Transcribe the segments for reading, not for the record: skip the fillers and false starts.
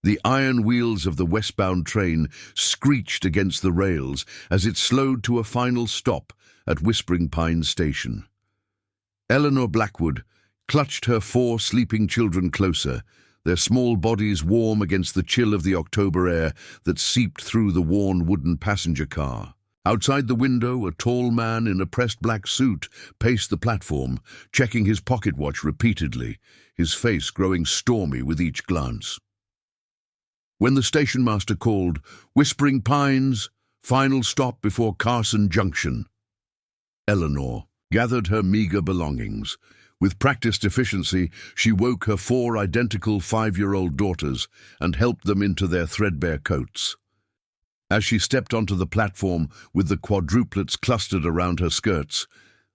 The iron wheels of the westbound train screeched against the rails as it slowed to a final stop at Whispering Pines Station. Eleanor Blackwood clutched her 4 sleeping children closer, their small bodies warm against the chill of the October air that seeped through the worn wooden passenger car. Outside the window, a tall man in a pressed black suit paced the platform, checking his pocket watch repeatedly, his face growing stormy with each glance. When the station master called, "Whispering Pines, final stop before Carson Junction," Eleanor gathered her meager belongings. With practiced efficiency, she woke her 4 identical 5-year-old daughters and helped them into their threadbare coats. As she stepped onto the platform with the quadruplets clustered around her skirts,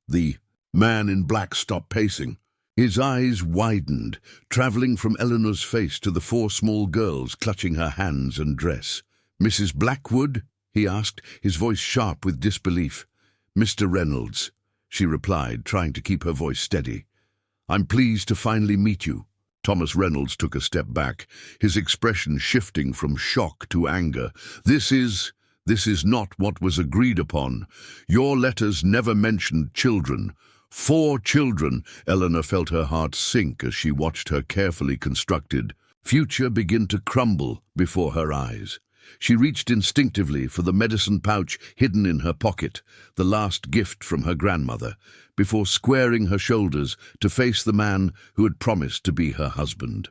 the man in black stopped pacing. His eyes widened, traveling from Eleanor's face to the 4 small girls clutching her hands and dress. "Mrs. Blackwood?" he asked, his voice sharp with disbelief. "Mr. Reynolds," she replied, trying to keep her voice steady. "I'm pleased to finally meet you." Thomas Reynolds took a step back, his expression shifting from shock to anger. This is not what was agreed upon. Your letters never mentioned children." 4 children, Eleanor felt her heart sink as she watched her carefully constructed future begin to crumble before her eyes. She reached instinctively for the medicine pouch hidden in her pocket, the last gift from her grandmother, before squaring her shoulders to face the man who had promised to be her husband.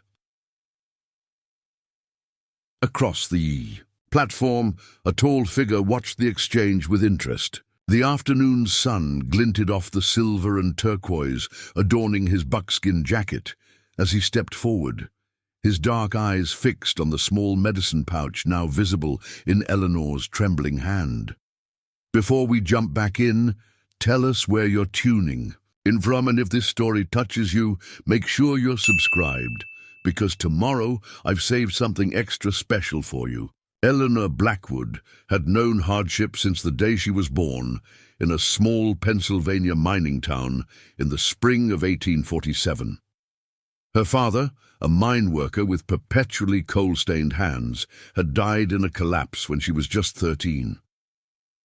Across the platform, a tall figure watched the exchange with interest. The afternoon sun glinted off the silver and turquoise adorning his buckskin jacket as he stepped forward, his dark eyes fixed on the small medicine pouch now visible in Eleanor's trembling hand. "Before we jump back in, tell us where you're tuning in from, and if this story touches you, make sure you're subscribed, because tomorrow I've saved something extra special for you." Eleanor Blackwood had known hardship since the day she was born in a small Pennsylvania mining town in the spring of 1847. Her father, a mine worker with perpetually coal-stained hands, had died in a collapse when she was just 13.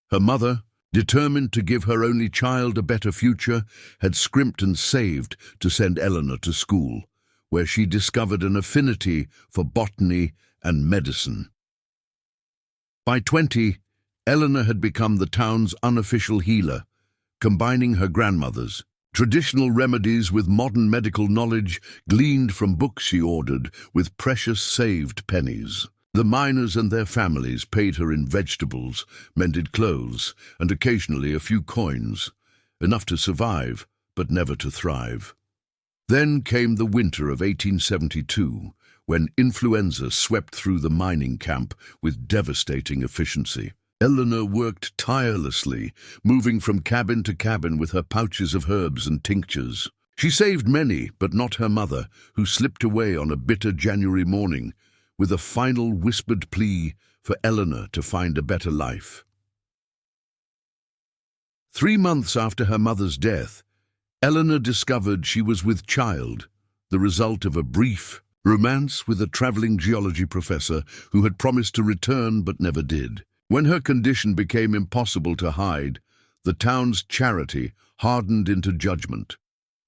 Her mother, determined to give her only child a better future, had scrimped and saved to send Eleanor to school, where she discovered an affinity for botany and medicine. By 20, Eleanor had become the town's unofficial healer, combining her grandmother's traditional remedies with modern medical knowledge gleaned from books she ordered with precious saved pennies. The miners and their families paid her in vegetables, mended clothes, and occasionally a few coins, enough to survive, but never to thrive. Then came the winter of 1872, when influenza swept through the mining camp with devastating efficiency. Eleanor worked tirelessly, moving from cabin to cabin with her pouches of herbs and tinctures. She saved many, but not her mother, who slipped away on a bitter January morning with a final whispered plea for Eleanor to find a better life. 3 months after her mother's death, Eleanor discovered she was with child, the result of a brief romance with a traveling geology professor who had promised to return but never did. When her condition became impossible to hide, the town's charity hardened into judgment.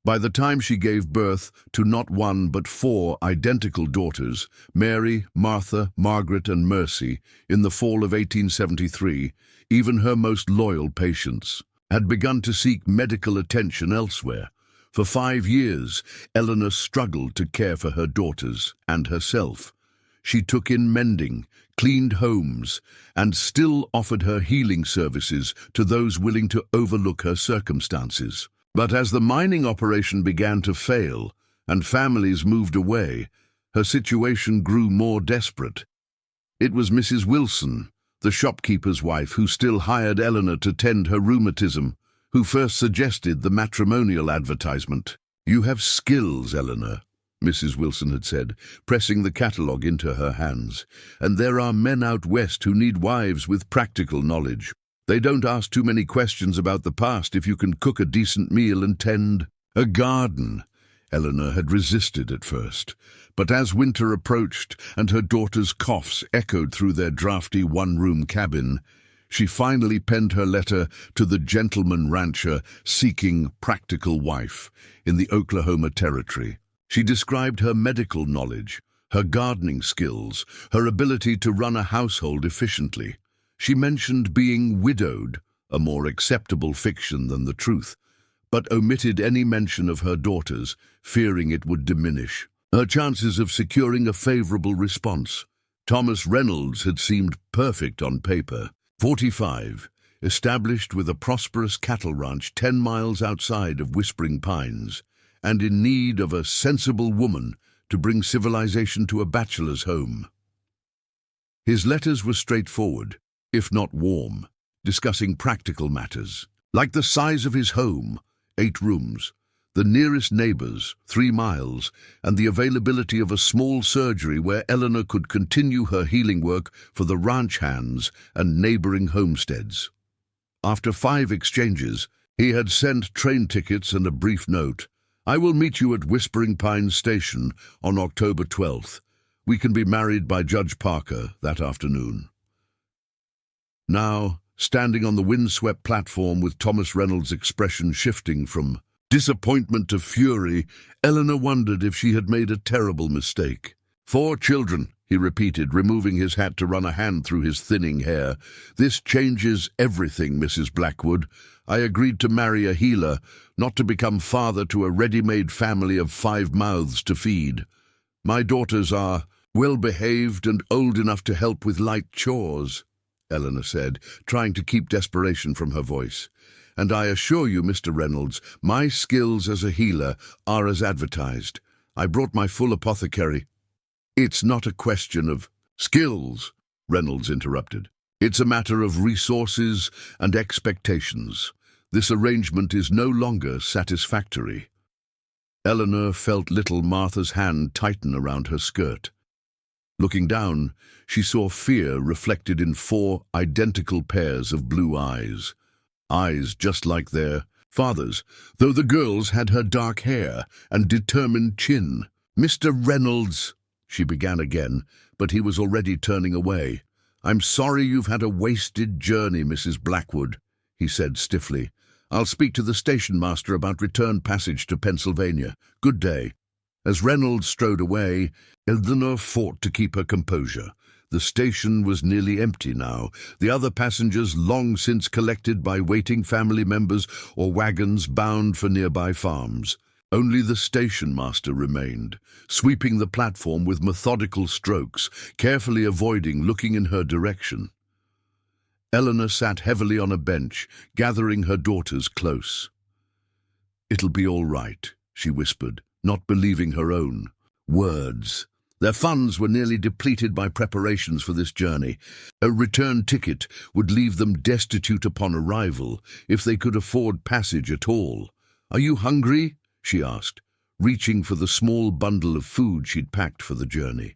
By the time she gave birth to not 1 but 4 identical daughters, Mary, Martha, Margaret, and Mercy, in the fall of 1873, even her most loyal patients had begun to seek medical attention elsewhere. For 5 years, Eleanor struggled to care for her daughters and herself. She took in mending, cleaned homes, and still offered her healing services to those willing to overlook her circumstances. But as the mining operation began to fail and families moved away, her situation grew more desperate. It was Mrs. Wilson, the shopkeeper's wife who still hired Eleanor to tend her rheumatism, who first suggested the matrimonial advertisement. "You have skills, Eleanor," Mrs. Wilson had said, pressing the catalogue into her hands, "and there are men out west who need wives with practical knowledge. They don't ask too many questions about the past if you can cook a decent meal and tend a garden." Eleanor had resisted at first, but as winter approached and her daughter's coughs echoed through their drafty one-room cabin, she finally penned her letter to the gentleman rancher seeking practical wife in the Oklahoma Territory. She described her medical knowledge, her gardening skills, her ability to run a household efficiently. She mentioned being widowed, a more acceptable fiction than the truth, but omitted any mention of her daughters, fearing it would diminish her chances of securing a favorable response. Thomas Reynolds had seemed perfect on paper. 45, established with a prosperous cattle ranch 10 miles outside of Whispering Pines, and in need of a sensible woman to bring civilization to a bachelor's home. His letters were straightforward, if not warm, discussing practical matters, like the size of his home, 8 rooms, the nearest neighbors, 3 miles, and the availability of a small surgery where Eleanor could continue her healing work for the ranch hands and neighboring homesteads. After 5 exchanges, he had sent train tickets and a brief note. "I will meet you at Whispering Pines Station on October 12th. We can be married by Judge Parker that afternoon." Now, standing on the windswept platform with Thomas Reynolds' expression shifting from disappointment to fury, Eleanor wondered if she had made a terrible mistake. 4 children, he repeated, removing his hat to run a hand through his thinning hair. "This changes everything, Mrs. Blackwood. I agreed to marry a healer, not to become father to a ready-made family of 5 mouths to feed. My daughters are well-behaved and old enough to help with light chores," Eleanor said, trying to keep desperation from her voice. "And I assure you, Mr. Reynolds, my skills as a healer are as advertised. I brought my full apothecary." "It's not a question of skills," Reynolds interrupted. "It's a matter of resources and expectations. This arrangement is no longer satisfactory." Eleanor felt little Martha's hand tighten around her skirt. Looking down, she saw fear reflected in 4 identical pairs of blue eyes. Eyes just like their father's, though the girl's had her dark hair and determined chin. "Mr. Reynolds," she began again, but he was already turning away. "I'm sorry you've had a wasted journey, Mrs. Blackwood," he said stiffly. "I'll speak to the station master about return passage to Pennsylvania. Good day." As Reynolds strode away, Eleanor fought to keep her composure. The station was nearly empty now, the other passengers long since collected by waiting family members or wagons bound for nearby farms. Only the station master remained, sweeping the platform with methodical strokes, carefully avoiding looking in her direction. Eleanor sat heavily on a bench, gathering her daughters close. "It'll be all right," she whispered, not believing her own words. Their funds were nearly depleted by preparations for this journey. A return ticket would leave them destitute upon arrival, if they could afford passage at all. "Are you hungry?" she asked, reaching for the small bundle of food she'd packed for the journey.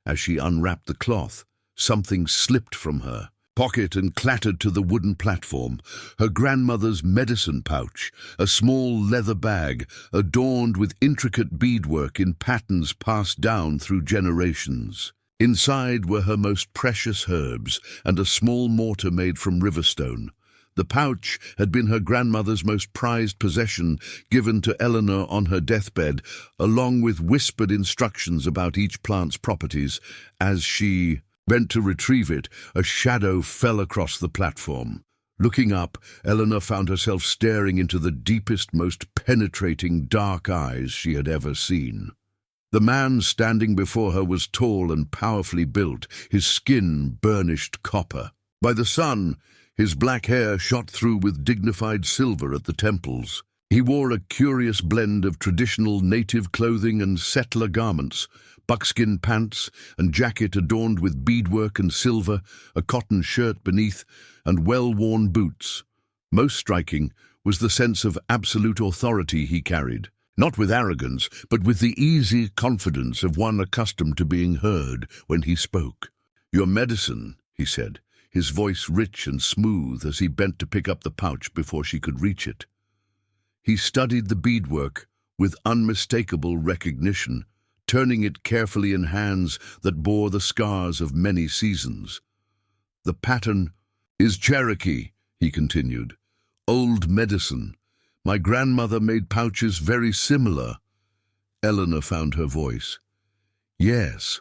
As she unwrapped the cloth, something slipped from her pocket and clattered to the wooden platform. Her grandmother's medicine pouch, a small leather bag adorned with intricate beadwork in patterns passed down through generations. Inside were her most precious herbs and a small mortar made from riverstone. The pouch had been her grandmother's most prized possession, given to Eleanor on her deathbed, along with whispered instructions about each plant's properties. As she bent to retrieve it, a shadow fell across the platform. Looking up, Eleanor found herself staring into the deepest, most penetrating dark eyes she had ever seen. The man standing before her was tall and powerfully built, his skin burnished copper. By the sun, his black hair shot through with dignified silver at the temples. He wore a curious blend of traditional native clothing and settler garments, buckskin pants and jacket adorned with beadwork and silver, a cotton shirt beneath, and well-worn boots. Most striking was the sense of absolute authority he carried, not with arrogance, but with the easy confidence of one accustomed to being heard when he spoke. "Your medicine," he said, his voice rich and smooth as he bent to pick up the pouch before she could reach it. He studied the beadwork, with unmistakable recognition, turning it carefully in hands that bore the scars of many seasons. "The pattern is Cherokee," he continued. "Old medicine. My grandmother made pouches very similar." Eleanor found her voice. "Yes,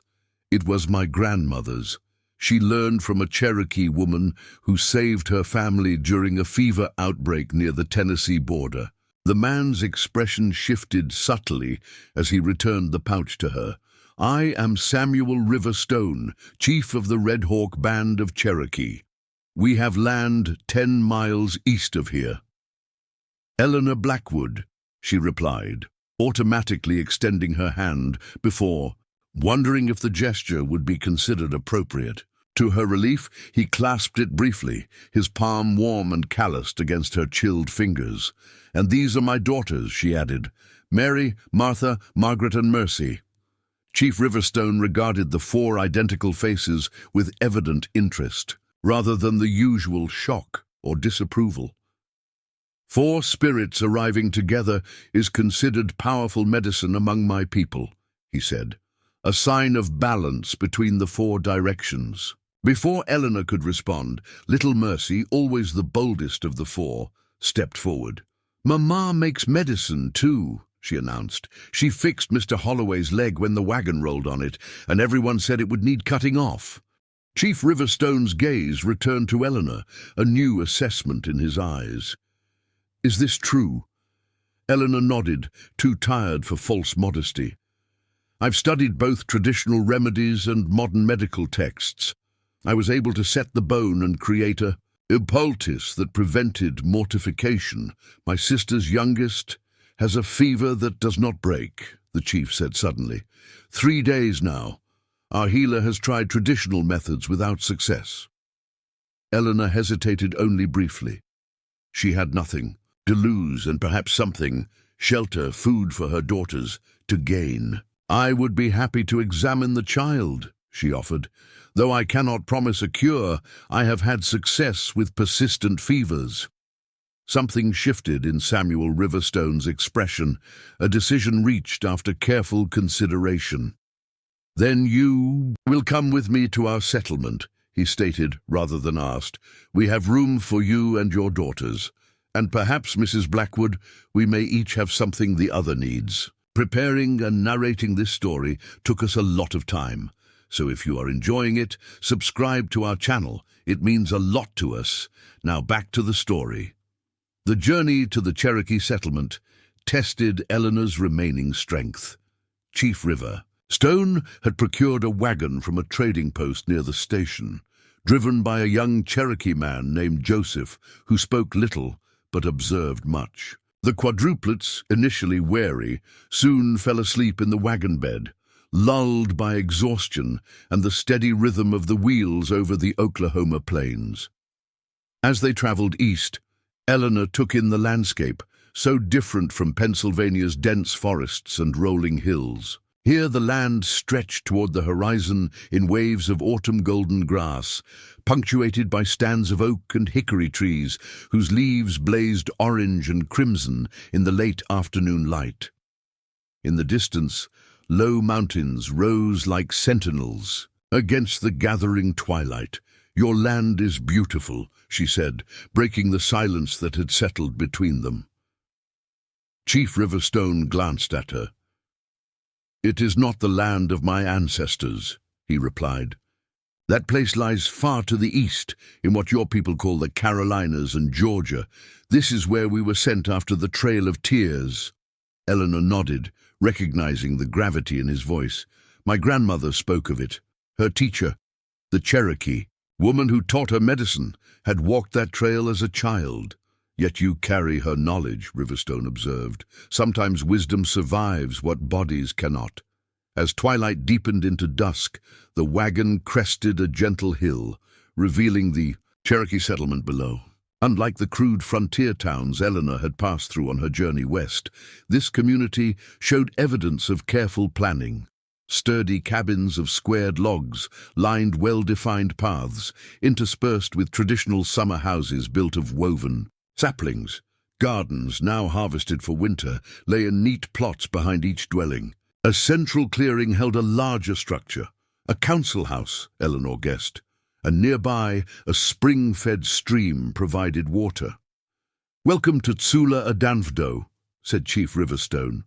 it was my grandmother's. She learned from a Cherokee woman who saved her family during a fever outbreak near the Tennessee border." The man's expression shifted subtly as he returned the pouch to her. "I am Samuel Riverstone, chief of the Red Hawk Band of Cherokee. We have land 10 miles east of here." "Eleanor Blackwood," she replied, automatically extending her hand before, wondering if the gesture would be considered appropriate. To her relief, he clasped it briefly, his palm warm and calloused against her chilled fingers. "And these are my daughters," she added, "Mary, Martha, Margaret, and Mercy." Chief Riverstone regarded the 4 identical faces with evident interest, rather than the usual shock or disapproval. "4 spirits arriving together is considered powerful medicine among my people," he said, "a sign of balance between the 4 directions." Before Eleanor could respond, little Mercy, always the boldest of the 4, stepped forward. "Mama makes medicine, too," she announced. "She fixed Mr. Holloway's leg when the wagon rolled on it, and everyone said it would need cutting off." Chief Riverstone's gaze returned to Eleanor, a new assessment in his eyes. "Is this true?" Eleanor nodded, too tired for false modesty. "I've studied both traditional remedies and modern medical texts. I was able to set the bone and create a poultice that prevented mortification. My sister's youngest has a fever that does not break," the chief said suddenly. 3 days now. Our healer has tried traditional methods without success." Eleanor hesitated only briefly. She had nothing to lose and perhaps something, shelter, food for her daughters, to gain. "I would be happy to examine the child," she offered. "Though I cannot promise a cure, I have had success with persistent fevers." Something shifted in Samuel Riverstone's expression, a decision reached after careful consideration. "Then you will come with me to our settlement," he stated rather than asked. "We have room for you and your daughters. And perhaps, Mrs. Blackwood, we may each have something the other needs." Preparing and narrating this story took us a lot of time. So if you are enjoying it, subscribe to our channel. It means a lot to us. Now back to the story. The journey to the Cherokee settlement tested Eleanor's remaining strength. Chief Riverstone had procured a wagon from a trading post near the station, driven by a young Cherokee man named Joseph, who spoke little but observed much. The quadruplets, initially wary, soon fell asleep in the wagon bed, lulled by exhaustion and the steady rhythm of the wheels over the Oklahoma plains. As they traveled east, Eleanor took in the landscape, so different from Pennsylvania's dense forests and rolling hills. Here the land stretched toward the horizon in waves of autumn golden grass, punctuated by stands of oak and hickory trees whose leaves blazed orange and crimson in the late afternoon light. In the distance, low mountains rose like sentinels against the gathering twilight. "Your land is beautiful," she said, breaking the silence that had settled between them. Chief Riverstone glanced at her. "It is not the land of my ancestors," he replied. "That place lies far to the east, in what your people call the Carolinas and Georgia. This is where we were sent after the Trail of Tears." Eleanor nodded, recognizing the gravity in his voice. "My grandmother spoke of it. Her teacher, the Cherokee, woman who taught her medicine, had walked that trail as a child." "Yet you carry her knowledge," Riverstone observed. "Sometimes wisdom survives what bodies cannot." As twilight deepened into dusk, the wagon crested a gentle hill, revealing the Cherokee settlement below. Unlike the crude frontier towns Eleanor had passed through on her journey west, this community showed evidence of careful planning. Sturdy cabins of squared logs lined well-defined paths, interspersed with traditional summer houses built of woven saplings, Gardens, now harvested for winter, lay in neat plots behind each dwelling. A central clearing held a larger structure, a council house, Eleanor guessed, and nearby a spring-fed stream provided water. "Welcome to Tsula Adanvdo," said Chief Riverstone.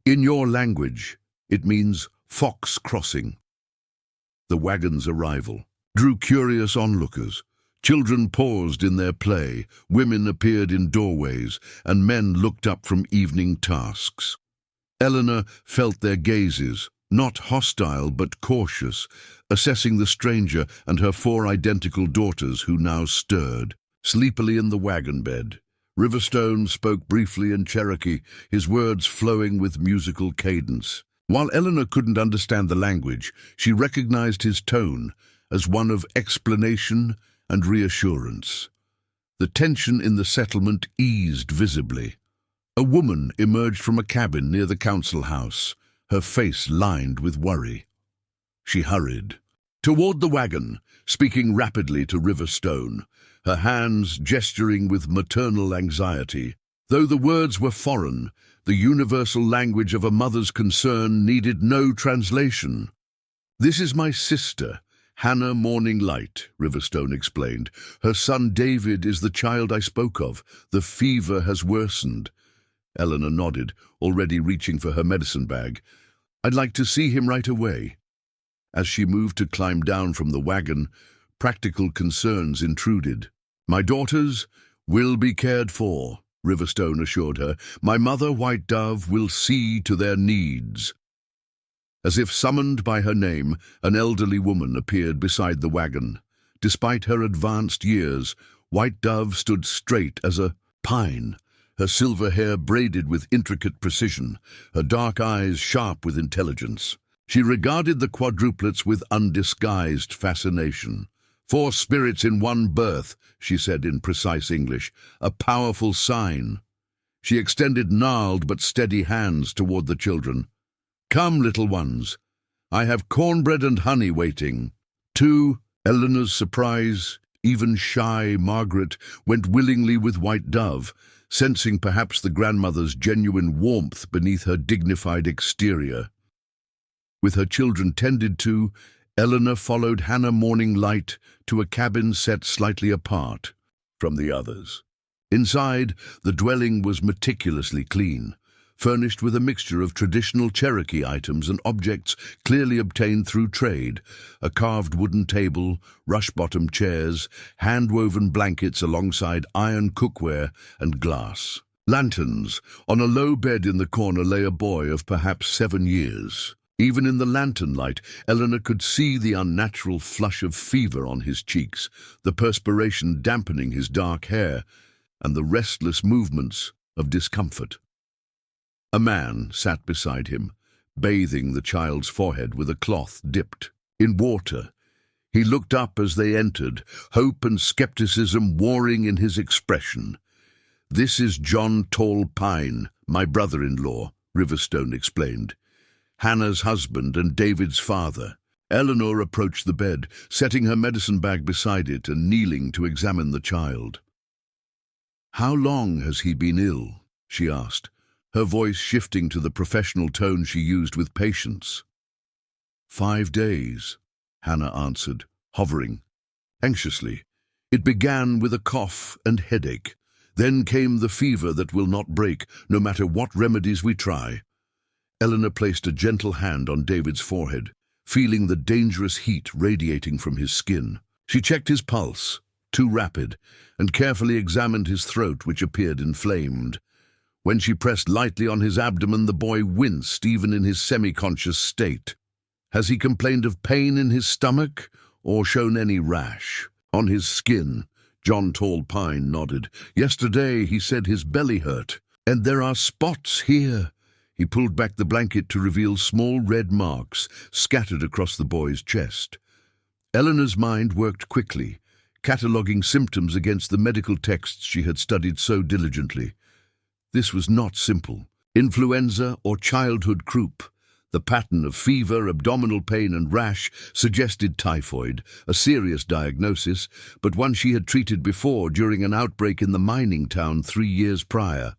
"In your language, it means fox crossing." The wagon's arrival drew curious onlookers. Children paused in their play, women appeared in doorways, and men looked up from evening tasks. Eleanor felt their gazes, not hostile but cautious, assessing the stranger and her 4 identical daughters who now stirred sleepily in the wagon bed. Riverstone spoke briefly in Cherokee, his words flowing with musical cadence. While Eleanor couldn't understand the language, she recognized his tone as one of explanation and reassurance. The tension in the settlement eased visibly. A woman emerged from a cabin near the council house, her face lined with worry. She hurried toward the wagon, speaking rapidly to Riverstone, her hands gesturing with maternal anxiety. Though the words were foreign, the universal language of a mother's concern needed no translation. "This is my sister, Hannah Morning Light," Riverstone explained. "Her son David is the child I spoke of. The fever has worsened." Eleanor nodded, already reaching for her medicine bag. "I'd like to see him right away." As she moved to climb down from the wagon, practical concerns intruded. "My daughters will be cared for," Riverstone assured her. "My mother, White Dove, will see to their needs." As if summoned by her name, an elderly woman appeared beside the wagon. Despite her advanced years, White Dove stood straight as a pine, her silver hair braided with intricate precision, her dark eyes sharp with intelligence. She regarded the quadruplets with undisguised fascination. "4 spirits in one birth," she said in precise English, "a powerful sign." She extended gnarled but steady hands toward the children. "Come, little ones. I have cornbread and honey waiting." To Eleanor's surprise, even shy Margaret went willingly with White Dove, sensing perhaps the grandmother's genuine warmth beneath her dignified exterior. With her children tended to, Eleanor followed Hannah Morning Light to a cabin set slightly apart from the others. Inside, the dwelling was meticulously clean, furnished with a mixture of traditional Cherokee items and objects clearly obtained through trade: a carved wooden table, rush-bottom chairs, hand-woven blankets alongside iron cookware and glass. Lanterns. On a low bed in the corner lay a boy of perhaps 7 years. Even in the lantern light, Eleanor could see the unnatural flush of fever on his cheeks, the perspiration dampening his dark hair, and the restless movements of discomfort. A man sat beside him, bathing the child's forehead with a cloth dipped in water. He looked up as they entered, hope and skepticism warring in his expression. "This is John Tall Pine, my brother-in-law," Riverstone explained. "Hannah's husband and David's father." Eleanor approached the bed, setting her medicine bag beside it and kneeling to examine the child. "How long has he been ill?" she asked, her voice shifting to the professional tone she used with patients. 5 days, Hannah answered, hovering anxiously. "It began with a cough and headache. Then came the fever that will not break, no matter what remedies we try." Eleanor placed a gentle hand on David's forehead, feeling the dangerous heat radiating from his skin. She checked his pulse, too rapid, and carefully examined his throat, which appeared inflamed. When she pressed lightly on his abdomen, the boy winced even in his semi-conscious state. "Has he complained of pain in his stomach or shown any rash on his skin?" John Tall Pine nodded. "Yesterday he said his belly hurt, and there are spots here." He pulled back the blanket to reveal small red marks scattered across the boy's chest. Eleanor's mind worked quickly, cataloguing symptoms against the medical texts she had studied so diligently. This was not simple. Influenza or childhood croup. The pattern of fever, abdominal pain and rash suggested typhoid, a serious diagnosis, but one she had treated before during an outbreak in the mining town 3 years prior.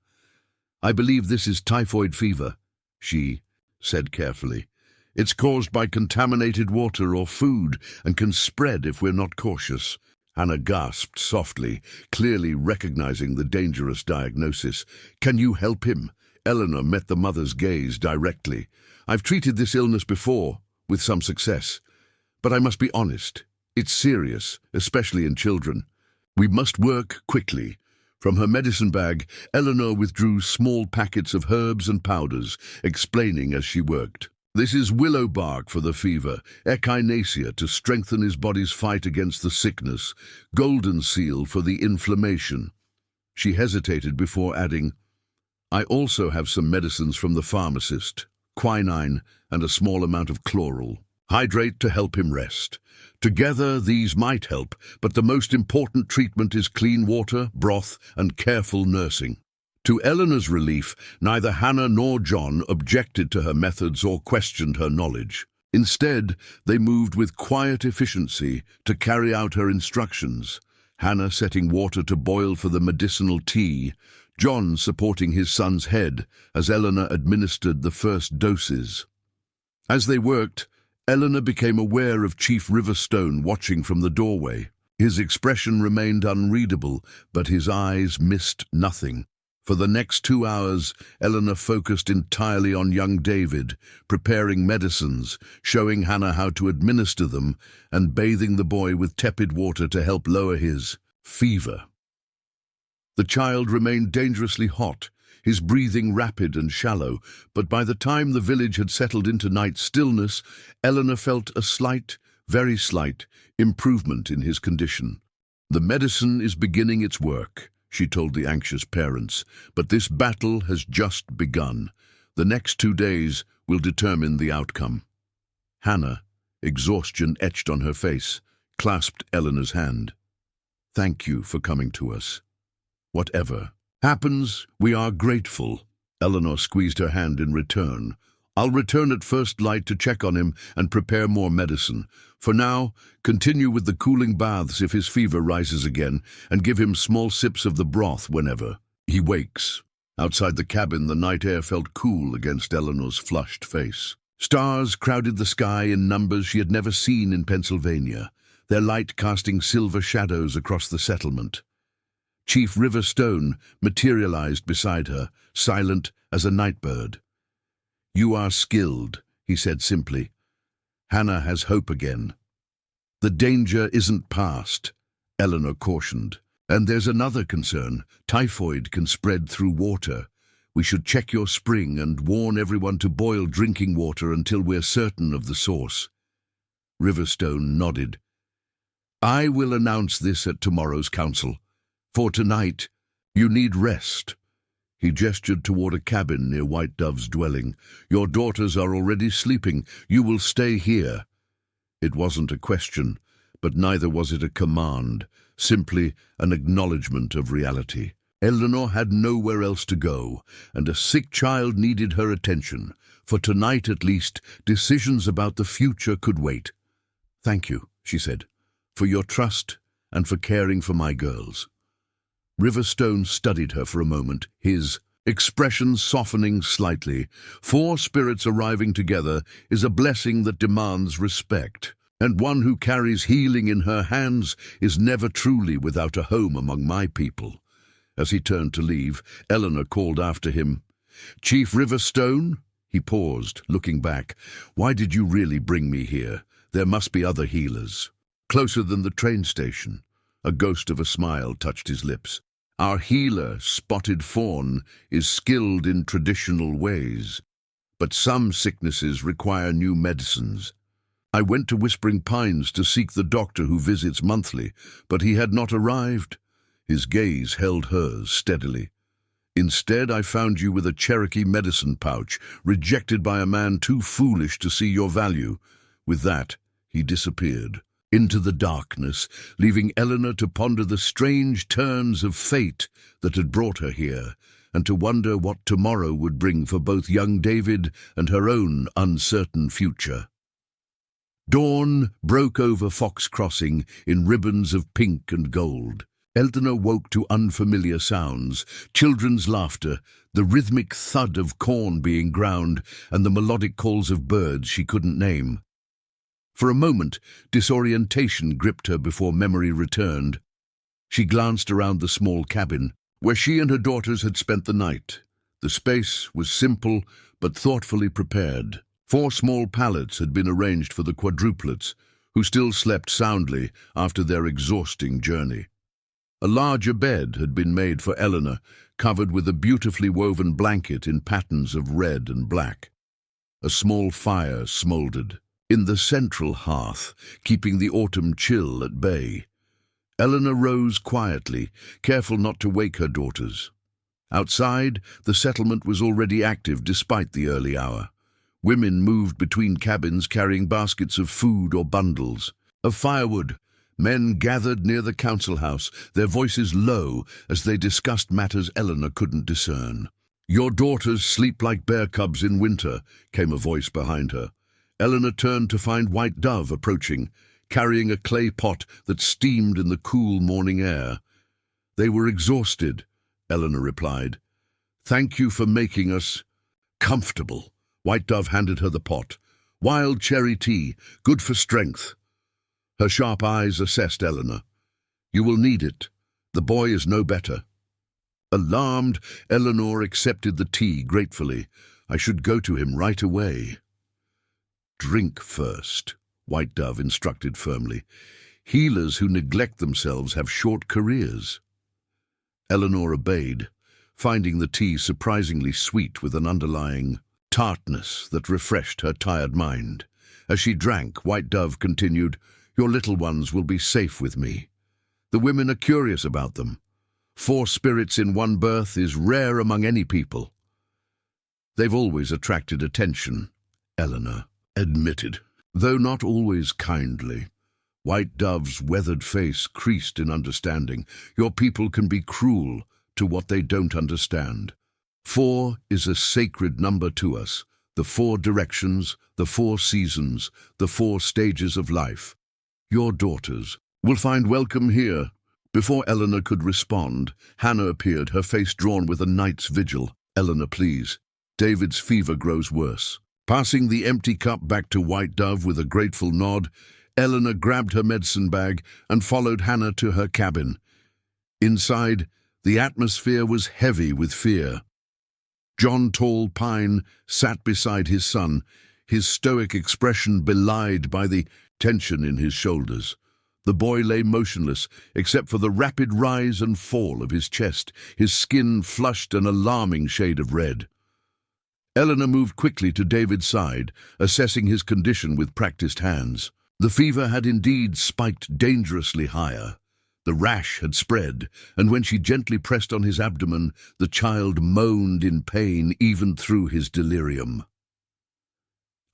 "I believe this is typhoid fever," she said carefully. "It's caused by contaminated water or food and can spread if we're not cautious." Hannah gasped softly, clearly recognizing the dangerous diagnosis. "Can you help him?" Eleanor met the mother's gaze directly. "I've treated this illness before, with some success. But I must be honest, it's serious, especially in children. We must work quickly." From her medicine bag, Eleanor withdrew small packets of herbs and powders, explaining as she worked. "This is willow bark for the fever, echinacea to strengthen his body's fight against the sickness, golden seal for the inflammation." She hesitated before adding, "I also have some medicines from the pharmacist, quinine and a small amount of chloral. Hydrate to help him rest. Together these might help, but the most important treatment is clean water, broth, and careful nursing." To Eleanor's relief, neither Hannah nor John objected to her methods or questioned her knowledge. Instead, they moved with quiet efficiency to carry out her instructions, Hannah setting water to boil for the medicinal tea, John supporting his son's head as Eleanor administered the first doses. As they worked, Eleanor became aware of Chief Riverstone watching from the doorway. His expression remained unreadable, but his eyes missed nothing. For the next 2 hours, Eleanor focused entirely on young David, preparing medicines, showing Hannah how to administer them, and bathing the boy with tepid water to help lower his fever. The child remained dangerously hot, his breathing rapid and shallow, but by the time the village had settled into night stillness, Eleanor felt a slight, very slight, improvement in his condition. "The medicine is beginning its work," she told the anxious parents, "but this battle has just begun. The next 2 days will determine the outcome." Hannah, exhaustion etched on her face, clasped Eleanor's hand. "Thank you for coming to us. Whatever happens, we are grateful." Eleanor squeezed her hand in return. "I'll return at first light to check on him and prepare more medicine. For now, continue with the cooling baths if his fever rises again, and give him small sips of the broth whenever he wakes." Outside the cabin, the night air felt cool against Eleanor's flushed face. Stars crowded the sky in numbers she had never seen in Pennsylvania, their light casting silver shadows across the settlement. Chief Riverstone materialized beside her, silent as a nightbird. "You are skilled," he said simply. "Hannah has hope again." "The danger isn't past," Eleanor cautioned. "And there's another concern. Typhoid can spread through water. We should check your spring and warn everyone to boil drinking water until we're certain of the source." Riverstone nodded. "I will announce this at tomorrow's council. For tonight, you need rest." He gestured toward a cabin near White Dove's dwelling. "Your daughters are already sleeping. You will stay here." It wasn't a question, but neither was it a command, simply an acknowledgement of reality. Eleanor had nowhere else to go, and a sick child needed her attention. For tonight at least, decisions about the future could wait. "Thank you," she said, "for your trust and for caring for my girls." Riverstone studied her for a moment, his expression softening slightly. 4 spirits arriving together is a blessing that demands respect, and one who carries healing in her hands is never truly without a home among my people. As he turned to leave, Eleanor called after him, "Chief Riverstone?" He paused, looking back. "Why did you really bring me here? There must be other healers." "Closer than the train station." A ghost of a smile touched his lips. "Our healer, Spotted Fawn, is skilled in traditional ways, but some sicknesses require new medicines. I went to Whispering Pines to seek the doctor who visits monthly, but he had not arrived." His gaze held hers steadily. "Instead, I found you with a Cherokee medicine pouch, rejected by a man too foolish to see your value." With that, he disappeared into the darkness, leaving Eleanor to ponder the strange turns of fate that had brought her here, and to wonder what tomorrow would bring for both young David and her own uncertain future. Dawn broke over Fox Crossing in ribbons of pink and gold. Eleanor woke to unfamiliar sounds, children's laughter, the rhythmic thud of corn being ground, and the melodic calls of birds she couldn't name. For a moment, disorientation gripped her before memory returned. She glanced around the small cabin, where she and her daughters had spent the night. The space was simple, but thoughtfully prepared. 4 small pallets had been arranged for the quadruplets, who still slept soundly after their exhausting journey. A larger bed had been made for Eleanor, covered with a beautifully woven blanket in patterns of red and black. A small fire smoldered in the central hearth, keeping the autumn chill at bay. Eleanor rose quietly, careful not to wake her daughters. Outside, the settlement was already active despite the early hour. Women moved between cabins carrying baskets of food or bundles of firewood. Men gathered near the council house, their voices low as they discussed matters Eleanor couldn't discern. "Your daughters sleep like bear cubs in winter," came a voice behind her. Eleanor turned to find White Dove approaching, carrying a clay pot that steamed in the cool morning air. "They were exhausted," Eleanor replied. "Thank you for making us comfortable." White Dove handed her the pot. "Wild cherry tea, good for strength." Her sharp eyes assessed Eleanor. "You will need it. The boy is no better." Alarmed, Eleanor accepted the tea gratefully. "I should go to him right away." "Drink first," White Dove instructed firmly. "Healers who neglect themselves have short careers." Eleanor obeyed, finding the tea surprisingly sweet with an underlying tartness that refreshed her tired mind. As she drank, White Dove continued, "Your little ones will be safe with me. The women are curious about them. 4 spirits in one birth is rare among any people." "They've always attracted attention," Eleanor admitted, though not always kindly. White Dove's weathered face creased in understanding. "Your people can be cruel to what they don't understand. 4 is a sacred number to us. The 4 directions, the 4 seasons, the 4 stages of life. Your daughters will find welcome here." Before Eleanor could respond, Hannah appeared, her face drawn with a night's vigil. "Eleanor, please. David's fever grows worse." Passing the empty cup back to White Dove with a grateful nod, Eleanor grabbed her medicine bag and followed Hannah to her cabin. Inside, the atmosphere was heavy with fear. John Tall Pine sat beside his son, his stoic expression belied by the tension in his shoulders. The boy lay motionless, except for the rapid rise and fall of his chest, his skin flushed an alarming shade of red. Eleanor moved quickly to David's side, assessing his condition with practiced hands. The fever had indeed spiked dangerously higher. The rash had spread, and when she gently pressed on his abdomen, the child moaned in pain even through his delirium.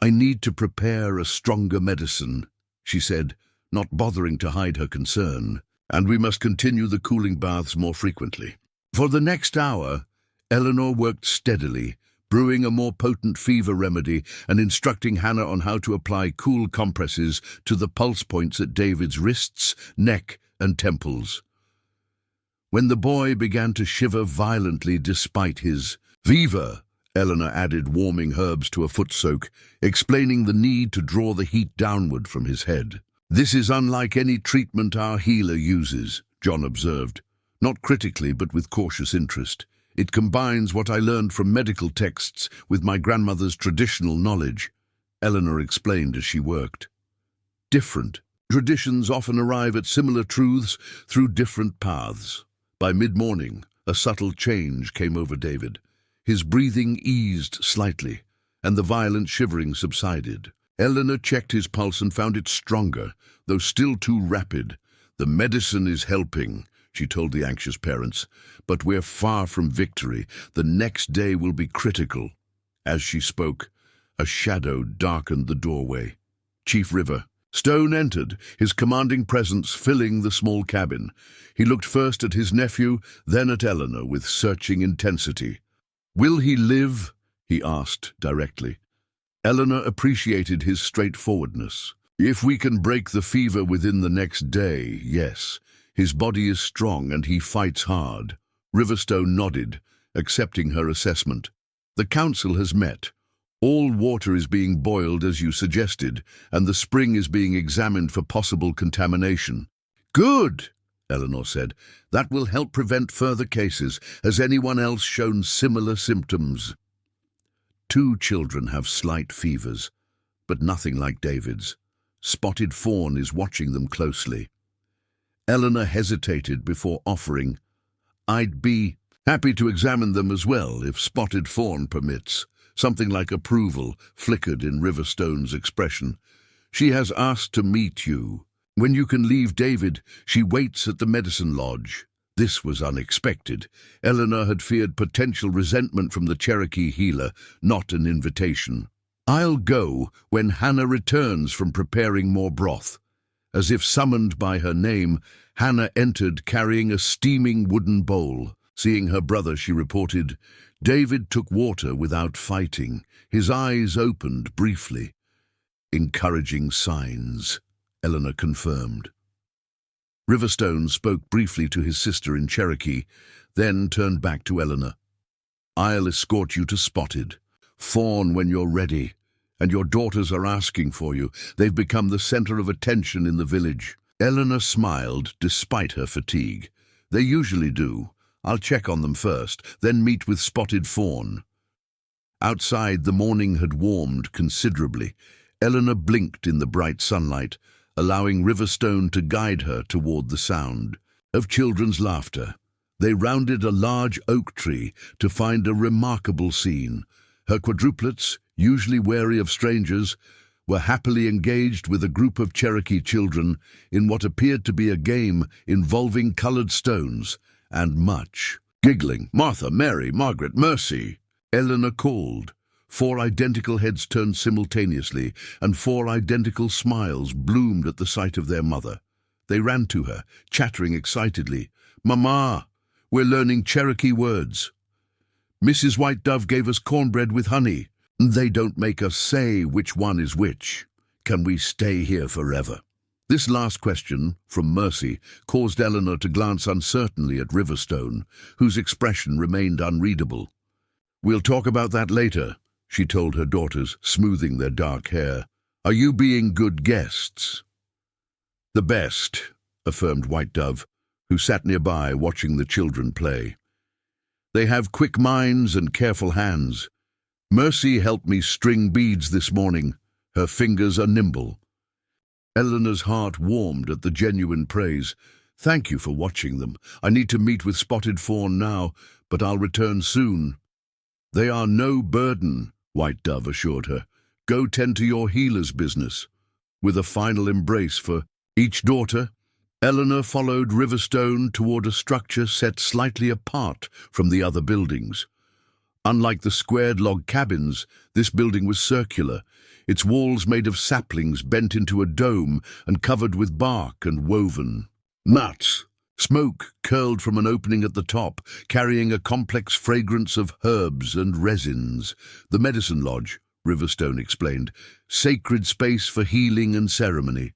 "I need to prepare a stronger medicine," she said, not bothering to hide her concern, "and we must continue the cooling baths more frequently." For the next hour, Eleanor worked steadily, brewing a more potent fever remedy and instructing Hannah on how to apply cool compresses to the pulse points at David's wrists, neck, and temples. When the boy began to shiver violently despite his fever, Eleanor added warming herbs to a foot soak, explaining the need to draw the heat downward from his head. "This is unlike any treatment our healer uses," John observed, not critically but with cautious interest. "It combines what I learned from medical texts with my grandmother's traditional knowledge," Eleanor explained as she worked. Different traditions often arrive at similar truths through different paths. By mid-morning, a subtle change came over David. His breathing eased slightly, and the violent shivering subsided. Eleanor checked his pulse and found it stronger, though still too rapid. "The medicine is helping," she told the anxious parents, "but we're far from victory. The next day will be critical." As she spoke, a shadow darkened the doorway. "Chief River, Stone entered, his commanding presence filling the small cabin. He looked first at his nephew, then at Eleanor with searching intensity. "Will he live?" he asked directly. Eleanor appreciated his straightforwardness. "If we can break the fever within the next day, yes. His body is strong and he fights hard." Riverstone nodded, accepting her assessment. "The council has met. All water is being boiled as you suggested, and the spring is being examined for possible contamination." "Good," Eleanor said. "That will help prevent further cases. Has anyone else shown similar symptoms?" 2 children have slight fevers, but nothing like David's. Spotted Fawn is watching them closely. Eleanor hesitated before offering, "I'd be happy to examine them as well, if Spotted Fawn permits." Something like approval flickered in Riverstone's expression. "She has asked to meet you. When you can leave David, she waits at the medicine lodge." This was unexpected. Eleanor had feared potential resentment from the Cherokee healer, not an invitation. "I'll go when Hannah returns from preparing more broth." As if summoned by her name, Hannah entered carrying a steaming wooden bowl. Seeing her brother, she reported, "David took water without fighting. His eyes opened briefly." "Encouraging signs," Eleanor confirmed. Riverstone spoke briefly to his sister in Cherokee, then turned back to Eleanor. "I'll escort you to Spotted Fawn when you're ready, and your daughters are asking for you. They've become the center of attention in the village." Eleanor smiled despite her fatigue. "They usually do. I'll check on them first, then meet with Spotted Fawn." Outside, the morning had warmed considerably. Eleanor blinked in the bright sunlight, allowing Riverstone to guide her toward the sound of children's laughter. They rounded a large oak tree to find a remarkable scene. Her quadruplets, usually wary of strangers, were happily engaged with a group of Cherokee children in what appeared to be a game involving colored stones and much giggling. "Martha, Mary, Margaret, Mercy," Eleanor called. 4 identical heads turned simultaneously, and 4 identical smiles bloomed at the sight of their mother. They ran to her, chattering excitedly. "Mama, we're learning Cherokee words. Mrs. White Dove gave us cornbread with honey. They don't make us say which one is which. Can we stay here forever?" This last question, from Mercy, caused Eleanor to glance uncertainly at Riverstone, whose expression remained unreadable. "We'll talk about that later," she told her daughters, smoothing their dark hair. "Are you being good guests?" "The best," affirmed White Dove, who sat nearby watching the children play. "They have quick minds and careful hands. Mercy helped me string beads this morning. Her fingers are nimble." Eleanor's heart warmed at the genuine praise. "Thank you for watching them. I need to meet with Spotted Fawn now, but I'll return soon." "They are no burden," White Dove assured her. "Go tend to your healer's business." With a final embrace for each daughter, Eleanor followed Riverstone toward a structure set slightly apart from the other buildings. Unlike the squared log cabins, this building was circular, its walls made of saplings bent into a dome and covered with bark and woven mats. Smoke curled from an opening at the top, carrying a complex fragrance of herbs and resins. "The medicine lodge," Riverstone explained, "sacred space for healing and ceremony."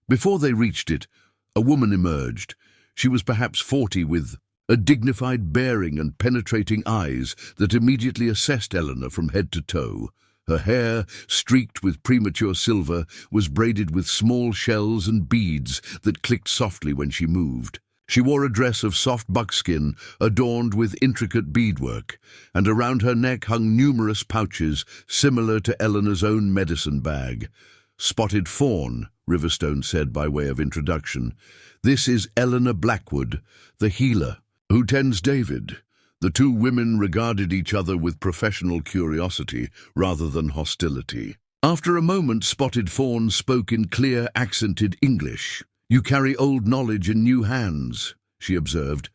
Before they reached it, a woman emerged. She was perhaps 40, with a dignified bearing and penetrating eyes that immediately assessed Eleanor from head to toe. Her hair, streaked with premature silver, was braided with small shells and beads that clicked softly when she moved. She wore a dress of soft buckskin adorned with intricate beadwork, and around her neck hung numerous pouches similar to Eleanor's own medicine bag. "Spotted Fawn," Riverstone said by way of introduction. "This is Eleanor Blackwood, the healer, who tends David." The 2 women regarded each other with professional curiosity rather than hostility. After a moment, Spotted Fawn spoke in clear, accented English. "You carry old knowledge in new hands," she observed.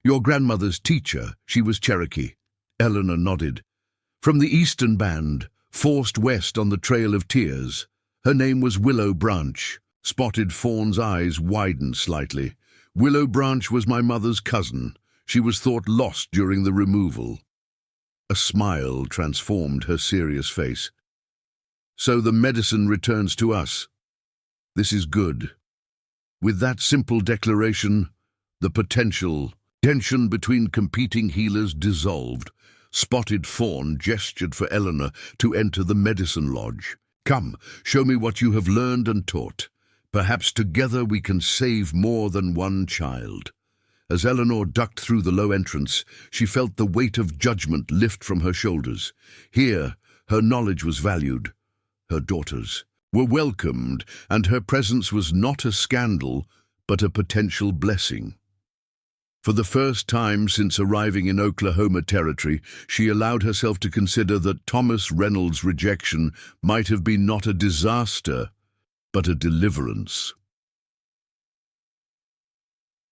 "Your grandmother's teacher, she was Cherokee." Eleanor nodded. "From the Eastern Band, forced west on the Trail of Tears. Her name was Willow Branch." Spotted Fawn's eyes widened slightly. Willow Branch was my mother's cousin. She was thought lost during the removal. A smile transformed her serious face. So the medicine returns to us. This is good. With that simple declaration, the potential tension between competing healers dissolved. Spotted Fawn gestured for Eleanor to enter the medicine lodge. Come, show me what you have learned and taught. Perhaps together we can save more than one child. As Eleanor ducked through the low entrance, she felt the weight of judgment lift from her shoulders. Here, her knowledge was valued. Her daughters were welcomed, and her presence was not a scandal, but a potential blessing. For the first time since arriving in Oklahoma Territory, she allowed herself to consider that Thomas Reynolds' rejection might have been not a disaster, but a deliverance.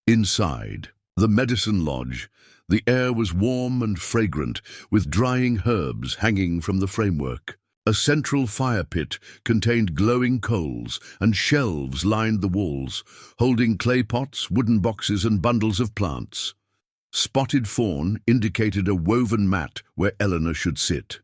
Inside the medicine lodge, the air was warm and fragrant, with drying herbs hanging from the framework. A central fire pit contained glowing coals, and shelves lined the walls, holding clay pots, wooden boxes, and bundles of plants. Spotted Fawn indicated a woven mat where Eleanor should sit.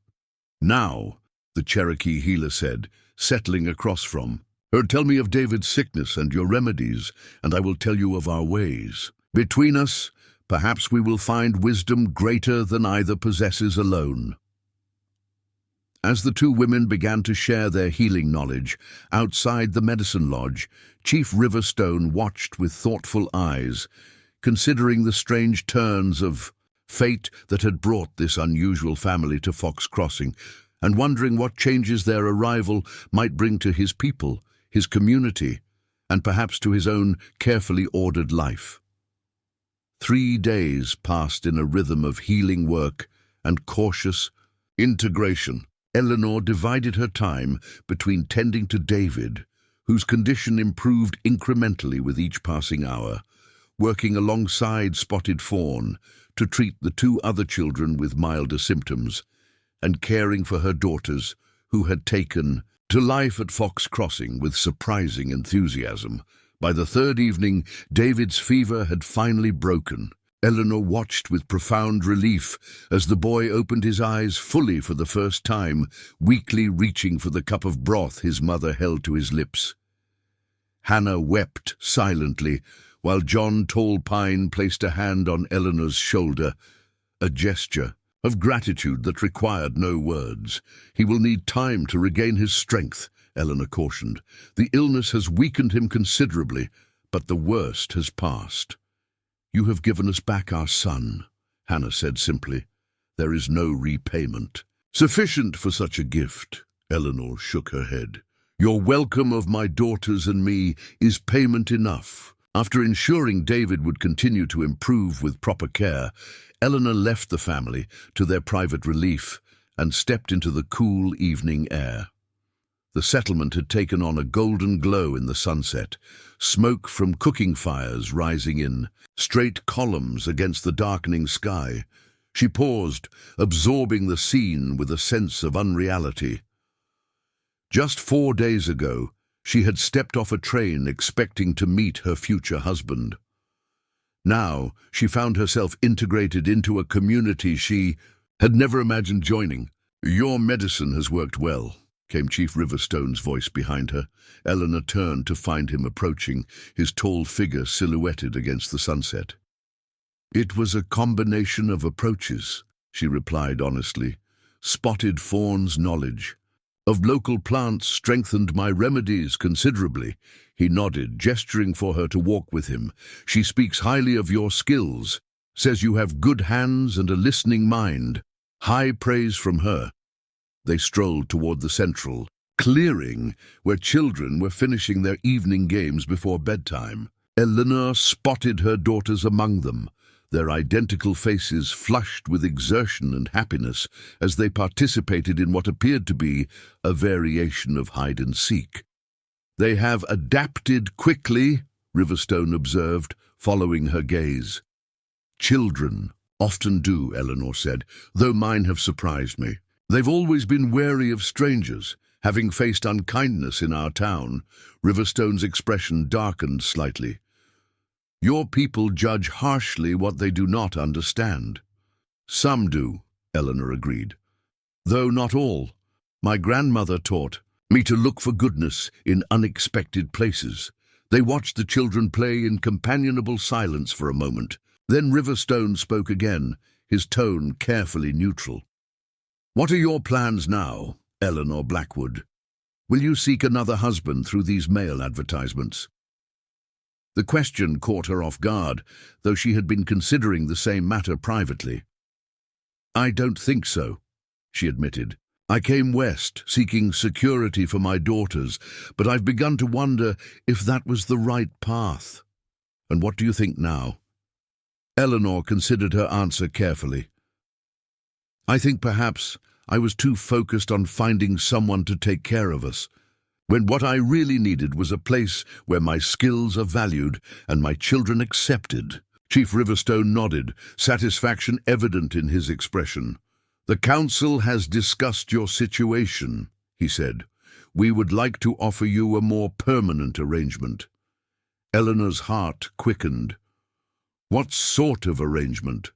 Now, the Cherokee healer said, settling across from her, tell me of David's sickness and your remedies, and I will tell you of our ways. Between us, perhaps we will find wisdom greater than either possesses alone. As the two women began to share their healing knowledge, outside the medicine lodge, Chief Riverstone watched with thoughtful eyes, considering the strange turns of fate that had brought this unusual family to Fox Crossing, and wondering what changes their arrival might bring to his people, his community, and perhaps to his own carefully ordered life. 3 days passed in a rhythm of healing work and cautious integration. Eleanor divided her time between tending to David, whose condition improved incrementally with each passing hour, working alongside Spotted Fawn to treat the 2 other children with milder symptoms, and caring for her daughters, who had taken to life at Fox Crossing with surprising enthusiasm. By the 3rd evening, David's fever had finally broken. Eleanor watched with profound relief as the boy opened his eyes fully for the first time, weakly reaching for the cup of broth his mother held to his lips. Hannah wept silently, while John Tallpine placed a hand on Eleanor's shoulder, a gesture of gratitude that required no words. He will need time to regain his strength, Eleanor cautioned. The illness has weakened him considerably, but the worst has passed. You have given us back our son, Hannah said simply. There is no repayment sufficient for such a gift. Eleanor shook her head. Your welcome of my daughters and me is payment enough. After ensuring David would continue to improve with proper care, Eleanor left the family to their private relief and stepped into the cool evening air. The settlement had taken on a golden glow in the sunset, smoke from cooking fires rising in straight columns against the darkening sky. She paused, absorbing the scene with a sense of unreality. Just 4 days ago, she had stepped off a train expecting to meet her future husband. Now, she found herself integrated into a community she had never imagined joining. Your medicine has worked well, came Chief Riverstone's voice behind her. Eleanor turned to find him approaching, his tall figure silhouetted against the sunset. It was a combination of approaches, she replied honestly. Spotted Fawn's knowledge of local plants strengthened my remedies considerably. He nodded, gesturing for her to walk with him. She speaks highly of your skills, says you have good hands and a listening mind. High praise from her. They strolled toward the central clearing, where children were finishing their evening games before bedtime. Eleanor spotted her daughters among them, their identical faces flushed with exertion and happiness as they participated in what appeared to be a variation of hide-and-seek. They have adapted quickly, Riverstone observed, following her gaze. Children often do, Eleanor said, though mine have surprised me. They've always been wary of strangers, Having faced unkindness in our town, Riverstone's expression darkened slightly. Your people judge harshly what they do not understand. Some do, Eleanor agreed. Though not all. My grandmother taught me to look for goodness in unexpected places. They watched the children play in companionable silence for a moment. Then Riverstone spoke again, his tone carefully neutral. What are your plans now, Eleanor Blackwood? Will you seek another husband through these mail advertisements? The question caught her off guard, though she had been considering the same matter privately. I don't think so, she admitted. I came west, seeking security for my daughters, but I've begun to wonder if that was the right path. And what do you think now? Eleanor considered her answer carefully. I think perhaps I was too focused on finding someone to take care of us, when what I really needed was a place where my skills are valued and my children accepted. Chief Riverstone nodded, satisfaction evident in his expression. The council has discussed your situation, he said. We would like to offer you a more permanent arrangement. Eleanor's heart quickened. What sort of arrangement?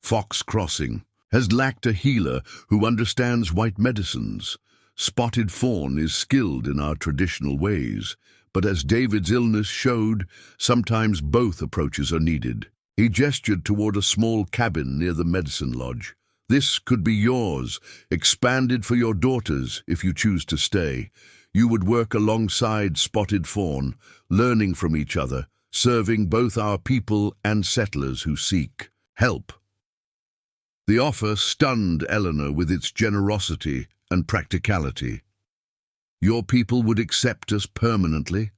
Fox Crossing has lacked a healer who understands white medicines. Spotted Fawn is skilled in our traditional ways, but as David's illness showed, sometimes both approaches are needed. He gestured toward a small cabin near the medicine lodge. This could be yours, expanded for your daughters if you choose to stay. You would work alongside Spotted Fawn, learning from each other, serving both our people and settlers who seek help. The offer stunned Eleanor with its generosity and practicality. Your people would accept us permanently?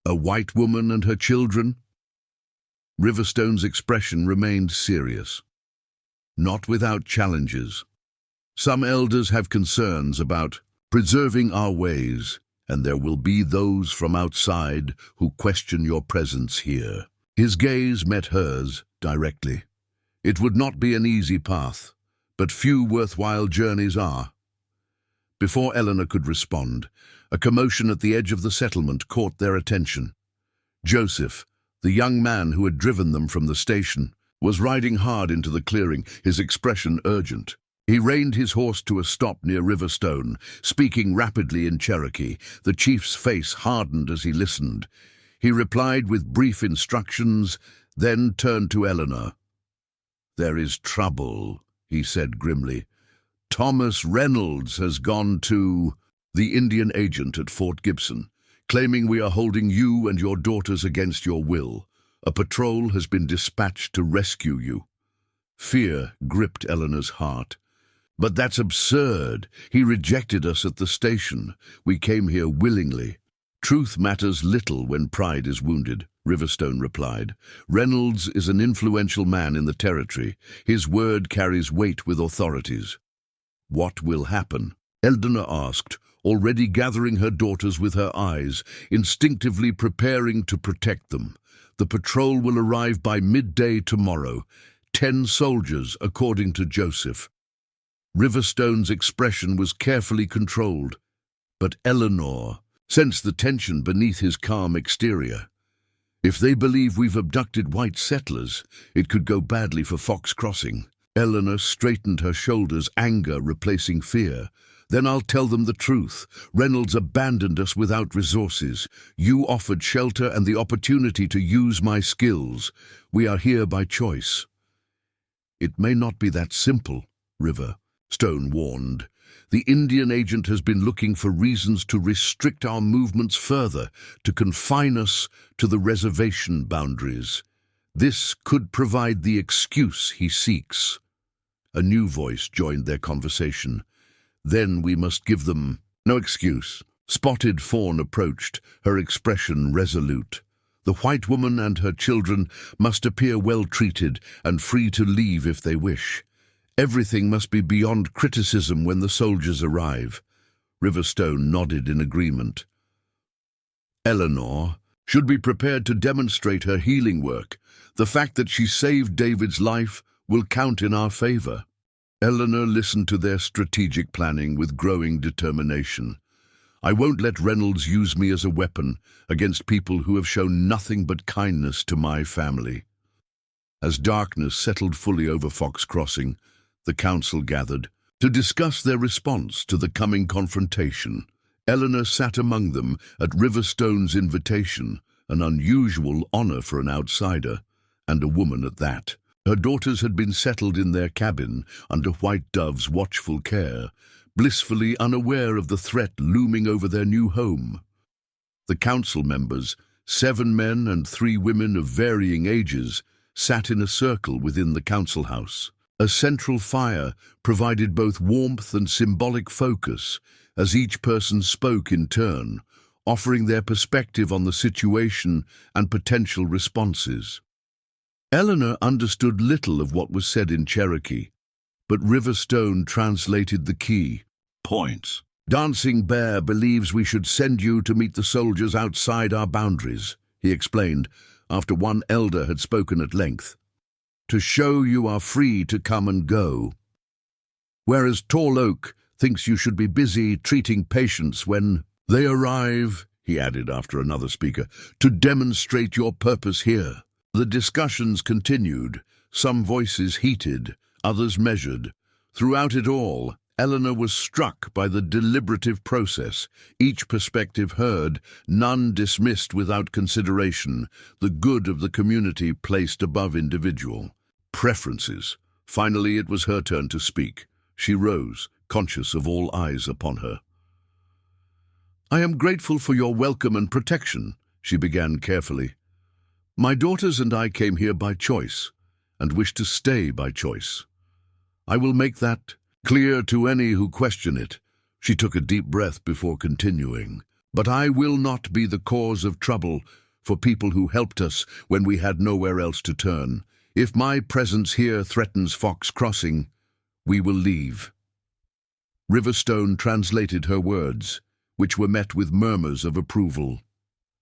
A white woman and her children? Riverstone's expression remained serious. Not without challenges. Some elders have concerns about preserving our ways, and there will be those from outside who question your presence here. His gaze met hers directly. It would not be an easy path, but few worthwhile journeys are. Before Eleanor could respond, a commotion at the edge of the settlement caught their attention. Joseph, the young man who had driven them from the station, was riding hard into the clearing, his expression urgent. He reined his horse to a stop near Riverstone, speaking rapidly in Cherokee. The chief's face hardened as he listened. He replied with brief instructions, then turned to Eleanor. There is trouble, he said grimly. Thomas Reynolds has gone to the Indian agent at Fort Gibson, claiming we are holding you and your daughters against your will. A patrol has been dispatched to rescue you. Fear gripped Eleanor's heart. But that's absurd. He rejected us at the station. We came here willingly. Truth matters little when pride is wounded, Riverstone replied. Reynolds is an influential man in the territory. His word carries weight with authorities. What will happen? Eleanor asked, already gathering her daughters with her eyes, instinctively preparing to protect them. The patrol will arrive by midday tomorrow. 10 soldiers, according to Joseph. Riverstone's expression was carefully controlled, but Eleanor sensed the tension beneath his calm exterior. If they believe we've abducted white settlers, it could go badly for Fox Crossing. Eleanor straightened her shoulders, anger replacing fear. Then I'll tell them the truth. Reynolds abandoned us without resources. You offered shelter and the opportunity to use my skills. We are here by choice. It may not be that simple, Riverstone warned. The Indian agent has been looking for reasons to restrict our movements further, to confine us to the reservation boundaries. This could provide the excuse he seeks. A new voice joined their conversation. Then we must give them no excuse. Spotted Fawn approached, her expression resolute. The white woman and her children must appear well treated and free to leave if they wish. Everything must be beyond criticism when the soldiers arrive. Riverstone nodded in agreement. Eleanor should be prepared to demonstrate her healing work. The fact that she saved David's life will count in our favor. Eleanor listened to their strategic planning with growing determination. I won't let Reynolds use me as a weapon against people who have shown nothing but kindness to my family. As darkness settled fully over Fox Crossing, the council gathered to discuss their response to the coming confrontation. Eleanor sat among them at Riverstone's invitation, an unusual honor for an outsider, and a woman at that. Her daughters had been settled in their cabin under White Dove's watchful care, blissfully unaware of the threat looming over their new home. The council members, 7 men and 3 women of varying ages, sat in a circle within the council house. A central fire provided both warmth and symbolic focus as each person spoke in turn, offering their perspective on the situation and potential responses. Eleanor understood little of what was said in Cherokee, but Riverstone translated the key points. Dancing Bear believes we should send you to meet the soldiers outside our boundaries, he explained, after one elder had spoken at length, to show you are free to come and go. Whereas Tall Oak thinks you should be busy treating patients when they arrive, he added after another speaker, to demonstrate your purpose here. The discussions continued, some voices heated, others measured. Throughout it all, Eleanor was struck by the deliberative process, each perspective heard, none dismissed without consideration, the good of the community placed above individual preferences. Finally, it was her turn to speak. She rose, conscious of all eyes upon her. I am grateful for your welcome and protection, she began carefully. My daughters and I came here by choice, and wish to stay by choice. I will make that clear to any who question it. She took a deep breath before continuing. But I will not be the cause of trouble for people who helped us when we had nowhere else to turn. If my presence here threatens Fox Crossing, we will leave. Riverstone translated her words, which were met with murmurs of approval.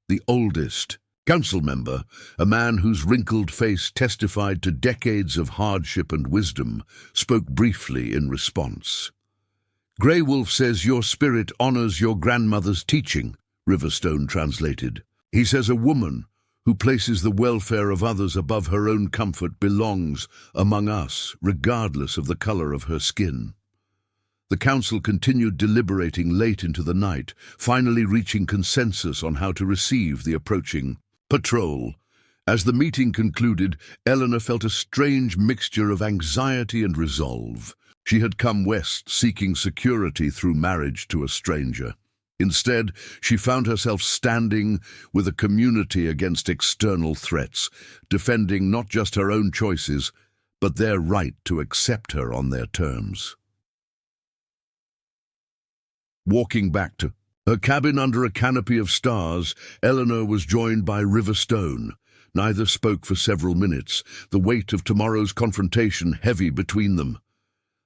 The oldest council member, a man whose wrinkled face testified to decades of hardship and wisdom, spoke briefly in response. Grey Wolf says your spirit honors your grandmother's teaching, Riverstone translated. He says a woman who places the welfare of others above her own comfort belongs among us, regardless of the color of her skin. The council continued deliberating late into the night, finally reaching consensus on how to receive the approaching patrol. As the meeting concluded, Eleanor felt a strange mixture of anxiety and resolve. She had come west seeking security through marriage to a stranger. Instead, she found herself standing with a community against external threats, defending not just her own choices, but their right to accept her on their terms. Walking back to her cabin under a canopy of stars, Eleanor was joined by Riverstone. Neither spoke for several minutes, the weight of tomorrow's confrontation heavy between them.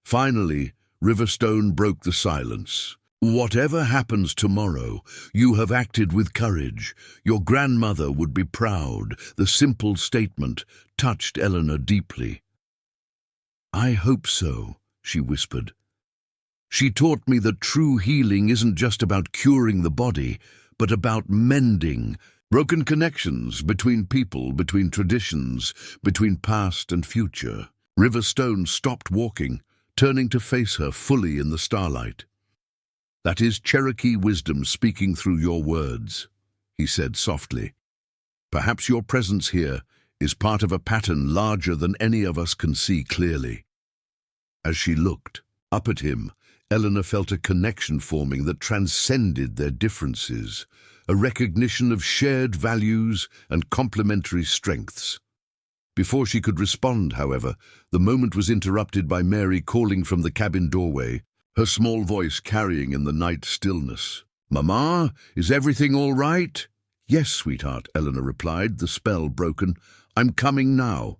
Finally, Riverstone broke the silence. Whatever happens tomorrow, you have acted with courage. Your grandmother would be proud. The simple statement touched Eleanor deeply. I hope so, she whispered. She taught me that true healing isn't just about curing the body, but about mending broken connections between people, between traditions, between past and future. Riverstone stopped walking, turning to face her fully in the starlight. That is Cherokee wisdom speaking through your words, he said softly. Perhaps your presence here is part of a pattern larger than any of us can see clearly. As she looked up at him, Eleanor felt a connection forming that transcended their differences, a recognition of shared values and complementary strengths. Before she could respond, however, the moment was interrupted by Mary calling from the cabin doorway, her small voice carrying in the night stillness. Mama, is everything all right? Yes, sweetheart, Eleanor replied, the spell broken. I'm coming now.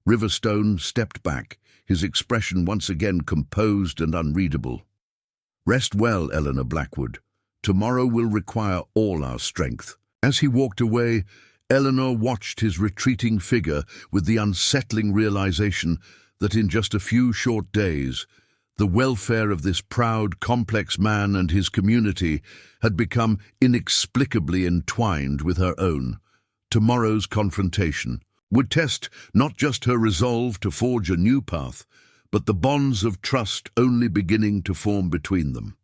Riverstone stepped back, his expression once again composed and unreadable. Rest well, Eleanor Blackwood. Tomorrow will require all our strength. As he walked away, Eleanor watched his retreating figure with the unsettling realization that in just a few short days, the welfare of this proud, complex man and his community had become inexplicably entwined with her own. Tomorrow's confrontation would test not just her resolve to forge a new path, but the bonds of trust only beginning to form between them.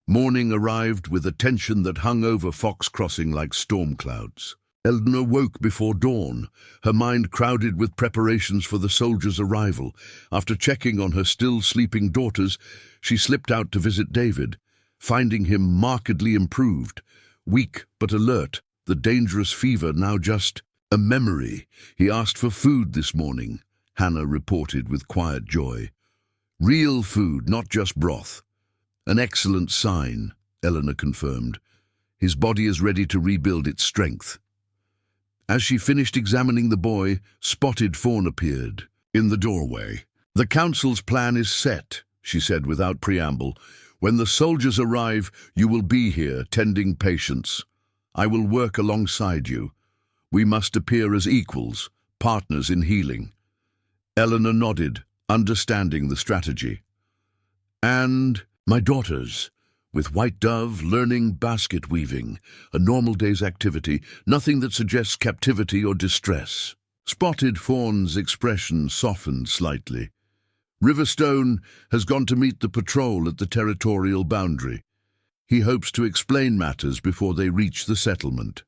Morning arrived with a tension that hung over Fox Crossing like storm clouds. Eleanor woke before dawn, her mind crowded with preparations for the soldiers' arrival. After checking on her still sleeping daughters, she slipped out to visit David, finding him markedly improved, weak but alert, the dangerous fever now just a memory. He asked for food this morning, Hannah reported with quiet joy. Real food, not just broth. An excellent sign, Eleanor confirmed. His body is ready to rebuild its strength. As she finished examining the boy, Spotted Fawn appeared in the doorway. The council's plan is set, she said without preamble. When the soldiers arrive, you will be here, tending patients. I will work alongside you. We must appear as equals, partners in healing. Eleanor nodded, understanding the strategy. And my daughters, with White Dove learning basket weaving, a normal day's activity, nothing that suggests captivity or distress. Spotted Fawn's expression softened slightly. Riverstone has gone to meet the patrol at the territorial boundary. He hopes to explain matters before they reach the settlement.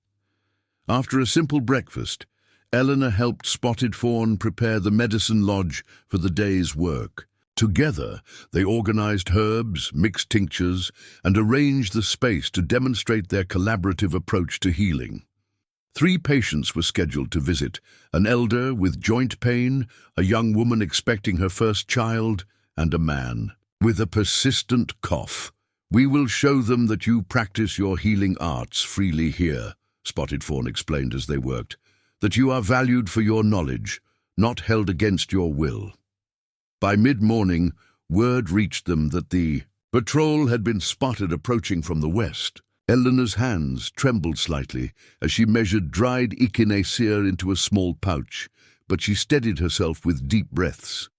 After a simple breakfast, Eleanor helped Spotted Fawn prepare the medicine lodge for the day's work. Together, they organized herbs, mixed tinctures, and arranged the space to demonstrate their collaborative approach to healing. 3 patients were scheduled to visit, an elder with joint pain, a young woman expecting her first child, and a man with a persistent cough. We will show them that you practice your healing arts freely here, Spotted Fawn explained as they worked, that you are valued for your knowledge, not held against your will. By mid-morning, word reached them that the patrol had been spotted approaching from the west. Eleanor's hands trembled slightly as she measured dried echinacea into a small pouch, but she steadied herself with deep breaths.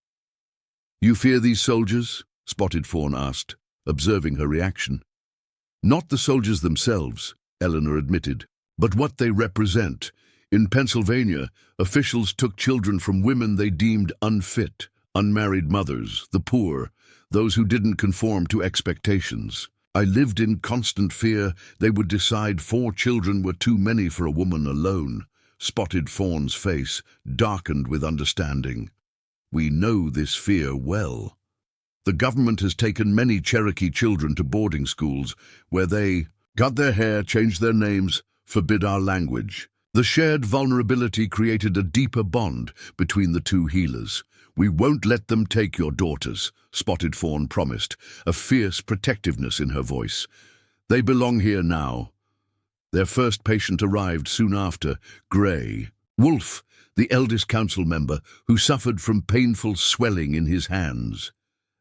You fear these soldiers? Spotted Fawn asked, observing her reaction. Not the soldiers themselves, Eleanor admitted, but what they represent. In Pennsylvania, officials took children from women they deemed unfit, unmarried mothers, the poor, those who didn't conform to expectations. I lived in constant fear they would decide 4 children were too many for a woman alone. Spotted Fawn's face darkened with understanding. We know this fear well. The government has taken many Cherokee children to boarding schools where they cut their hair, changed their names, forbid our language. The shared vulnerability created a deeper bond between the 2 healers. We won't let them take your daughters, Spotted Fawn promised, a fierce protectiveness in her voice. They belong here now. Their first patient arrived soon after, Gray. Wolf, the eldest council member, who suffered from painful swelling in his hands.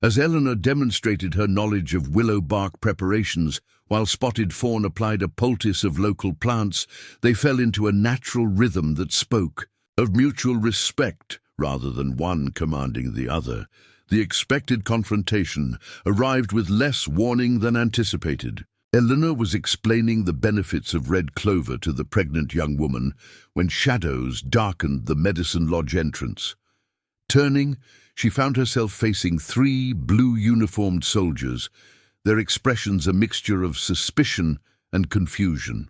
As Eleanor demonstrated her knowledge of willow bark preparations, while Spotted Fawn applied a poultice of local plants, they fell into a natural rhythm that spoke of mutual respect rather than one commanding the other. The expected confrontation arrived with less warning than anticipated. Eleanor was explaining the benefits of red clover to the pregnant young woman when shadows darkened the medicine lodge entrance. Turning, she found herself facing 3 blue-uniformed soldiers, their expressions a mixture of suspicion and confusion.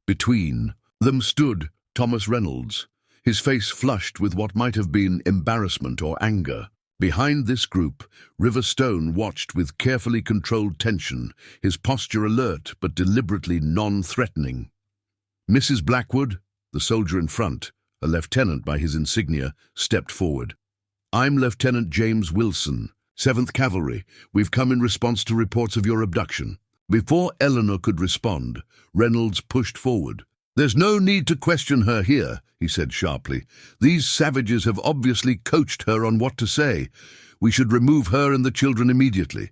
Between them stood Thomas Reynolds, his face flushed with what might have been embarrassment or anger. Behind this group, Riverstone watched with carefully controlled tension, his posture alert but deliberately non-threatening. Mrs. Blackwood, the soldier in front, a lieutenant by his insignia, stepped forward. I'm Lieutenant James Wilson, 7th Cavalry. We've come in response to reports of your abduction. Before Eleanor could respond, Reynolds pushed forward. There's no need to question her here, he said sharply. These savages have obviously coached her on what to say. We should remove her and the children immediately.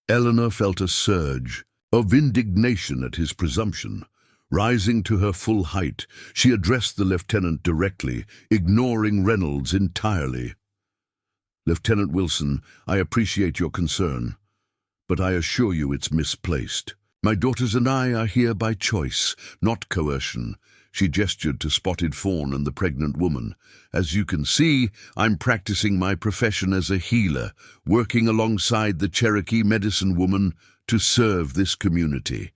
Eleanor felt a surge of indignation at his presumption. Rising to her full height, she addressed the lieutenant directly, ignoring Reynolds entirely. "Lieutenant Wilson, I appreciate your concern, but I assure you it's misplaced. My daughters and I are here by choice, not coercion." She gestured to Spotted Fawn and the pregnant woman. "As you can see, I'm practicing my profession as a healer, working alongside the Cherokee medicine woman to serve this community."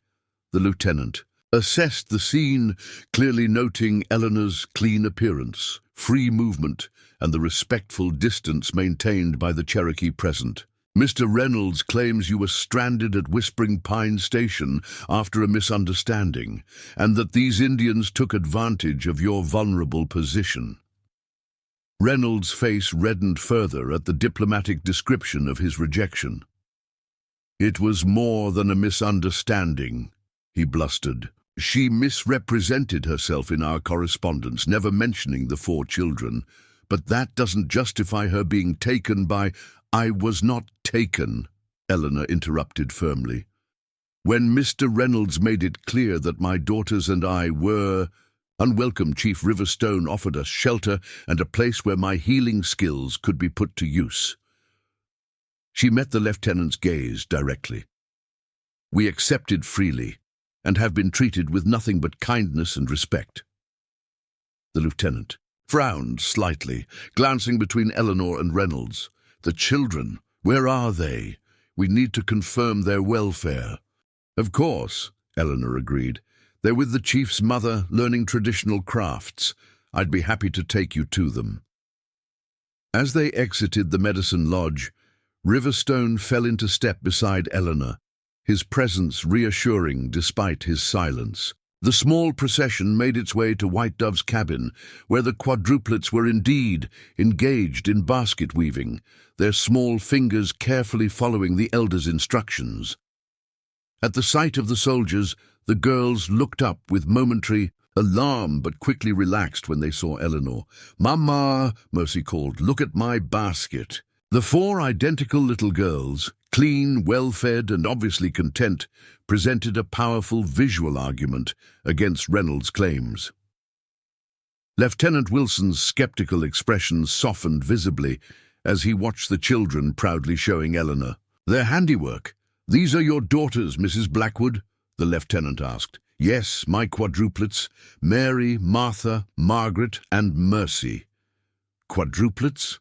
The lieutenant assessed the scene, clearly noting Eleanor's clean appearance, free movement, and the respectful distance maintained by the Cherokee present. "Mr. Reynolds claims you were stranded at Whispering Pine Station after a misunderstanding, and that these Indians took advantage of your vulnerable position." Reynolds' face reddened further at the diplomatic description of his rejection. "It was more than a misunderstanding," he blustered. "She misrepresented herself in our correspondence, never mentioning the 4 children. But that doesn't justify her being taken by—" "I was not taken," Eleanor interrupted firmly. "When Mr. Reynolds made it clear that my daughters and I were unwelcome, Chief Riverstone offered us shelter and a place where my healing skills could be put to use." She met the lieutenant's gaze directly. "We accepted freely, and have been treated with nothing but kindness and respect." The lieutenant frowned slightly, glancing between Eleanor and Reynolds. "The children, where are they? We need to confirm their welfare." "Of course," Eleanor agreed. "They're with the chief's mother, learning traditional crafts. I'd be happy to take you to them." As they exited the medicine lodge, Riverstone fell into step beside Eleanor, his presence reassuring despite his silence. The small procession made its way to White Dove's cabin, where the quadruplets were indeed engaged in basket weaving, their small fingers carefully following the elder's instructions. At the sight of the soldiers, the girls looked up with momentary alarm but quickly relaxed when they saw Eleanor. "Mama," Mercy called, "look at my basket." The 4 identical little girls, clean, well-fed, and obviously content, presented a powerful visual argument against Reynolds' claims. Lieutenant Wilson's skeptical expression softened visibly as he watched the children proudly showing Eleanor their handiwork. "These are your daughters, Mrs. Blackwood?" the lieutenant asked. "Yes, my quadruplets, Mary, Martha, Margaret, and Mercy." "Quadruplets?"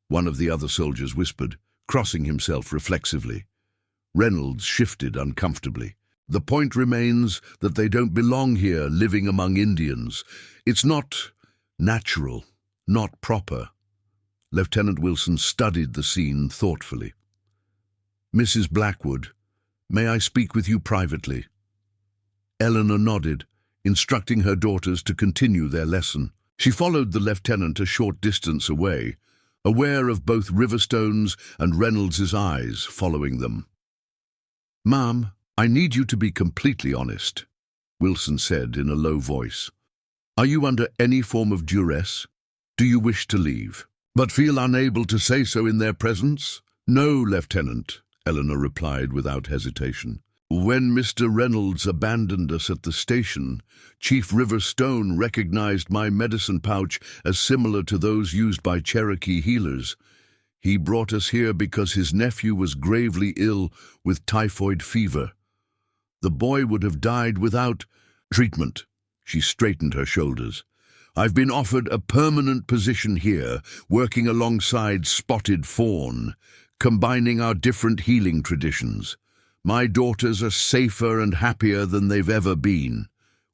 one of the other soldiers whispered, crossing himself reflexively. Reynolds shifted uncomfortably. "The point remains that they don't belong here, living among Indians. It's not natural, not proper." Lieutenant Wilson studied the scene thoughtfully. "Mrs. Blackwood, may I speak with you privately?" Eleanor nodded, instructing her daughters to continue their lesson. She followed the lieutenant a short distance away, aware of both Riverstone's and Reynolds's eyes following them. "Ma'am, I need you to be completely honest," Wilson said in a low voice. "Are you under any form of duress? Do you wish to leave, but feel unable to say so in their presence?" "No, Lieutenant," Eleanor replied without hesitation. "When Mr. Reynolds abandoned us at the station, Chief Riverstone recognized my medicine pouch as similar to those used by Cherokee healers. He brought us here because his nephew was gravely ill with typhoid fever. The boy would have died without treatment." She straightened her shoulders. "I've been offered a permanent position here, working alongside Spotted Fawn, combining our different healing traditions. My daughters are safer and happier than they've ever been."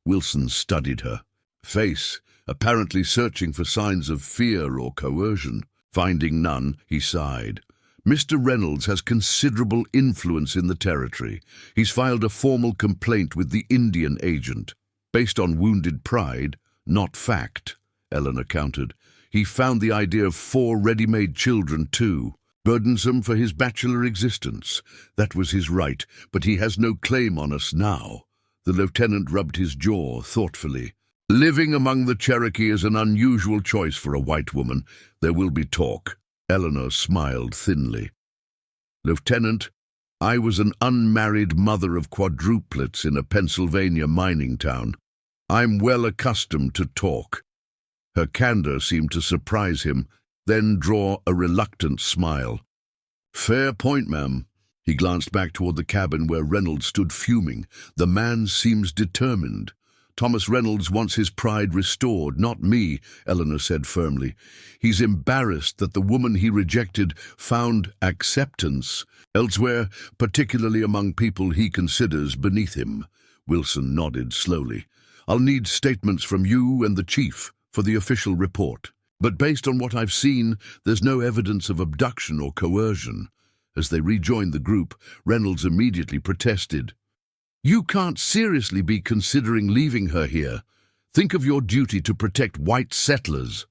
Wilson studied her face, apparently searching for signs of fear or coercion. Finding none, he sighed. "Mr. Reynolds has considerable influence in the territory. He's filed a formal complaint with the Indian agent, based on wounded pride, not fact," Eleanor countered. "He found the idea of 4 ready-made children, too. Burdensome for his bachelor existence. That was his right, but he has no claim on us now." The lieutenant rubbed his jaw thoughtfully. "Living among the Cherokee is an unusual choice for a white woman. There will be talk." Eleanor smiled thinly. "Lieutenant, I was an unmarried mother of quadruplets in a Pennsylvania mining town. I'm well accustomed to talk." Her candor seemed to surprise him, then draw a reluctant smile. "Fair point, ma'am." He glanced back toward the cabin where Reynolds stood fuming. "The man seems determined." "Thomas Reynolds wants his pride restored, not me," Eleanor said firmly. "He's embarrassed that the woman he rejected found acceptance elsewhere, particularly among people he considers beneath him." Wilson nodded slowly. "I'll need statements from you and the chief for the official report. But based on what I've seen, there's no evidence of abduction or coercion." As they rejoined the group, Reynolds immediately protested. "You can't seriously be considering leaving her here. Think of your duty to protect white settlers."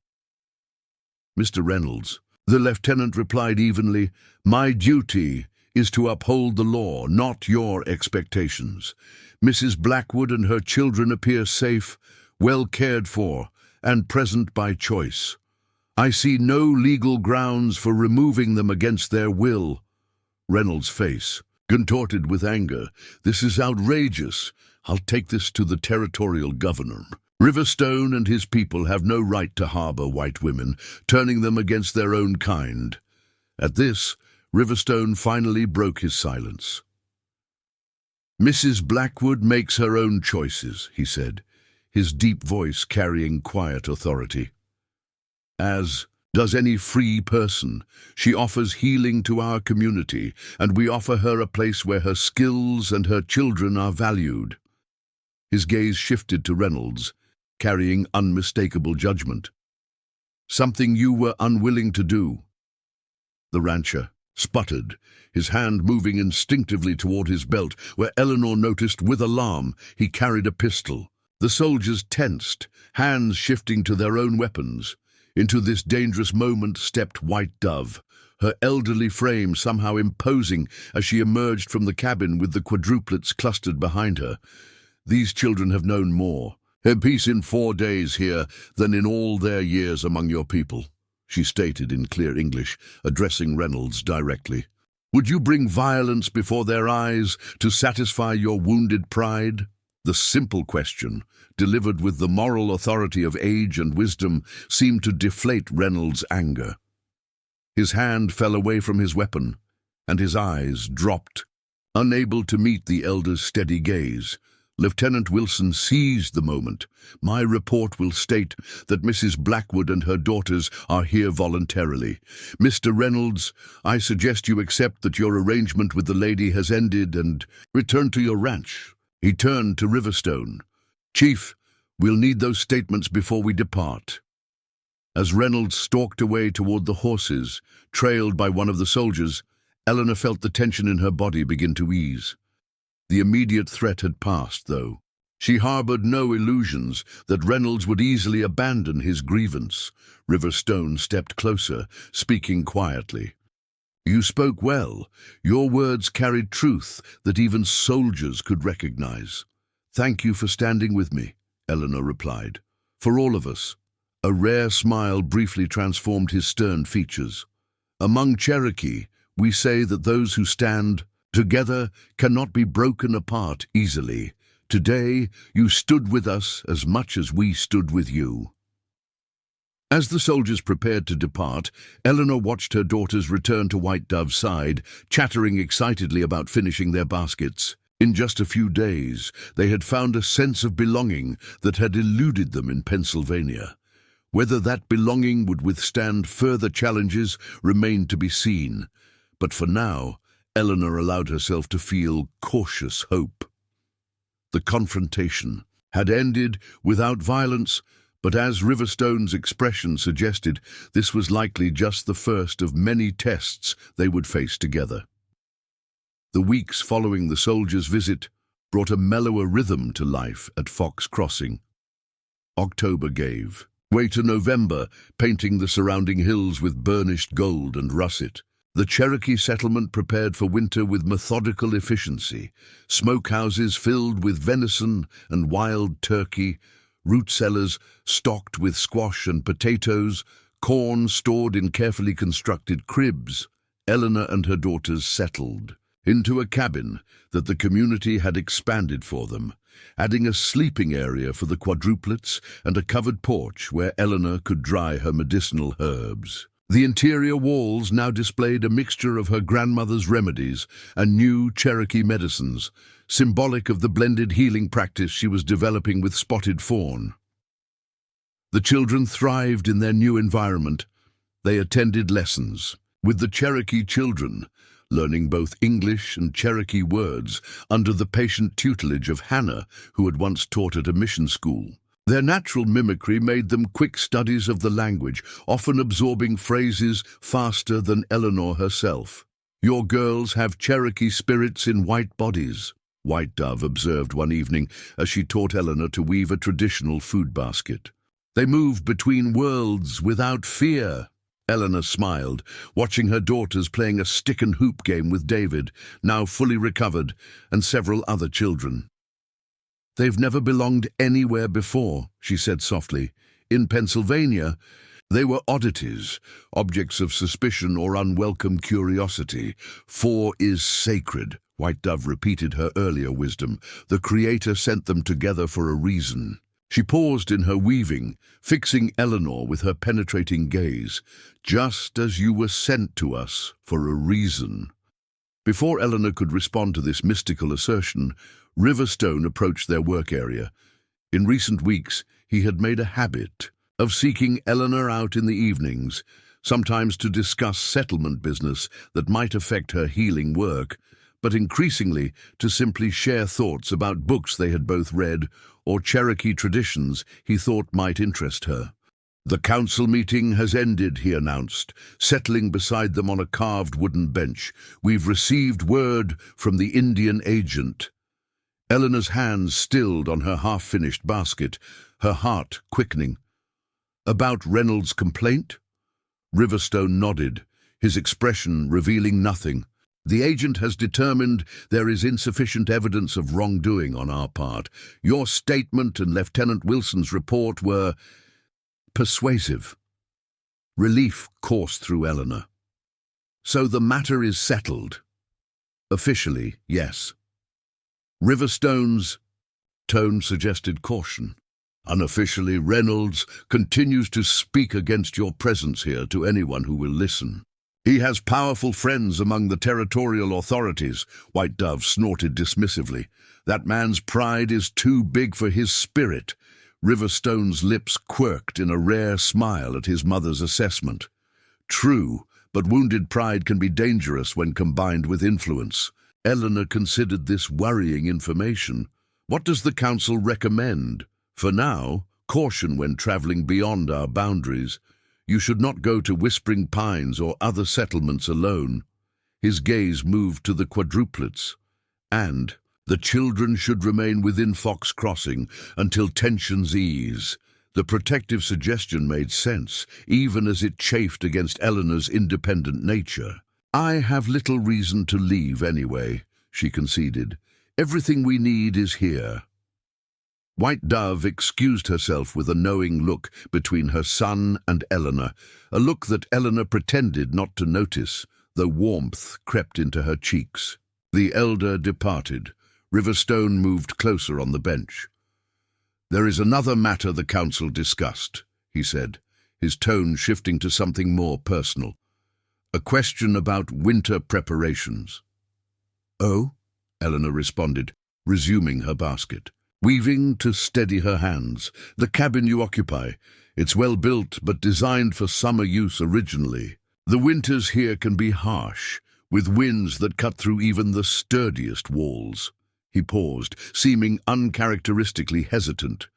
"Mr. Reynolds," the lieutenant replied evenly, "my duty is to uphold the law, not your expectations. Mrs. Blackwood and her children appear safe, well cared for, and present by choice. I see no legal grounds for removing them against their will." Reynolds' face contorted with anger. "This is outrageous. I'll take this to the territorial governor. Riverstone and his people have no right to harbor white women, turning them against their own kind." At this, Riverstone finally broke his silence. "Mrs. Blackwood makes her own choices," he said, his deep voice carrying quiet authority. "As does any free person. She offers healing to our community, and we offer her a place where her skills and her children are valued." His gaze shifted to Reynolds, carrying unmistakable judgment. "Something you were unwilling to do." The rancher sputtered, his hand moving instinctively toward his belt, where Eleanor noticed with alarm he carried a pistol. The soldiers tensed, hands shifting to their own weapons. Into this dangerous moment stepped White Dove, her elderly frame somehow imposing as she emerged from the cabin with the quadruplets clustered behind her. "These children have known more peace in 4 days here than in all their years among your people," she stated in clear English, addressing Reynolds directly. "Would you bring violence before their eyes to satisfy your wounded pride?" The simple question, delivered with the moral authority of age and wisdom, seemed to deflate Reynolds' anger. His hand fell away from his weapon, and his eyes dropped. Unable to meet the elder's steady gaze, Lieutenant Wilson seized the moment. "My report will state that Mrs. Blackwood and her daughters are here voluntarily. Mr. Reynolds, I suggest you accept that your arrangement with the lady has ended and return to your ranch." He turned to Riverstone. "Chief, we'll need those statements before we depart." As Reynolds stalked away toward the horses, trailed by one of the soldiers, Eleanor felt the tension in her body begin to ease. The immediate threat had passed, though. She harbored no illusions that Reynolds would easily abandon his grievance. Riverstone stepped closer, speaking quietly. "You spoke well. Your words carried truth that even soldiers could recognize." "Thank you for standing with me," Eleanor replied. "For all of us." A rare smile briefly transformed his stern features. "Among Cherokee, we say that those who stand together cannot be broken apart easily. Today, you stood with us as much as we stood with you." As the soldiers prepared to depart, Eleanor watched her daughters return to White Dove's side, chattering excitedly about finishing their baskets. In just a few days, they had found a sense of belonging that had eluded them in Pennsylvania. Whether that belonging would withstand further challenges remained to be seen, but for now, Eleanor allowed herself to feel cautious hope. The confrontation had ended without violence, but as Riverstone's expression suggested, this was likely just the first of many tests they would face together. The weeks following the soldiers' visit brought a mellower rhythm to life at Fox Crossing. October gave way to November, painting the surrounding hills with burnished gold and russet. The Cherokee settlement prepared for winter with methodical efficiency. Smokehouses filled with venison and wild turkey, root cellars stocked with squash and potatoes, corn stored in carefully constructed cribs. Eleanor and her daughters settled into a cabin that the community had expanded for them, adding a sleeping area for the quadruplets and a covered porch where Eleanor could dry her medicinal herbs. The interior walls now displayed a mixture of her grandmother's remedies and new Cherokee medicines, symbolic of the blended healing practice she was developing with spotted fawn. The children thrived in their new environment. They attended lessons with the Cherokee children, learning both English and Cherokee words under the patient tutelage of Hannah, who had once taught at a mission school. Their natural mimicry made them quick studies of the language, often absorbing phrases faster than Eleanor herself. "Your girls have Cherokee spirits in white bodies," White Dove observed one evening as she taught Eleanor to weave a traditional food basket. "They move between worlds without fear." Eleanor smiled, watching her daughters playing a stick and hoop game with David, now fully recovered, and several other children. "They've never belonged anywhere before," she said softly. "In Pennsylvania, they were oddities, objects of suspicion or unwelcome curiosity. 4 is sacred," White Dove repeated her earlier wisdom. "The Creator sent them together for a reason." She paused in her weaving, fixing Eleanor with her penetrating gaze. "Just as you were sent to us for a reason." Before Eleanor could respond to this mystical assertion, Riverstone approached their work area. In recent weeks, he had made a habit of seeking Eleanor out in the evenings, sometimes to discuss settlement business that might affect her healing work, but increasingly to simply share thoughts about books they had both read or Cherokee traditions he thought might interest her. "The council meeting has ended," he announced, settling beside them on a carved wooden bench. "We've received word from the Indian agent." Eleanor's hands stilled on her half-finished basket, her heart quickening. "About Reynolds' complaint?" Riverstone nodded, his expression revealing nothing. "The agent has determined there is insufficient evidence of wrongdoing on our part. Your statement and Lieutenant Wilson's report were persuasive." Relief coursed through Eleanor. "So the matter is settled?" "Officially, yes." Riverstone's tone suggested caution. "Unofficially, Reynolds continues to speak against your presence here to anyone who will listen. He has powerful friends among the territorial authorities," White Dove snorted dismissively. "That man's pride is too big for his spirit." Riverstone's lips quirked in a rare smile at his mother's assessment. "True, but wounded pride can be dangerous when combined with influence." Eleanor considered this worrying information. "What does the council recommend?" "For now, caution when traveling beyond our boundaries. You should not go to Whispering Pines or other settlements alone." His gaze moved to the quadruplets. "And the children should remain within Fox Crossing until tensions ease." The protective suggestion made sense, even as it chafed against Eleanor's independent nature. "I have little reason to leave anyway," she conceded. "Everything we need is here." White Dove excused herself with a knowing look between her son and Eleanor, a look that Eleanor pretended not to notice, though warmth crept into her cheeks. The elder departed. Riverstone moved closer on the bench. "There is another matter the council discussed," he said, his tone shifting to something more personal. "A question about winter preparations." "Oh?" Eleanor responded, resuming her basket. "Weaving to steady her hands. The cabin you occupy. It's well built, but designed for summer use originally. The winters here can be harsh, with winds that cut through even the sturdiest walls." He paused, seeming uncharacteristically hesitant.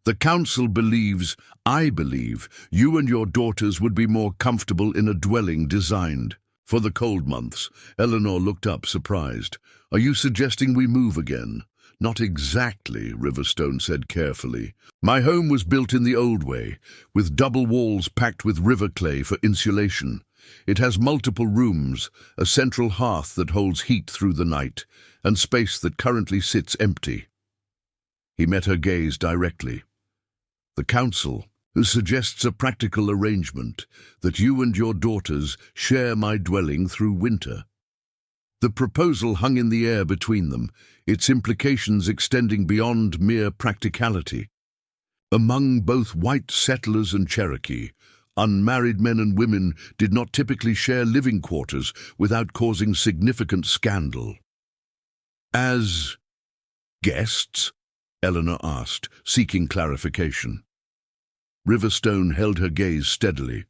"The council believes, I believe, you and your daughters would be more comfortable in a dwelling designed for the cold months." Eleanor looked up, surprised. "Are you suggesting we move again?" "Not exactly," Riverstone said carefully. "My home was built in the old way, with double walls packed with river clay for insulation. It has multiple rooms, a central hearth that holds heat through the night, and space that currently sits empty." He met her gaze directly. "The council suggests a practical arrangement, that you and your daughters share my dwelling through winter." The proposal hung in the air between them, its implications extending beyond mere practicality. Among both white settlers and Cherokee, unmarried men and women did not typically share living quarters without causing significant scandal. As guests? Eleanor asked, seeking clarification. Riverstone held her gaze steadily.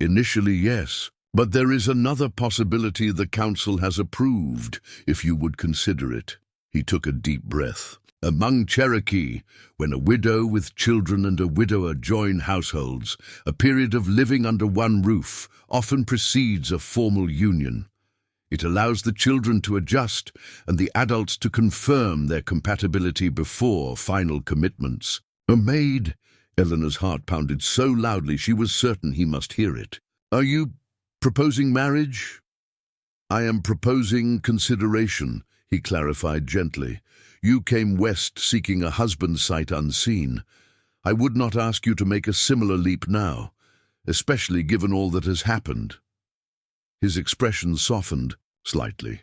Initially, yes, but there is another possibility the council has approved, if you would consider it. He took a deep breath. Among Cherokee, when a widow with children and a widower join households, a period of living under one roof often precedes a formal union. It allows the children to adjust and the adults to confirm their compatibility before final commitments. A maid? Eleanor's heart pounded so loudly she was certain he must hear it. Are you proposing marriage? I am proposing consideration, he clarified gently. You came west seeking a husband sight unseen. I would not ask you to make a similar leap now, especially given all that has happened. His expression softened slightly.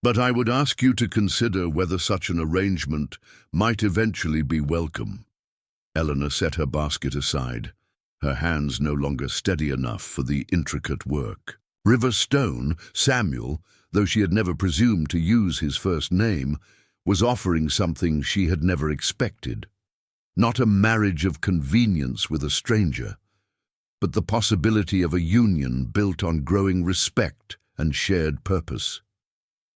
But I would ask you to consider whether such an arrangement might eventually be welcome. Eleanor set her basket aside, her hands no longer steady enough for the intricate work. Riverstone, Samuel, though she had never presumed to use his first name, was offering something she had never expected. Not a marriage of convenience with a stranger, but the possibility of a union built on growing respect and shared purpose.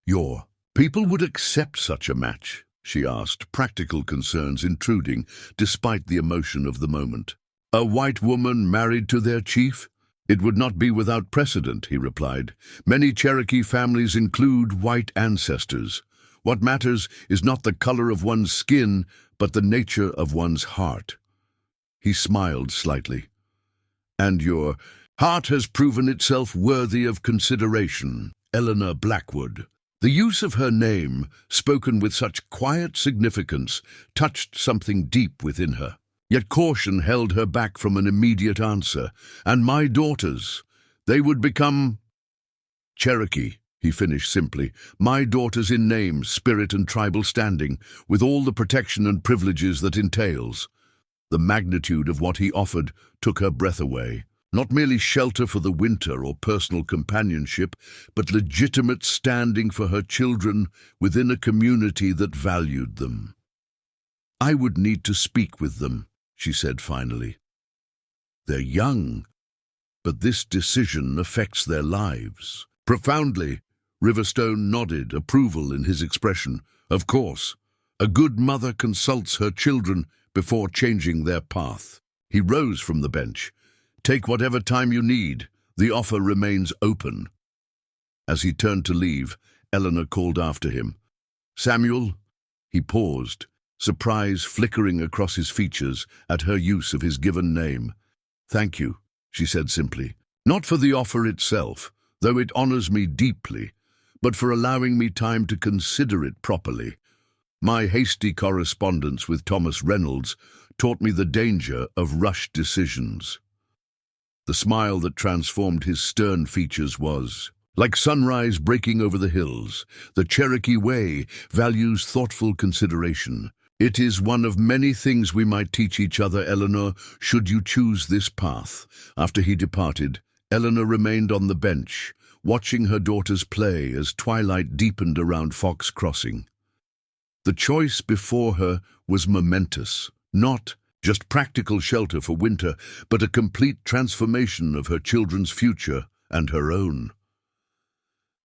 Your people would accept such a match, she asked, practical concerns intruding despite the emotion of the moment. A white woman married to their chief? It would not be without precedent, he replied. Many Cherokee families include white ancestors. What matters is not the color of one's skin, but the nature of one's heart. He smiled slightly. And your heart has proven itself worthy of consideration, Eleanor Blackwood. The use of her name, spoken with such quiet significance, touched something deep within her. Yet caution held her back from an immediate answer. And my daughters, they would become Cherokee, he finished simply. My daughters in name, spirit and tribal standing, with all the protection and privileges that entails. The magnitude of what he offered took her breath away. Not merely shelter for the winter or personal companionship, but legitimate standing for her children within a community that valued them. I would need to speak with them, she said finally. They're young, but this decision affects their lives. Profoundly, Riverstone nodded approval in his expression. Of course, a good mother consults her children before changing their path. He rose from the bench. Take whatever time you need. The offer remains open. As he turned to leave, Eleanor called after him. Samuel? He paused, surprise flickering across his features at her use of his given name. Thank you, she said simply. Not for the offer itself, though it honors me deeply, but for allowing me time to consider it properly. My hasty correspondence with Thomas Reynolds taught me the danger of rushed decisions. The smile that transformed his stern features was, like sunrise breaking over the hills, the Cherokee way values thoughtful consideration. It is one of many things we might teach each other, Eleanor, should you choose this path. After he departed, Eleanor remained on the bench, watching her daughters play as twilight deepened around Fox Crossing. The choice before her was momentous, not just practical shelter for winter, but a complete transformation of her children's future and her own.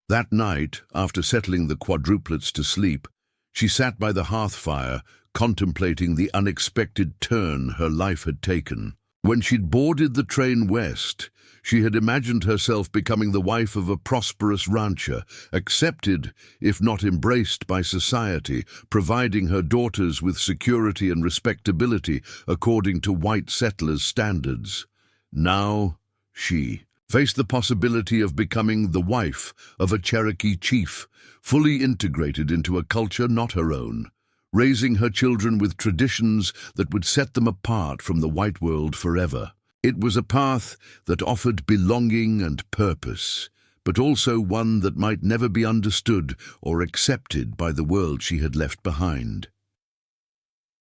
That night, after settling the quadruplets to sleep, she sat by the hearth fire, contemplating the unexpected turn her life had taken. When she'd boarded the train west, she had imagined herself becoming the wife of a prosperous rancher, accepted, if not embraced by society, providing her daughters with security and respectability according to white settlers' standards. Now, she faced the possibility of becoming the wife of a Cherokee chief, fully integrated into a culture not her own, raising her children with traditions that would set them apart from the white world forever. It was a path that offered belonging and purpose, but also one that might never be understood or accepted by the world she had left behind.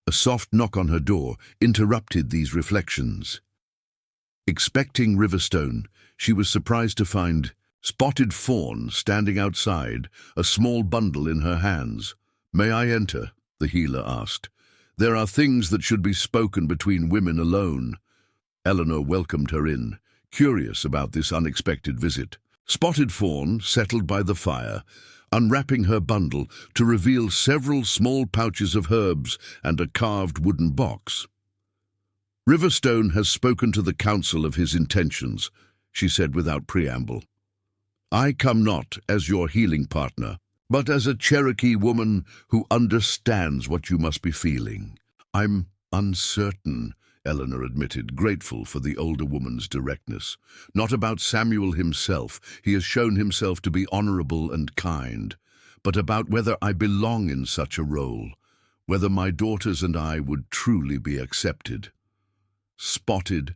A soft knock on her door interrupted these reflections. Expecting Riverstone, she was surprised to find Spotted Fawn standing outside, a small bundle in her hands. "May I enter?" the healer asked. "There are things that should be spoken between women alone." Eleanor welcomed her in, curious about this unexpected visit. Spotted Fawn settled by the fire, unwrapping her bundle to reveal several small pouches of herbs and a carved wooden box. "Riverstone has spoken to the council of his intentions," she said without preamble. "I come not as your healing partner, but as a Cherokee woman who understands what you must be feeling." "I'm uncertain," Eleanor admitted, grateful for the older woman's directness. "Not about Samuel himself. He has shown himself to be honorable and kind. But about whether I belong in such a role, whether my daughters and I would truly be accepted." Spotted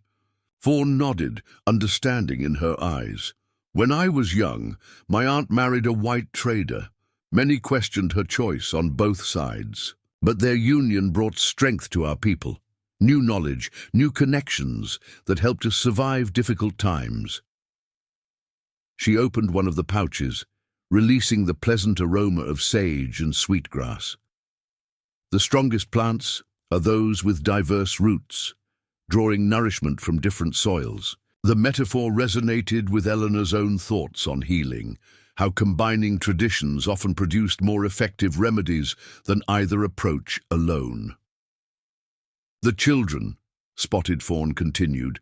Fawn nodded, understanding in her eyes. "When I was young, my aunt married a white trader. Many questioned her choice on both sides. But their union brought strength to our people. New knowledge, new connections that helped us survive difficult times." She opened one of the pouches, releasing the pleasant aroma of sage and sweetgrass. "The strongest plants are those with diverse roots, drawing nourishment from different soils." The metaphor resonated with Eleanor's own thoughts on healing, how combining traditions often produced more effective remedies than either approach alone. "The children," Spotted Fawn continued,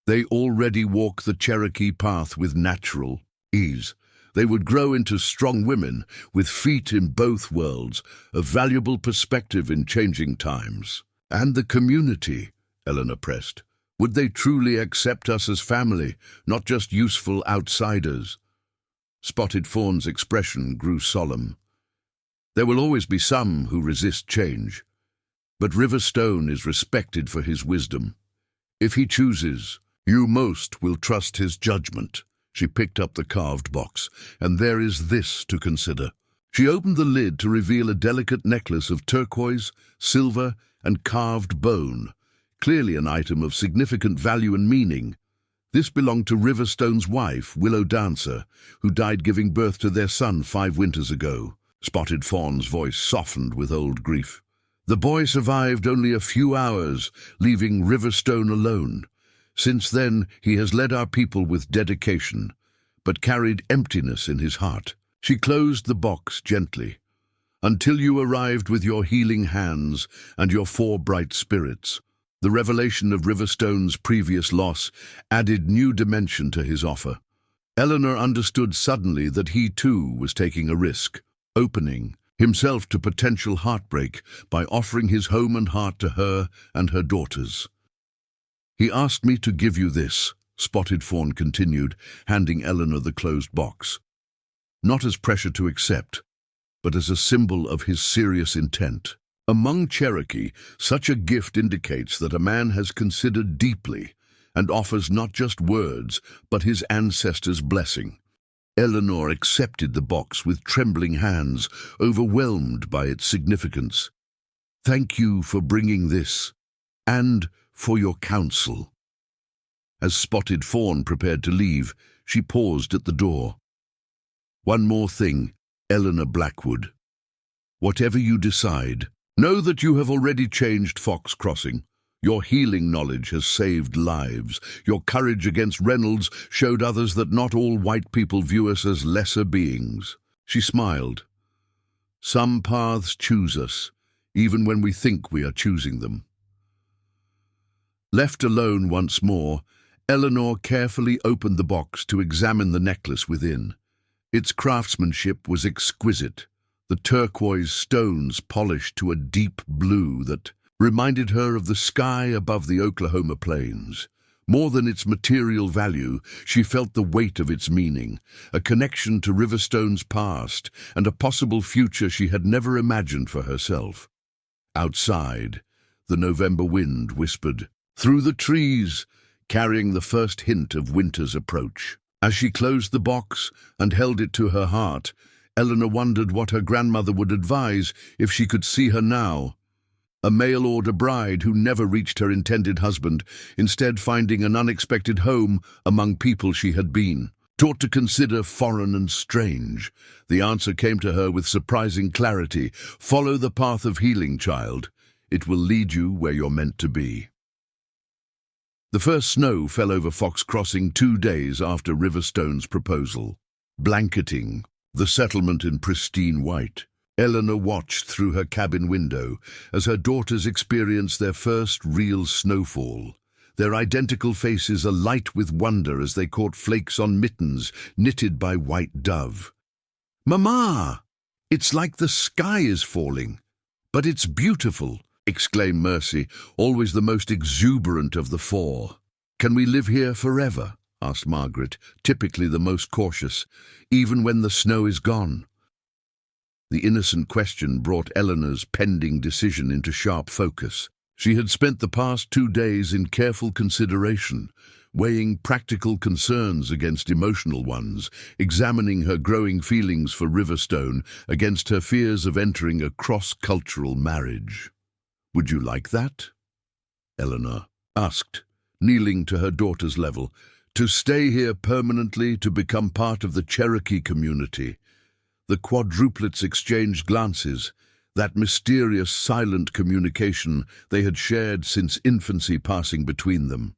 "they already walk the Cherokee path with natural ease. They would grow into strong women with feet in both worlds, a valuable perspective in changing times." "And the community," Eleanor pressed. "Would they truly accept us as family, not just useful outsiders?" Spotted Fawn's expression grew solemn. "There will always be some who resist change. But Riverstone is respected for his wisdom. If he chooses, you most will trust his judgment." She picked up the carved box. "And there is this to consider." She opened the lid to reveal a delicate necklace of turquoise, silver, and carved bone, clearly an item of significant value and meaning. This belonged to Riverstone's wife, Willow Dancer, who died giving birth to their son 5 winters ago. Spotted Fawn's voice softened with old grief. "The boy survived only a few hours, leaving Riverstone alone. Since then, he has led our people with dedication, but carried emptiness in his heart." She closed the box gently. "Until you arrived with your healing hands and your 4 bright spirits." The revelation of Riverstone's previous loss added new dimension to his offer. Eleanor understood suddenly that he too was taking a risk, opening himself to potential heartbreak by offering his home and heart to her and her daughters. "He asked me to give you this," Spotted Fawn continued, handing Eleanor the closed box. "Not as pressure to accept, but as a symbol of his serious intent. Among Cherokee, such a gift indicates that a man has considered deeply and offers not just words, but his ancestors' blessing." Eleanor accepted the box with trembling hands, overwhelmed by its significance. "Thank you for bringing this, and for your counsel." As Spotted Fawn prepared to leave, she paused at the door. "One more thing, Eleanor Blackwood. Whatever you decide, know that you have already changed Fox Crossing. Your healing knowledge has saved lives. Your courage against Reynolds showed others that not all white people view us as lesser beings." She smiled. "Some paths choose us, even when we think we are choosing them." Left alone once more, Eleanor carefully opened the box to examine the necklace within. Its craftsmanship was exquisite, the turquoise stones polished to a deep blue that reminded her of the sky above the Oklahoma plains. More than its material value, she felt the weight of its meaning, a connection to Riverstone's past and a possible future she had never imagined for herself. Outside, the November wind whispered through the trees, carrying the first hint of winter's approach. As she closed the box and held it to her heart, Eleanor wondered what her grandmother would advise if she could see her now. A mail-order bride who never reached her intended husband, instead finding an unexpected home among people she had been. Taught to consider foreign and strange, the answer came to her with surprising clarity. Follow the path of healing, child. It will lead you where you're meant to be. The first snow fell over Fox Crossing 2 days after Riverstone's proposal, blanketing the settlement in pristine white. Eleanor watched through her cabin window as her daughters experienced their first real snowfall, their identical faces alight with wonder as they caught flakes on mittens knitted by white dove. "Mama, it's like the sky is falling, but it's beautiful," exclaimed Mercy, always the most exuberant of the four. "Can we live here forever?" asked Margaret, typically the most cautious, "even when the snow is gone?" The innocent question brought Eleanor's pending decision into sharp focus. She had spent the past 2 days in careful consideration, weighing practical concerns against emotional ones, examining her growing feelings for Riverstone against her fears of entering a cross-cultural marriage. "Would you like that?" Eleanor asked, kneeling to her daughter's level. "To stay here permanently, to become part of the Cherokee community." The quadruplets exchanged glances, that mysterious silent communication they had shared since infancy passing between them.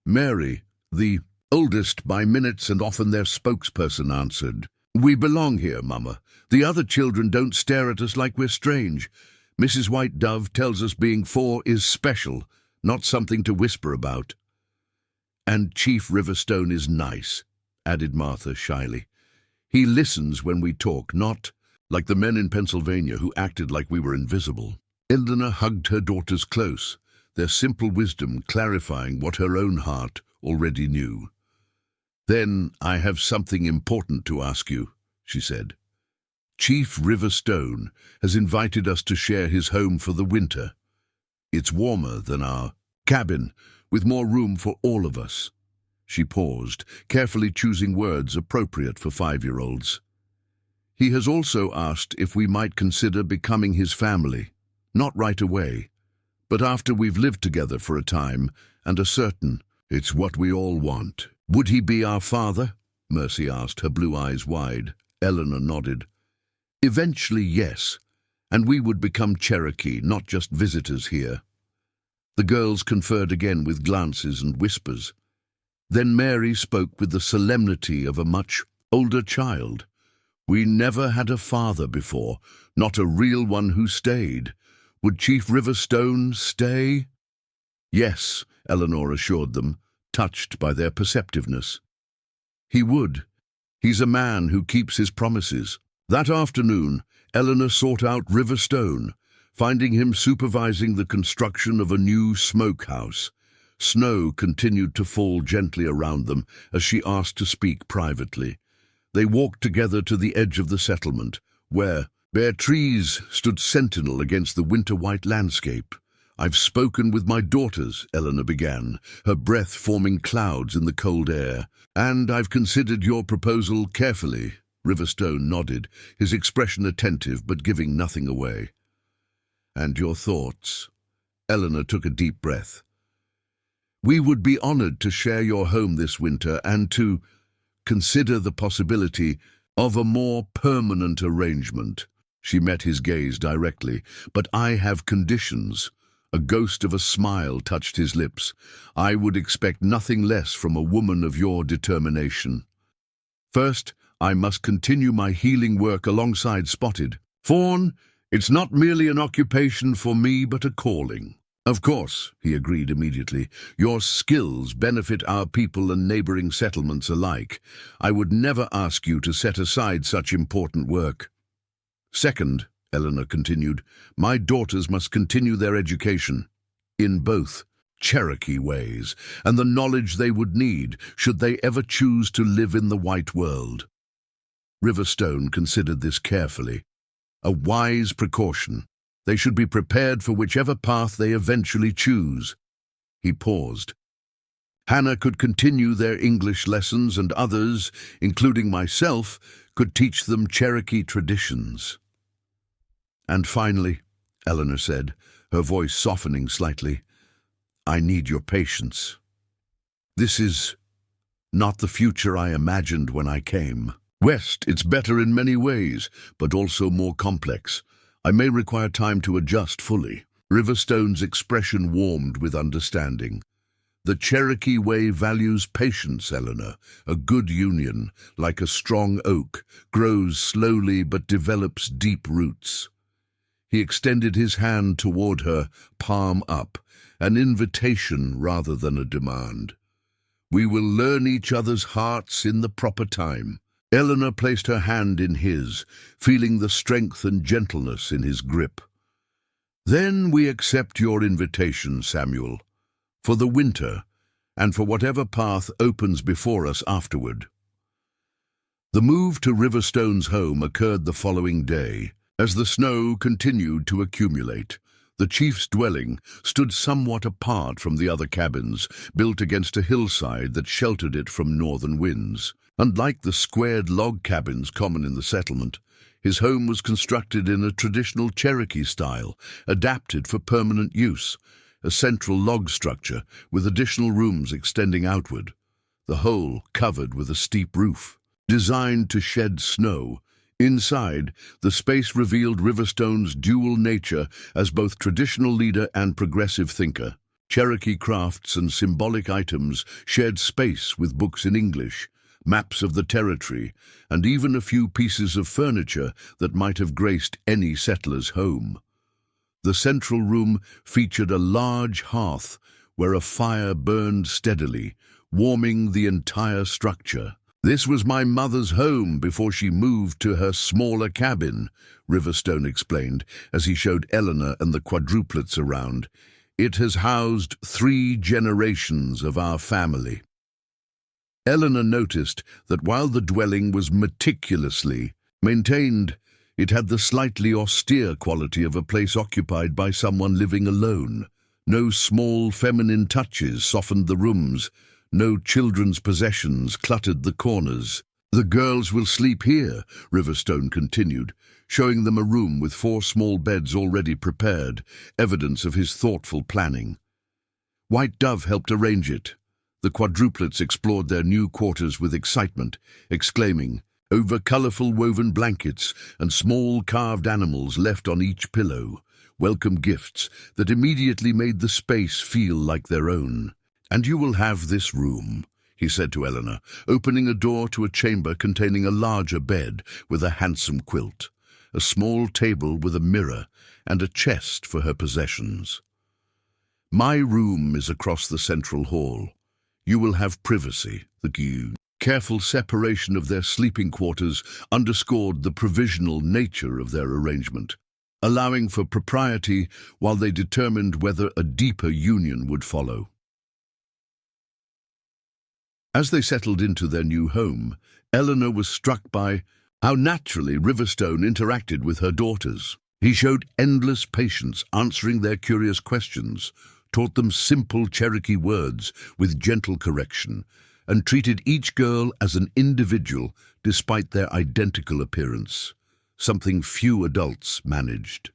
Mary, the oldest by minutes and often their spokesperson, answered, "We belong here, Mama. The other children don't stare at us like we're strange. Mrs. White Dove tells us being 4 is special, not something to whisper about." "And Chief Riverstone is nice," added Martha shyly. "He listens when we talk, not like the men in Pennsylvania who acted like we were invisible." Eleanor hugged her daughters close, their simple wisdom clarifying what her own heart already knew. "Then I have something important to ask you," she said. "Chief Riverstone has invited us to share his home for the winter. It's warmer than our cabin, with more room for all of us." She paused, carefully choosing words appropriate for 5-year-olds. "He has also asked if we might consider becoming his family, not right away, but after we've lived together for a time and are certain it's what we all want." "Would he be our father?" Mercy asked, her blue eyes wide. Eleanor nodded. "Eventually, yes, and we would become Cherokee, not just visitors here." The girls conferred again with glances and whispers. Then Mary spoke with the solemnity of a much older child. "We never had a father before, not a real one who stayed. Would Chief Riverstone stay?" "Yes," Eleanor assured them, touched by their perceptiveness. "He would. He's a man who keeps his promises." That afternoon, Eleanor sought out Riverstone, finding him supervising the construction of a new smokehouse. Snow continued to fall gently around them as she asked to speak privately. They walked together to the edge of the settlement, where bare trees stood sentinel against the winter-white landscape. "I've spoken with my daughters," Eleanor began, her breath forming clouds in the cold air. "And I've considered your proposal carefully." Riverstone nodded, his expression attentive but giving nothing away. "And your thoughts?" Eleanor took a deep breath. "We would be honored to share your home this winter and to consider the possibility of a more permanent arrangement." She met his gaze directly. "But I have conditions." A ghost of a smile touched his lips. "I would expect nothing less from a woman of your determination. First, I must continue my healing work alongside Spotted. Fawn, it's not merely an occupation for me, but a calling." "Of course," he agreed immediately. "Your skills benefit our people and neighboring settlements alike. I would never ask you to set aside such important work." "Second," Eleanor continued, "my daughters must continue their education in both Cherokee ways, and the knowledge they would need should they ever choose to live in the white world." Riverstone considered this carefully. A wise precaution. They should be prepared for whichever path they eventually choose. He paused. Hannah could continue their English lessons, and others, including myself, could teach them Cherokee traditions. And finally, Eleanor said, her voice softening slightly, I need your patience. This is not the future I imagined when I came. West, it's better in many ways, but also more complex. I may require time to adjust fully. Riverstone's expression warmed with understanding. The Cherokee way values patience, Eleanor. A good union, like a strong oak, grows slowly but develops deep roots. He extended his hand toward her, palm up, an invitation rather than a demand. We will learn each other's hearts in the proper time. Eleanor placed her hand in his, feeling the strength and gentleness in his grip. Then we accept your invitation, Samuel, for the winter, and for whatever path opens before us afterward. The move to Riverstone's home occurred the following day. As the snow continued to accumulate, the chief's dwelling stood somewhat apart from the other cabins, built against a hillside that sheltered it from northern winds. Unlike the squared log cabins common in the settlement, his home was constructed in a traditional Cherokee style, adapted for permanent use, a central log structure with additional rooms extending outward, the whole covered with a steep roof. Designed to shed snow, inside, the space revealed Riverstone's dual nature as both traditional leader and progressive thinker. Cherokee crafts and symbolic items shared space with books in English, maps of the territory, and even a few pieces of furniture that might have graced any settler's home. The central room featured a large hearth where a fire burned steadily, warming the entire structure. This was my mother's home before she moved to her smaller cabin, Riverstone explained as he showed Eleanor and the Quadruplets around. It has housed 3 generations of our family. Eleanor noticed that while the dwelling was meticulously maintained, it had the slightly austere quality of a place occupied by someone living alone. No small feminine touches softened the rooms. No children's possessions cluttered the corners. The girls will sleep here, Riverstone continued, showing them a room with 4 small beds already prepared, evidence of his thoughtful planning. White Dove helped arrange it. The Quadruplets explored their new quarters with excitement, exclaiming, over colorful woven blankets and small carved animals left on each pillow, welcome gifts that immediately made the space feel like their own. And you will have this room, he said to Eleanor, opening a door to a chamber containing a larger bed with a handsome quilt, a small table with a mirror, and a chest for her possessions. My room is across the central hall. You will have privacy. The careful separation of their sleeping quarters underscored the provisional nature of their arrangement, allowing for propriety while they determined whether a deeper union would follow. As they settled into their new home, Eleanor was struck by how naturally Riverstone interacted with her daughters. He showed endless patience answering their curious questions, taught them simple Cherokee words with gentle correction, and treated each girl as an individual despite their identical appearance, something few adults managed.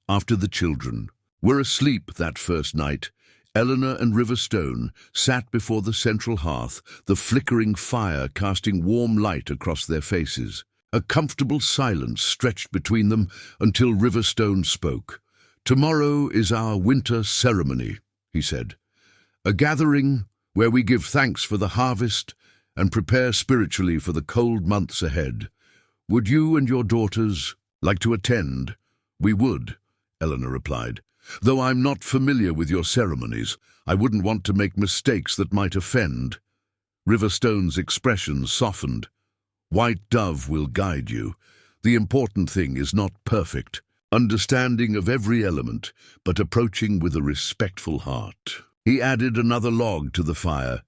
After the children were asleep that first night, Eleanor and Riverstone sat before the central hearth, the flickering fire casting warm light across their faces. A comfortable silence stretched between them until Riverstone spoke. Tomorrow is our winter ceremony, he said. A gathering where we give thanks for the harvest and prepare spiritually for the cold months ahead. Would you and your daughters like to attend? We would, Eleanor replied. Though I'm not familiar with your ceremonies, I wouldn't want to make mistakes that might offend. Riverstone's expression softened. White Dove will guide you. The important thing is not perfect, understanding of every element, but approaching with a respectful heart. He added another log to the fire.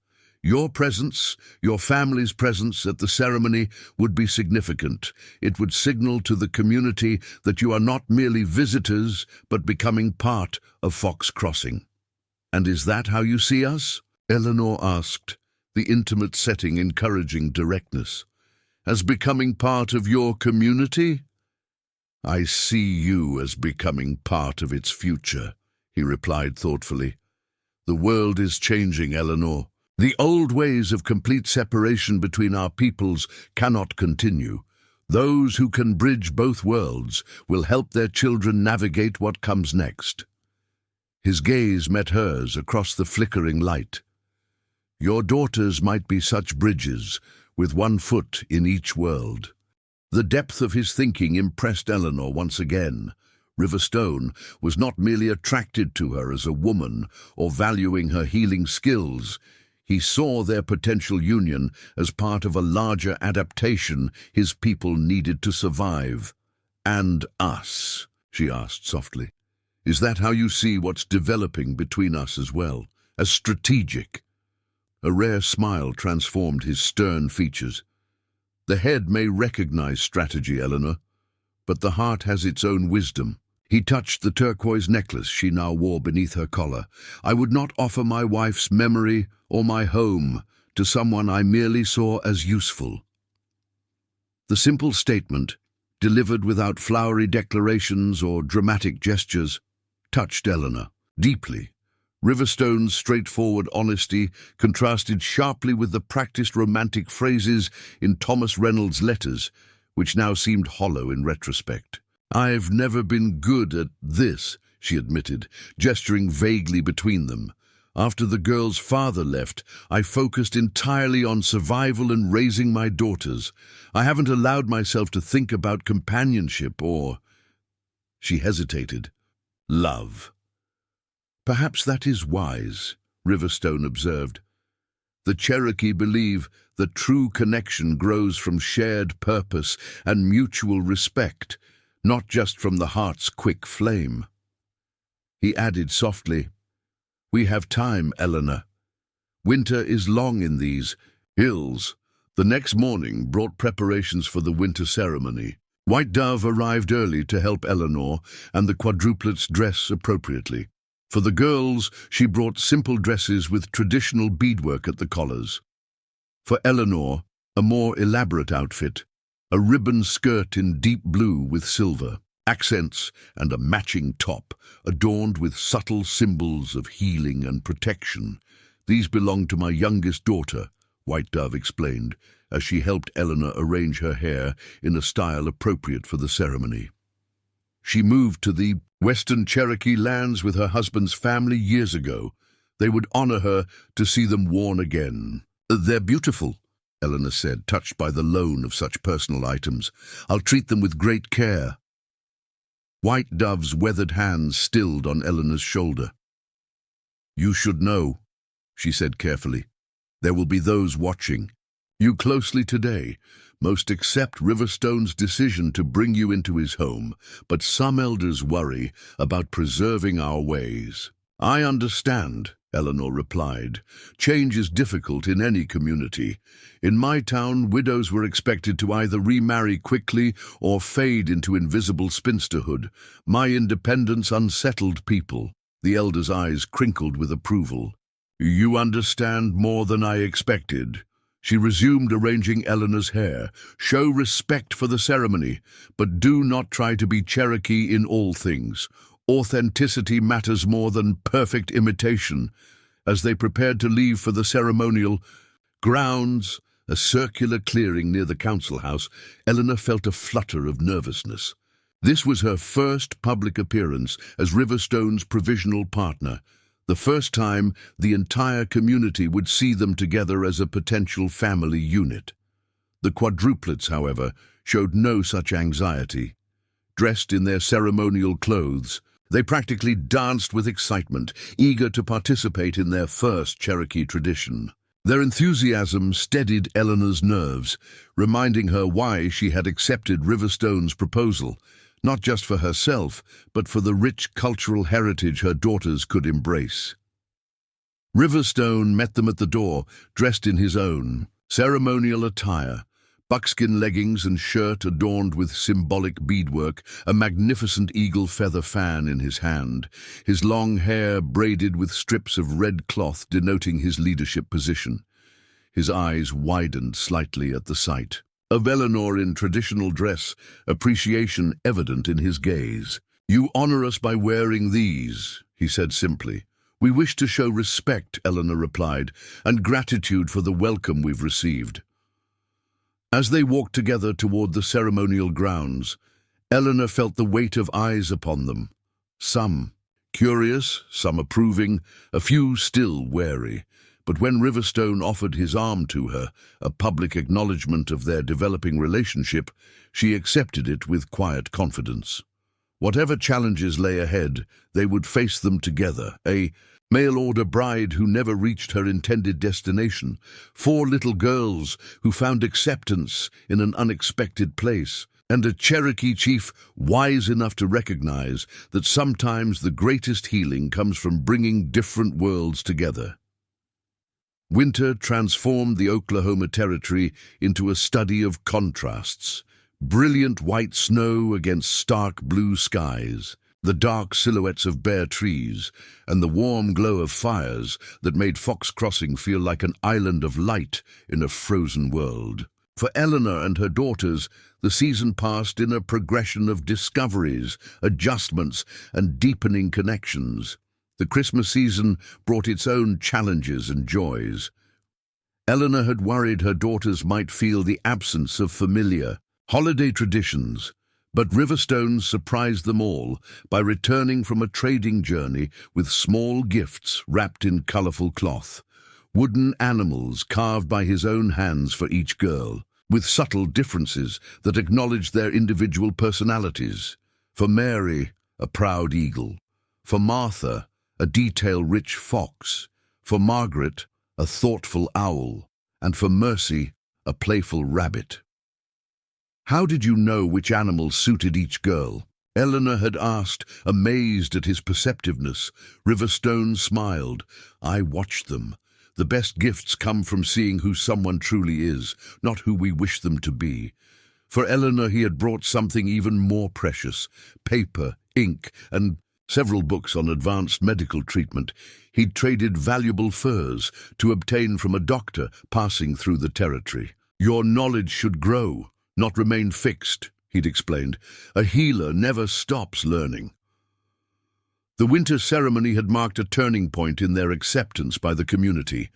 Your presence, your family's presence at the ceremony would be significant. It would signal to the community that you are not merely visitors, but becoming part of Fox Crossing. And is that how you see us? Eleanor asked, the intimate setting encouraging directness. As becoming part of your community? I see you as becoming part of its future, he replied thoughtfully. The world is changing, Eleanor. The old ways of complete separation between our peoples cannot continue. Those who can bridge both worlds will help their children navigate what comes next. His gaze met hers across the flickering light. Your daughters might be such bridges, with one foot in each world. The depth of his thinking impressed Eleanor once again. Riverstone was not merely attracted to her as a woman or valuing her healing skills. He saw their potential union as part of a larger adaptation his people needed to survive. And us, she asked softly. Is that how you see what's developing between us as well, as strategic? A rare smile transformed his stern features. The head may recognize strategy, Eleanor, but the heart has its own wisdom. He touched the turquoise necklace she now wore beneath her collar. I would not offer my wife's memory or my home to someone I merely saw as useful. The simple statement, delivered without flowery declarations or dramatic gestures, touched Eleanor deeply. Riverstone's straightforward honesty contrasted sharply with the practiced romantic phrases in Thomas Reynolds' letters, which now seemed hollow in retrospect. I've never been good at this, she admitted, gesturing vaguely between them. After the girl's father left, I focused entirely on survival and raising my daughters. I haven't allowed myself to think about companionship or... She hesitated. Love. Perhaps that is wise, Riverstone observed. The Cherokee believe that true connection grows from shared purpose and mutual respect, not just from the heart's quick flame. He added softly, We have time, Eleanor. Winter is long in these hills. The next morning brought preparations for the winter ceremony. White Dove arrived early to help Eleanor and the quadruplets dress appropriately. For the girls, she brought simple dresses with traditional beadwork at the collars. For Eleanor, a more elaborate outfit, a ribbon skirt in deep blue with silver, accents and a matching top adorned with subtle symbols of healing and protection. These belong to my youngest daughter, White Dove explained, as she helped Eleanor arrange her hair in a style appropriate for the ceremony. She moved to the Western Cherokee lands with her husband's family years ago. They would honor her to see them worn again. They're beautiful, Eleanor said, touched by the loan of such personal items. I'll treat them with great care. White Dove's weathered hands stilled on Eleanor's shoulder. You should know, she said carefully. There will be those watching. You closely today. Most accept Riverstone's decision to bring you into his home, but some elders worry about preserving our ways. I understand, Eleanor replied. Change is difficult in any community. In my town, widows were expected to either remarry quickly or fade into invisible spinsterhood. My independence unsettled people. The elder's eyes crinkled with approval. You understand more than I expected. She resumed arranging Eleanor's hair. Show respect for the ceremony, but do not try to be Cherokee in all things. Authenticity matters more than perfect imitation. As they prepared to leave for the ceremonial grounds, a circular clearing near the council house, Eleanor felt a flutter of nervousness. This was her first public appearance as Riverstone's provisional partner. The first time the entire community would see them together as a potential family unit. The quadruplets, however, showed no such anxiety. Dressed in their ceremonial clothes, they practically danced with excitement, eager to participate in their first Cherokee tradition. Their enthusiasm steadied Eleanor's nerves, reminding her why she had accepted Riverstone's proposal, not just for herself, but for the rich cultural heritage her daughters could embrace. Riverstone met them at the door, dressed in his own ceremonial attire, buckskin leggings and shirt adorned with symbolic beadwork, a magnificent eagle feather fan in his hand, his long hair braided with strips of red cloth denoting his leadership position. His eyes widened slightly at the sight of Eleanor in traditional dress, appreciation evident in his gaze. "You honor us by wearing these," he said simply. "We wish to show respect," Eleanor replied, "and gratitude for the welcome we've received." As they walked together toward the ceremonial grounds, Eleanor felt the weight of eyes upon them. Some curious, some approving, a few still wary. But when Riverstone offered his arm to her, a public acknowledgement of their developing relationship, she accepted it with quiet confidence. Whatever challenges lay ahead, they would face them together. A mail-order bride who never reached her intended destination, 4 little girls who found acceptance in an unexpected place, and a Cherokee chief wise enough to recognize that sometimes the greatest healing comes from bringing different worlds together. Winter transformed the Oklahoma Territory into a study of contrasts. Brilliant white snow against stark blue skies, the dark silhouettes of bare trees, and the warm glow of fires that made Fox Crossing feel like an island of light in a frozen world. For Eleanor and her daughters, the season passed in a progression of discoveries, adjustments, and deepening connections. The Christmas season brought its own challenges and joys. Eleanor had worried her daughters might feel the absence of familiar holiday traditions, but Riverstone surprised them all by returning from a trading journey with small gifts wrapped in colorful cloth, wooden animals carved by his own hands for each girl, with subtle differences that acknowledged their individual personalities. For Mary, a proud eagle. For Martha, a detail-rich fox. For Margaret, a thoughtful owl. And for Mercy, a playful rabbit. "How did you know which animals suited each girl?" Eleanor had asked, amazed at his perceptiveness. Riverstone smiled. "I watched them. The best gifts come from seeing who someone truly is, not who we wish them to be." For Eleanor he had brought something even more precious, paper, ink, and several books on advanced medical treatment. He'd traded valuable furs to obtain from a doctor passing through the territory. "Your knowledge should grow, not remain fixed," he'd explained. "A healer never stops learning." The winter ceremony had marked a turning point in their acceptance by the community.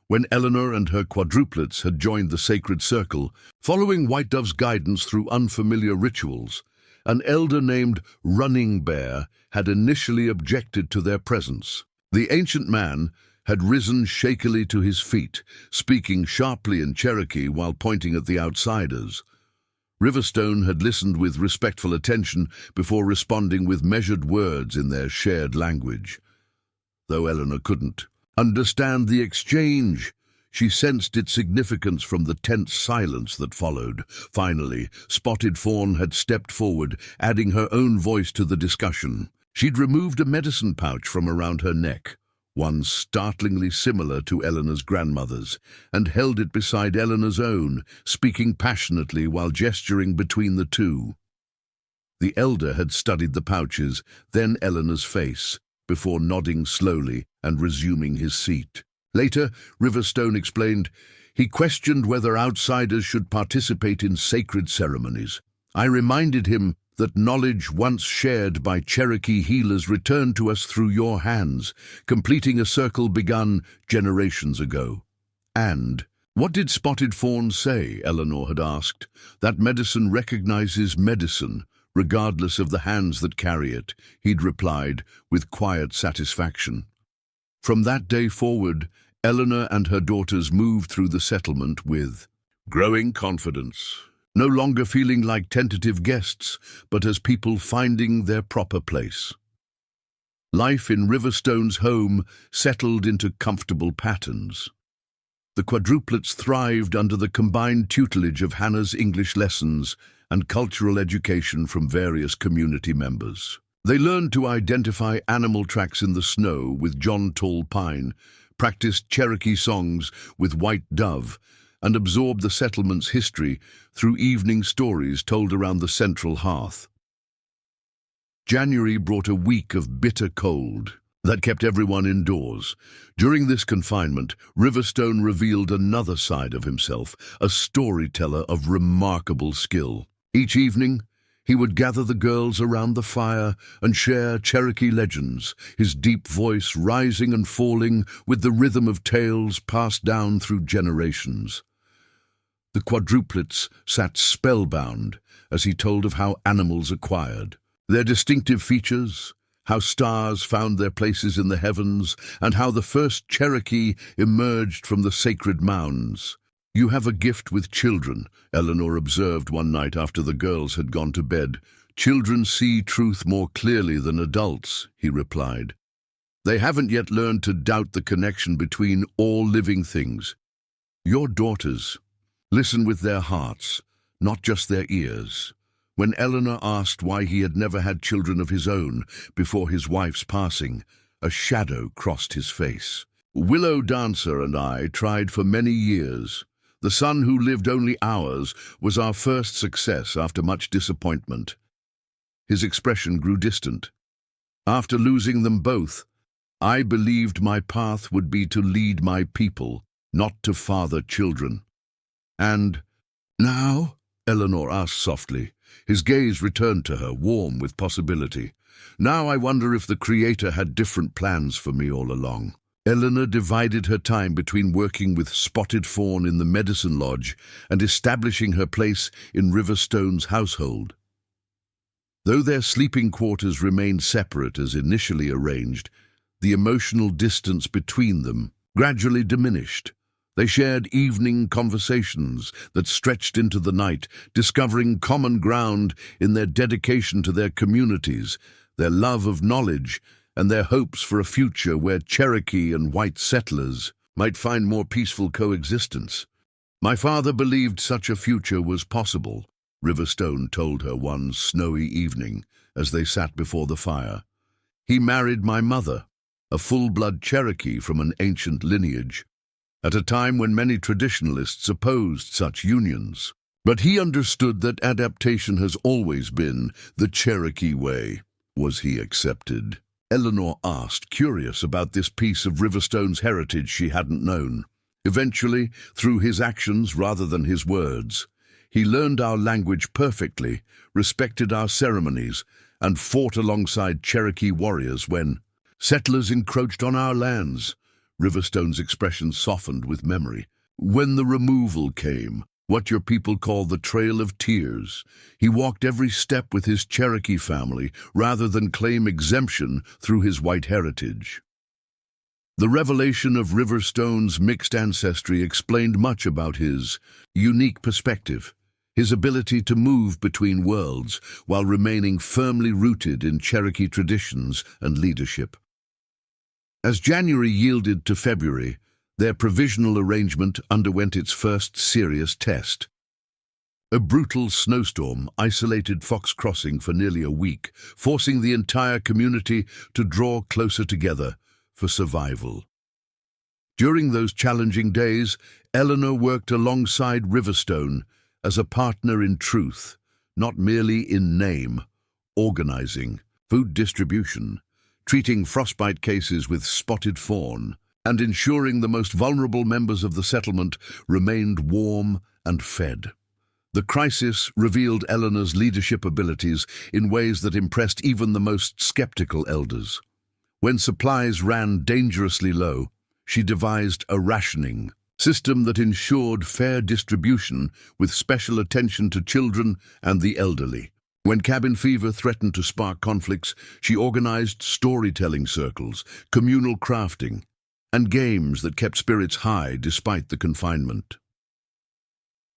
When Eleanor and her quadruplets had joined the sacred circle, following White Dove's guidance through unfamiliar rituals, an elder named Running Bear had initially objected to their presence. The ancient man had risen shakily to his feet, speaking sharply in Cherokee while pointing at the outsiders. Riverstone had listened with respectful attention before responding with measured words in their shared language. Though Eleanor couldn't understand the exchange, she sensed its significance from the tense silence that followed. Finally, Spotted Fawn had stepped forward, adding her own voice to the discussion. She'd removed a medicine pouch from around her neck, one startlingly similar to Eleanor's grandmother's, and held it beside Eleanor's own, speaking passionately while gesturing between the two. The elder had studied the pouches, then Eleanor's face, before nodding slowly and resuming his seat. Later, Riverstone explained, he questioned whether outsiders should participate in sacred ceremonies. I reminded him that knowledge once shared by Cherokee healers returned to us through your hands, completing a circle begun generations ago. And, what did Spotted Fawn say? Eleanor had asked. That medicine recognizes medicine, regardless of the hands that carry it, he'd replied, with quiet satisfaction. From that day forward, Eleanor and her daughters moved through the settlement with growing confidence, no longer feeling like tentative guests, but as people finding their proper place. Life in Riverstone's home settled into comfortable patterns. The quadruplets thrived under the combined tutelage of Hannah's English lessons and cultural education from various community members. They learned to identify animal tracks in the snow with John Tall Pine, practiced Cherokee songs with White Dove, and absorbed the settlement's history through evening stories told around the central hearth. January brought a week of bitter cold that kept everyone indoors. During this confinement, Riverstone revealed another side of himself, a storyteller of remarkable skill. Each evening, he would gather the girls around the fire and share Cherokee legends, his deep voice rising and falling with the rhythm of tales passed down through generations. The Quadruplets sat spellbound as he told of how animals acquired their distinctive features, how stars found their places in the heavens, and how the first Cherokee emerged from the sacred mounds. "You have a gift with children," Eleanor observed one night after the girls had gone to bed. "Children see truth more clearly than adults," he replied. "They haven't yet learned to doubt the connection between all living things. Your daughters listen with their hearts, not just their ears." When Eleanor asked why he had never had children of his own before his wife's passing, a shadow crossed his face. "Willow Dancer and I tried for many years. The son who lived only hours was our first success after much disappointment." His expression grew distant. "After losing them both, I believed my path would be to lead my people, not to father children." "And now?" Eleanor asked softly. His gaze returned to her, warm with possibility. "Now I wonder if the Creator had different plans for me all along." Eleanor divided her time between working with Spotted Fawn in the medicine lodge and establishing her place in Riverstone's household. Though their sleeping quarters remained separate as initially arranged, the emotional distance between them gradually diminished. They shared evening conversations that stretched into the night, discovering common ground in their dedication to their communities, their love of knowledge, and their hopes for a future where Cherokee and white settlers might find more peaceful coexistence. "My father believed such a future was possible," Riverstone told her one snowy evening as they sat before the fire. "He married my mother, a full-blood Cherokee from an ancient lineage, at a time when many traditionalists opposed such unions. But he understood that adaptation has always been the Cherokee way." "Was he accepted?" Eleanor asked, curious about this piece of Riverstone's heritage she hadn't known. "Eventually, through his actions rather than his words. He learned our language perfectly, respected our ceremonies, and fought alongside Cherokee warriors when settlers encroached on our lands." Riverstone's expression softened with memory. "When the removal came, what your people call the Trail of Tears, he walked every step with his Cherokee family rather than claim exemption through his white heritage." The revelation of Riverstone's mixed ancestry explained much about his unique perspective, his ability to move between worlds while remaining firmly rooted in Cherokee traditions and leadership. As January yielded to February, their provisional arrangement underwent its first serious test. A brutal snowstorm isolated Fox Crossing for nearly a week, forcing the entire community to draw closer together for survival. During those challenging days, Eleanor worked alongside Riverstone as a partner in truth, not merely in name, organizing food distribution, treating frostbite cases with Spotted Fawn, and ensuring the most vulnerable members of the settlement remained warm and fed. The crisis revealed Eleanor's leadership abilities in ways that impressed even the most skeptical elders. When supplies ran dangerously low, she devised a rationing system that ensured fair distribution with special attention to children and the elderly. When cabin fever threatened to spark conflicts, she organized storytelling circles, communal crafting, and games that kept spirits high despite the confinement.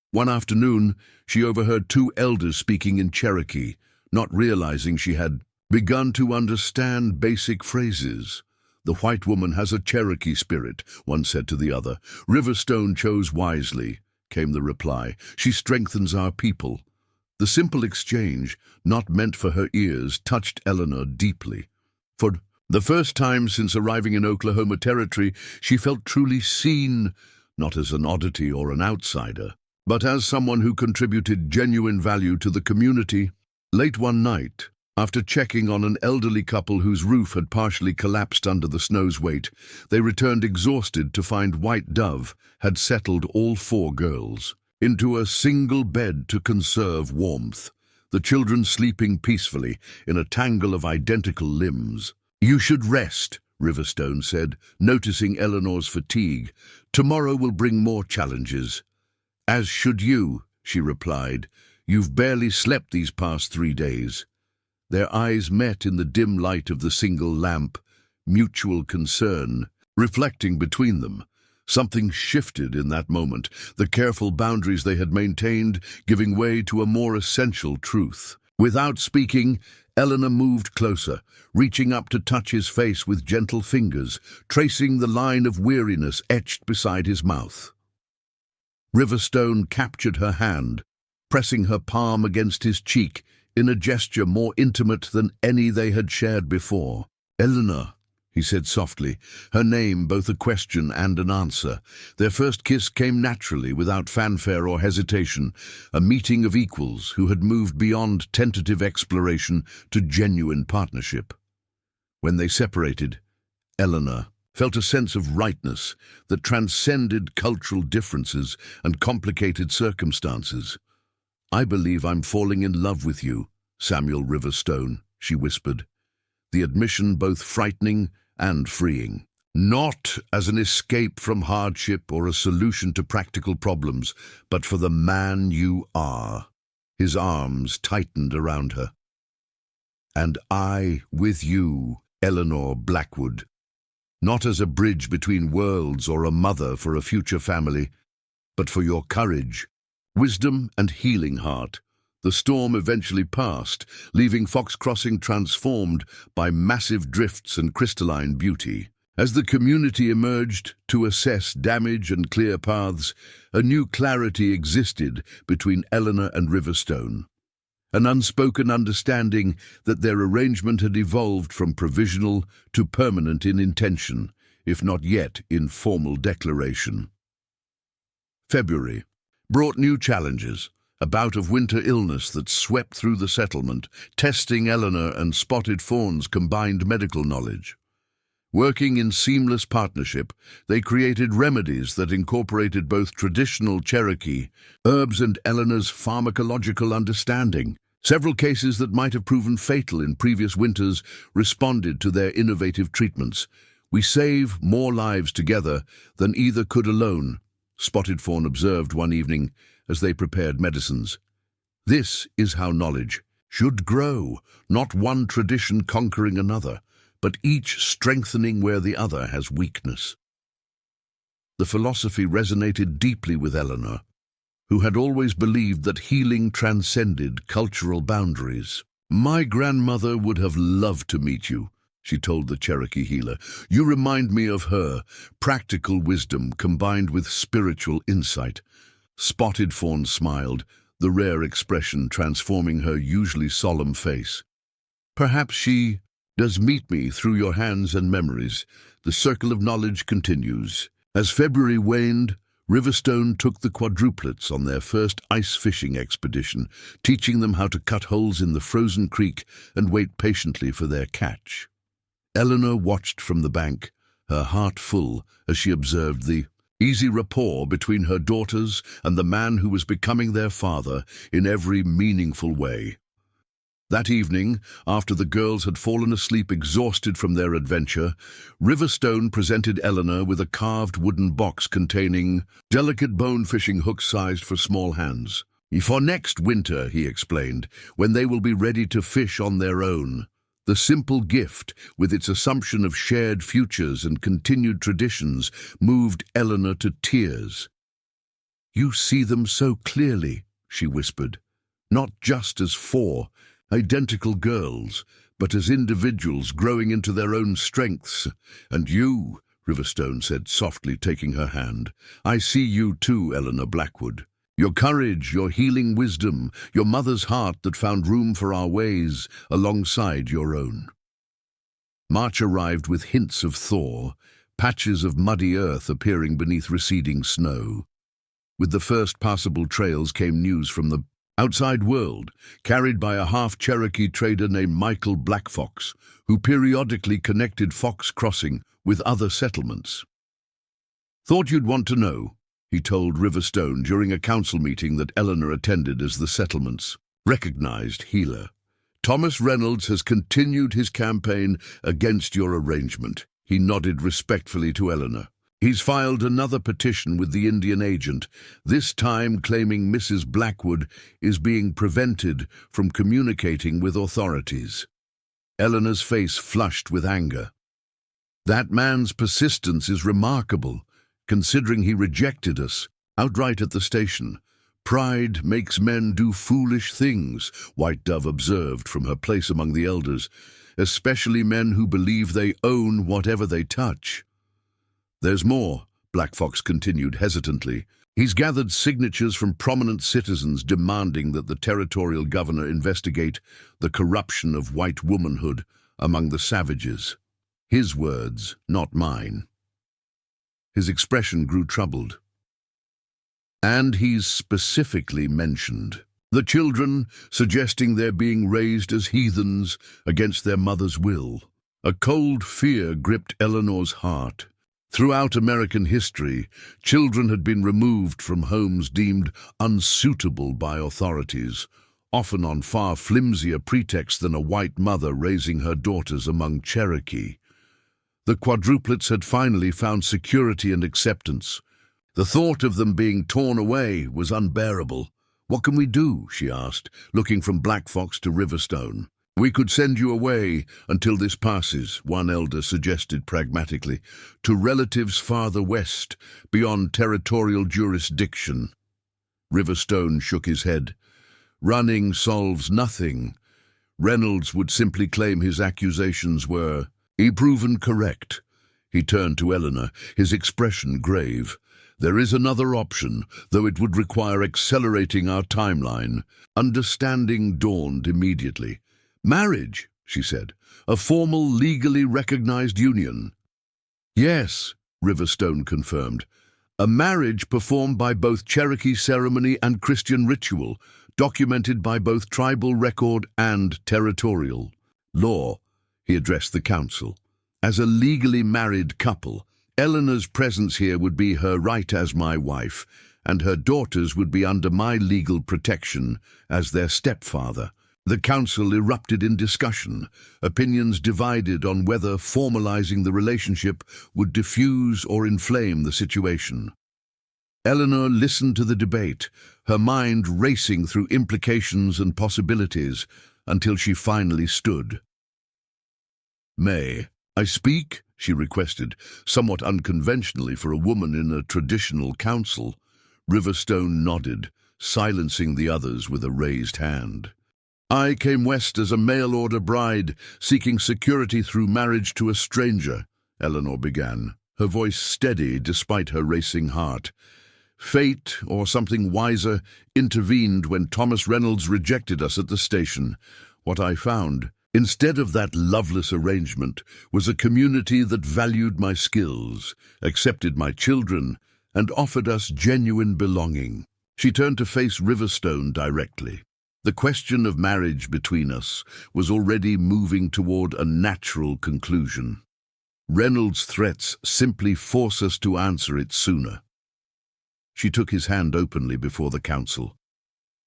One afternoon, she overheard two elders speaking in Cherokee, not realizing she had begun to understand basic phrases. "The white woman has a Cherokee spirit," one said to the other. "Riverstone chose wisely," came the reply. "She strengthens our people." The simple exchange, not meant for her ears, touched Eleanor deeply. For the first time since arriving in Oklahoma Territory, she felt truly seen, not as an oddity or an outsider, but as someone who contributed genuine value to the community. Late one night, after checking on an elderly couple whose roof had partially collapsed under the snow's weight, they returned exhausted to find White Dove had settled all 4 girls into a single bed to conserve warmth, the children sleeping peacefully in a tangle of identical limbs. "You should rest," Riverstone said, noticing Eleanor's fatigue. "Tomorrow will bring more challenges." "As should you," she replied. "You've barely slept these past 3 days." Their eyes met in the dim light of the single lamp, mutual concern reflecting between them. Something shifted in that moment, the careful boundaries they had maintained giving way to a more essential truth. Without speaking, Eleanor moved closer, reaching up to touch his face with gentle fingers, tracing the line of weariness etched beside his mouth. Riverstone captured her hand, pressing her palm against his cheek in a gesture more intimate than any they had shared before. "Eleanor," he said softly, her name both a question and an answer. Their first kiss came naturally, without fanfare or hesitation, a meeting of equals who had moved beyond tentative exploration to genuine partnership. When they separated, Eleanor felt a sense of rightness that transcended cultural differences and complicated circumstances. "I believe I'm falling in love with you, Samuel Riverstone," she whispered, the admission both frightening and freeing. "Not as an escape from hardship or a solution to practical problems, but for the man you are." His arms tightened around her. "And I with you, Eleanor Blackwood. Not as a bridge between worlds or a mother for a future family, but for your courage, wisdom and healing heart." The storm eventually passed, leaving Fox Crossing transformed by massive drifts and crystalline beauty. As the community emerged to assess damage and clear paths, a new clarity existed between Eleanor and Riverstone. An unspoken understanding that their arrangement had evolved from provisional to permanent in intention, if not yet in formal declaration. February brought new challenges. A bout of winter illness that swept through the settlement, testing Eleanor and Spotted Fawn's combined medical knowledge. Working in seamless partnership, they created remedies that incorporated both traditional Cherokee herbs and Eleanor's pharmacological understanding. Several cases that might have proven fatal in previous winters responded to their innovative treatments. "We save more lives together than either could alone," Spotted Fawn observed one evening as they prepared medicines. "This is how knowledge should grow, not one tradition conquering another, but each strengthening where the other has weakness." The philosophy resonated deeply with Eleanor, who had always believed that healing transcended cultural boundaries. "My grandmother would have loved to meet you," she told the Cherokee healer. "You remind me of her, practical wisdom combined with spiritual insight." Spotted Fawn smiled, the rare expression transforming her usually solemn face. "Perhaps she does meet me through your hands and memories." The circle of knowledge continues. As February waned, Riverstone took the Quadruplets on their first ice fishing expedition, teaching them how to cut holes in the frozen creek and wait patiently for their catch. Eleanor watched from the bank, her heart full as she observed the easy rapport between her daughters and the man who was becoming their father in every meaningful way. That evening, after the girls had fallen asleep exhausted from their adventure, Riverstone presented Eleanor with a carved wooden box containing delicate bone fishing hooks sized for small hands. "For next winter," he explained, "when they will be ready to fish on their own." The simple gift, with its assumption of shared futures and continued traditions, moved Eleanor to tears. "You see them so clearly," she whispered, "not just as 4 identical girls, but as individuals growing into their own strengths. And you," Riverstone said softly, taking her hand, "I see you too, Eleanor Blackwood. Your courage, your healing wisdom, your mother's heart that found room for our ways alongside your own." March arrived with hints of thaw, patches of muddy earth appearing beneath receding snow. With the first passable trails came news from the outside world, carried by a half-Cherokee trader named Michael Black Fox, who periodically connected Fox Crossing with other settlements. "Thought you'd want to know," he told Riverstone during a council meeting that Eleanor attended as the settlement's recognized healer. "Thomas Reynolds has continued his campaign against your arrangement." He nodded respectfully to Eleanor. "He's filed another petition with the Indian agent, this time claiming Mrs. Blackwood is being prevented from communicating with authorities." Eleanor's face flushed with anger. "That man's persistence is remarkable, considering he rejected us outright at the station. Pride makes men do foolish things," White Dove observed from her place among the elders, "especially men who believe they own whatever they touch." "There's more," Black Fox continued hesitantly. "He's gathered signatures from prominent citizens demanding that the territorial governor investigate the corruption of white womanhood among the savages. His words, not mine." His expression grew troubled. "And he's specifically mentioned the children, suggesting they're being raised as heathens against their mother's will." A cold fear gripped Eleanor's heart. Throughout American history, children had been removed from homes deemed unsuitable by authorities, often on far flimsier pretexts than a white mother raising her daughters among Cherokee. The Quadruplets had finally found security and acceptance. The thought of them being torn away was unbearable. "What can we do?" she asked, looking from Black Fox to Riverstone. "We could send you away until this passes," one elder suggested pragmatically, "to relatives farther west, beyond territorial jurisdiction." Riverstone shook his head. "Running solves nothing. Reynolds would simply claim his accusations were proven correct." He turned to Eleanor, his expression grave. "There is another option, though it would require accelerating our timeline." Understanding dawned immediately. "Marriage," she said. "A formal, legally recognized union." "Yes," Riverstone confirmed. "A marriage performed by both Cherokee ceremony and Christian ritual, documented by both tribal record and territorial law." He addressed the council. "As a legally married couple, Eleanor's presence here would be her right as my wife, and her daughters would be under my legal protection as their stepfather." The council erupted in discussion, opinions divided on whether formalizing the relationship would diffuse or inflame the situation. Eleanor listened to the debate, her mind racing through implications and possibilities, until she finally stood. "May I speak?" she requested, somewhat unconventionally for a woman in a traditional council. Riverstone nodded, silencing the others with a raised hand. "I came west as a mail-order bride, seeking security through marriage to a stranger," Eleanor began, her voice steady despite her racing heart. "Fate, or something wiser, intervened when Thomas Reynolds rejected us at the station. What I found, instead of that loveless arrangement, was a community that valued my skills, accepted my children, and offered us genuine belonging." She turned to face Riverstone directly. The question of marriage between us was already moving toward a natural conclusion. Reynolds' threats simply force us to answer it sooner. She took his hand openly before the council.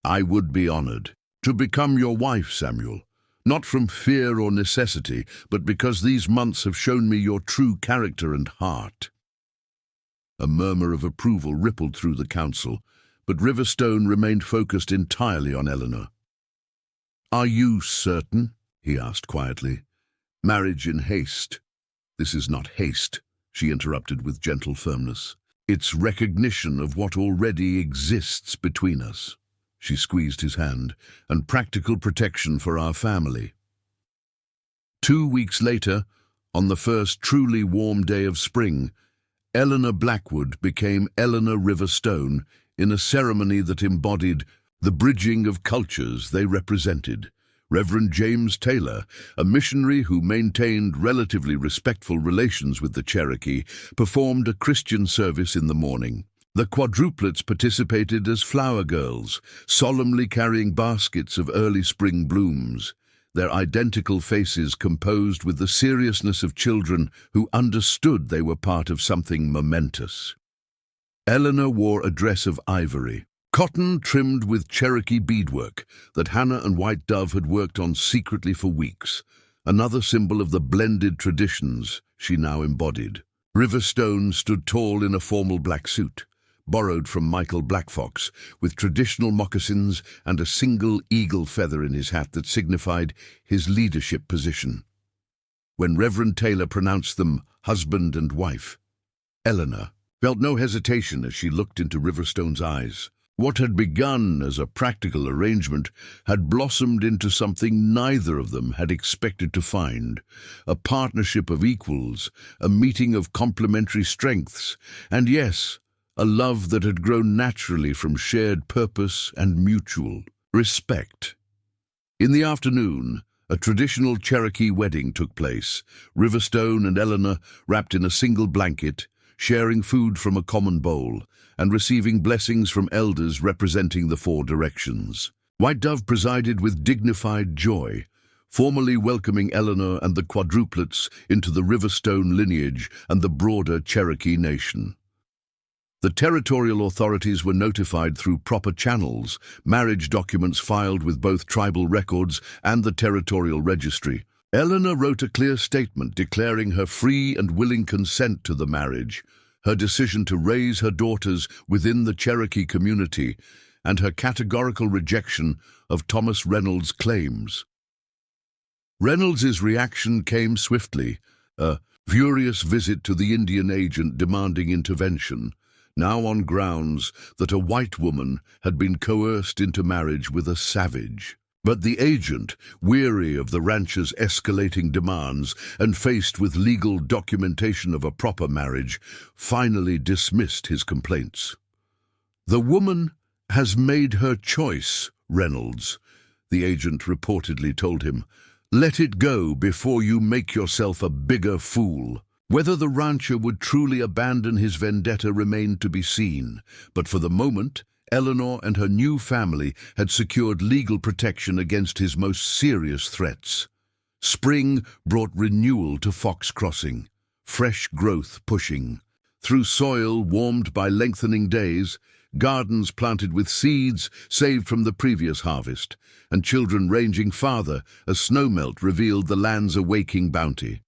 "I would be honored to become your wife, Samuel, not from fear or necessity, but because these months have shown me your true character and heart." A murmur of approval rippled through the council, but Riverstone remained focused entirely on Eleanor. "Are you certain?" he asked quietly. "Marriage in haste." "This is not haste," she interrupted with gentle firmness. "It's recognition of what already exists between us." She squeezed his hand. "And practical protection for our family." 2 weeks later, on the first truly warm day of spring, Eleanor Blackwood became Eleanor Riverstone in a ceremony that embodied the bridging of cultures they represented. Reverend James Taylor, a missionary who maintained relatively respectful relations with the Cherokee, performed a Christian service in the morning. The Quadruplets participated as flower girls, solemnly carrying baskets of early spring blooms, their identical faces composed with the seriousness of children who understood they were part of something momentous. Eleanor wore a dress of ivory, cotton trimmed with Cherokee beadwork that Hannah and White Dove had worked on secretly for weeks, another symbol of the blended traditions she now embodied. Riverstone stood tall in a formal black suit, borrowed from Michael Blackfox, with traditional moccasins and a single eagle feather in his hat that signified his leadership position. When Reverend Taylor pronounced them husband and wife, Eleanor felt no hesitation as she looked into Riverstone's eyes. What had begun as a practical arrangement had blossomed into something neither of them had expected to find, a partnership of equals, a meeting of complementary strengths, and yes, a love that had grown naturally from shared purpose and mutual respect. In the afternoon, a traditional Cherokee wedding took place, Riverstone and Eleanor wrapped in a single blanket, sharing food from a common bowl, and receiving blessings from elders representing the four directions. White Dove presided with dignified joy, formally welcoming Eleanor and the Quadruplets into the Riverstone lineage and the broader Cherokee nation. The territorial authorities were notified through proper channels, marriage documents filed with both tribal records and the territorial registry. Eleanor wrote a clear statement declaring her free and willing consent to the marriage, her decision to raise her daughters within the Cherokee community, and her categorical rejection of Thomas Reynolds' claims. Reynolds's reaction came swiftly, a furious visit to the Indian agent demanding intervention, now on grounds that a white woman had been coerced into marriage with a savage. But the agent, weary of the rancher's escalating demands and faced with legal documentation of a proper marriage, finally dismissed his complaints. "The woman has made her choice, Reynolds," the agent reportedly told him. "Let it go before you make yourself a bigger fool." Whether the rancher would truly abandon his vendetta remained to be seen, but for the moment, Eleanor and her new family had secured legal protection against his most serious threats. Spring brought renewal to Fox Crossing, fresh growth pushing. Through soil warmed by lengthening days, gardens planted with seeds saved from the previous harvest, and children ranging farther as snowmelt revealed the land's awaking bounty.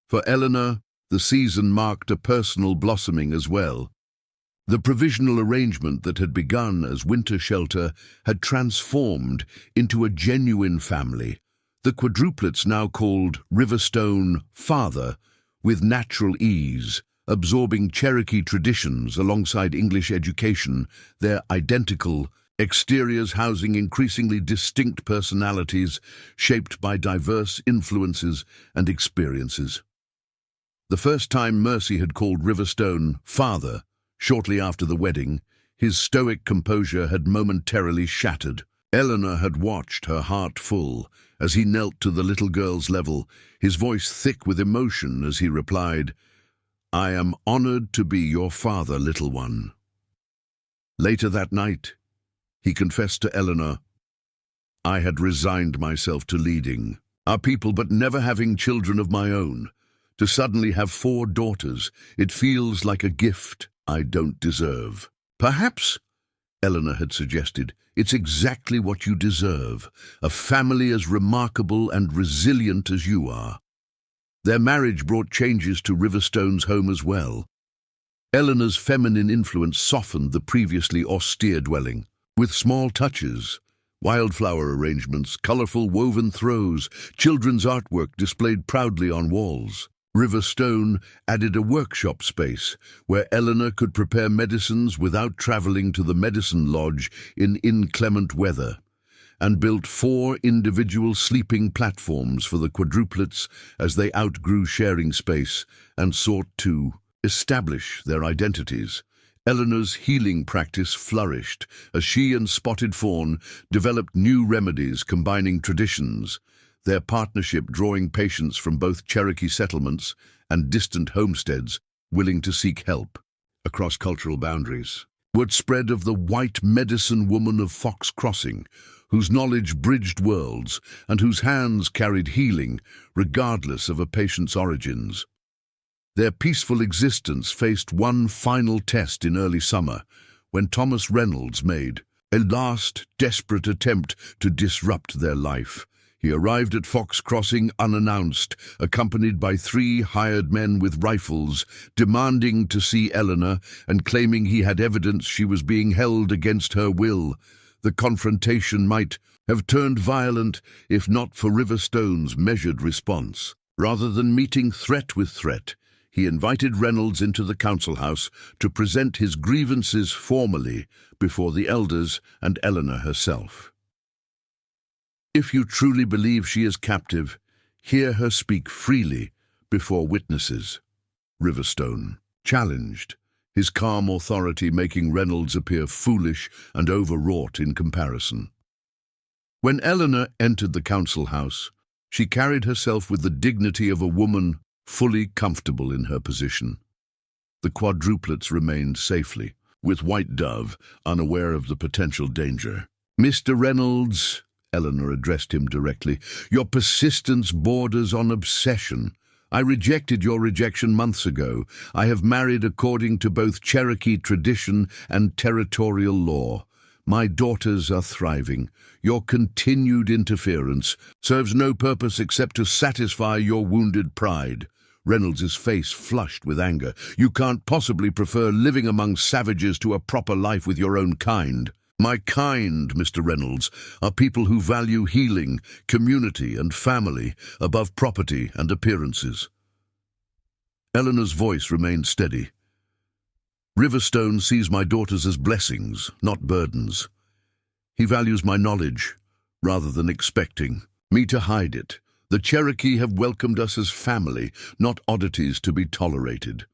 For Eleanor, the season marked a personal blossoming as well. The provisional arrangement that had begun as winter shelter had transformed into a genuine family, the Quadruplets now called Riverstone Father, with natural ease, absorbing Cherokee traditions alongside English education, their identical exteriors housing increasingly distinct personalities shaped by diverse influences and experiences. The first time Mercy had called Riverstone Father, shortly after the wedding, his stoic composure had momentarily shattered. Eleanor had watched, her heart full, as he knelt to the little girl's level, his voice thick with emotion as he replied, "I am honored to be your father, little one." Later that night, he confessed to Eleanor, "I had resigned myself to leading our people, but never having children of my own. To suddenly have 4 daughters, it feels like a gift I don't deserve." "Perhaps," Eleanor had suggested, "it's exactly what you deserve, a family as remarkable and resilient as you are." Their marriage brought changes to Riverstone's home as well. Eleanor's feminine influence softened the previously austere dwelling, with small touches, wildflower arrangements, colorful woven throws, children's artwork displayed proudly on walls. Riverstone added a workshop space where Eleanor could prepare medicines without traveling to the medicine lodge in inclement weather, and built 4 individual sleeping platforms for the Quadruplets as they outgrew sharing space and sought to establish their identities. Eleanor's healing practice flourished as she and Spotted Fawn developed new remedies combining traditions, their partnership drawing patients from both Cherokee settlements and distant homesteads willing to seek help across cultural boundaries. Word spread of the white medicine woman of Fox Crossing, whose knowledge bridged worlds and whose hands carried healing regardless of a patient's origins. Their peaceful existence faced one final test in early summer, when Thomas Reynolds made a last, desperate attempt to disrupt their life. He arrived at Fox Crossing unannounced, accompanied by 3 hired men with rifles, demanding to see Eleanor and claiming he had evidence she was being held against her will. The confrontation might have turned violent if not for Riverstone's measured response. Rather than meeting threat with threat, he invited Reynolds into the council house to present his grievances formally before the elders and Eleanor herself. If you truly believe she is captive, hear her speak freely before witnesses. Riverstone challenged, his calm authority making Reynolds appear foolish and overwrought in comparison. When Eleanor entered the council house, she carried herself with the dignity of a woman fully comfortable in her position. The quadruplets remained safely, with White Dove unaware of the potential danger. "Mr. Reynolds," Eleanor addressed him directly, "your persistence borders on obsession. I rejected your rejection months ago. I have married according to both Cherokee tradition and territorial law. My daughters are thriving. Your continued interference serves no purpose except to satisfy your wounded pride." Reynolds' face flushed with anger. "You can't possibly prefer living among savages to a proper life with your own kind." "My kind, Mr. Reynolds, are people who value healing, community, and family above property and appearances." Eleanor's voice remained steady. "Riverstone sees my daughters as blessings, not burdens. He values my knowledge, rather than expecting me to hide it. The Cherokee have welcomed us as family, not oddities to be tolerated."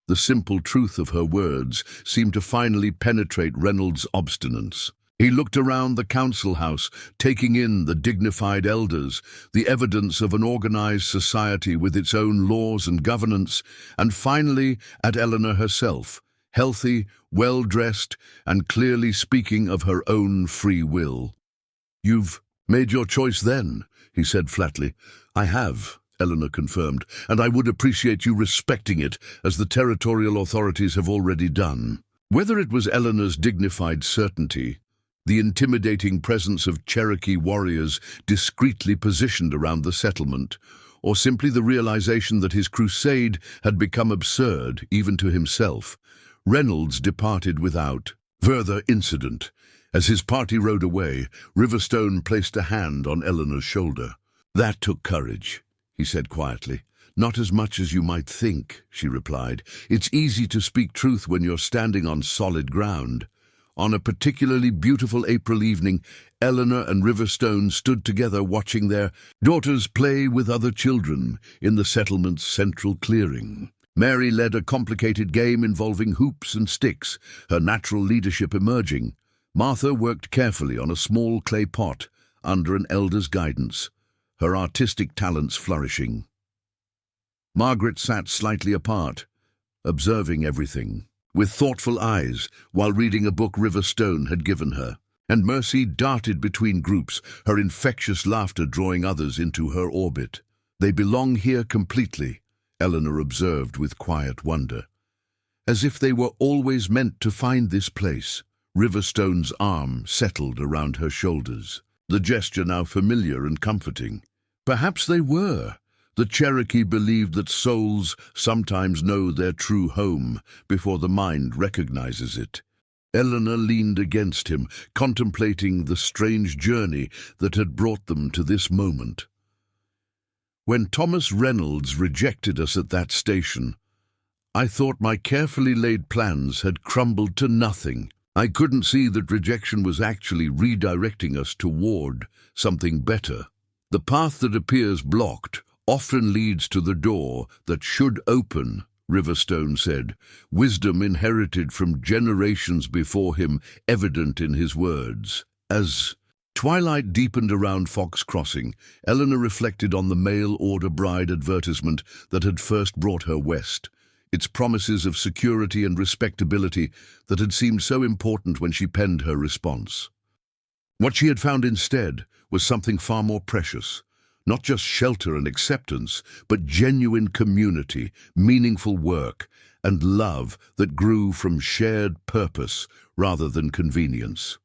The simple truth of her words seemed to finally penetrate Reynolds' obstinance. He looked around the council house, taking in the dignified elders, the evidence of an organized society with its own laws and governance, and finally at Eleanor herself, healthy, well-dressed, and clearly speaking of her own free will. "You've made your choice then," he said flatly. "I have," Eleanor confirmed, "and I would appreciate you respecting it, as the territorial authorities have already done." Whether it was Eleanor's dignified certainty, the intimidating presence of Cherokee warriors discreetly positioned around the settlement, or simply the realization that his crusade had become absurd, even to himself, Reynolds departed without further incident. As his party rode away, Riverstone placed a hand on Eleanor's shoulder. "That took courage," he said quietly. "Not as much as you might think," she replied. "It's easy to speak truth when you're standing on solid ground." On a particularly beautiful April evening, Eleanor and Riverstone stood together watching their daughters play with other children in the settlement's central clearing. Mary led a complicated game involving hoops and sticks, her natural leadership emerging. Martha worked carefully on a small clay pot under an elder's guidance, her artistic talents flourishing. Margaret sat slightly apart, observing everything, with thoughtful eyes, while reading a book Riverstone had given her. And Mercy darted between groups, her infectious laughter drawing others into her orbit. "They belong here completely," Eleanor observed with quiet wonder. "As if they were always meant to find this place." Riverstone's arm settled around her shoulders, the gesture now familiar and comforting. Perhaps they were. The Cherokee believed that souls sometimes know their true home before the mind recognizes it. Eleanor leaned against him, contemplating the strange journey that had brought them to this moment. "When Thomas Reynolds rejected us at that station, I thought my carefully laid plans had crumbled to nothing. I couldn't see that rejection was actually redirecting us toward something better. The path that appears blocked often leads to the door that should open Riverstone said, wisdom inherited from generations before him evident in his words. As twilight deepened around Fox Crossing, Eleanor reflected on the mail-order bride advertisement that had first brought her west, its promises of security and respectability that had seemed so important when she penned her response. What she had found instead was something far more precious. Not just shelter and acceptance, but genuine community, meaningful work, and love that grew from shared purpose rather than convenience.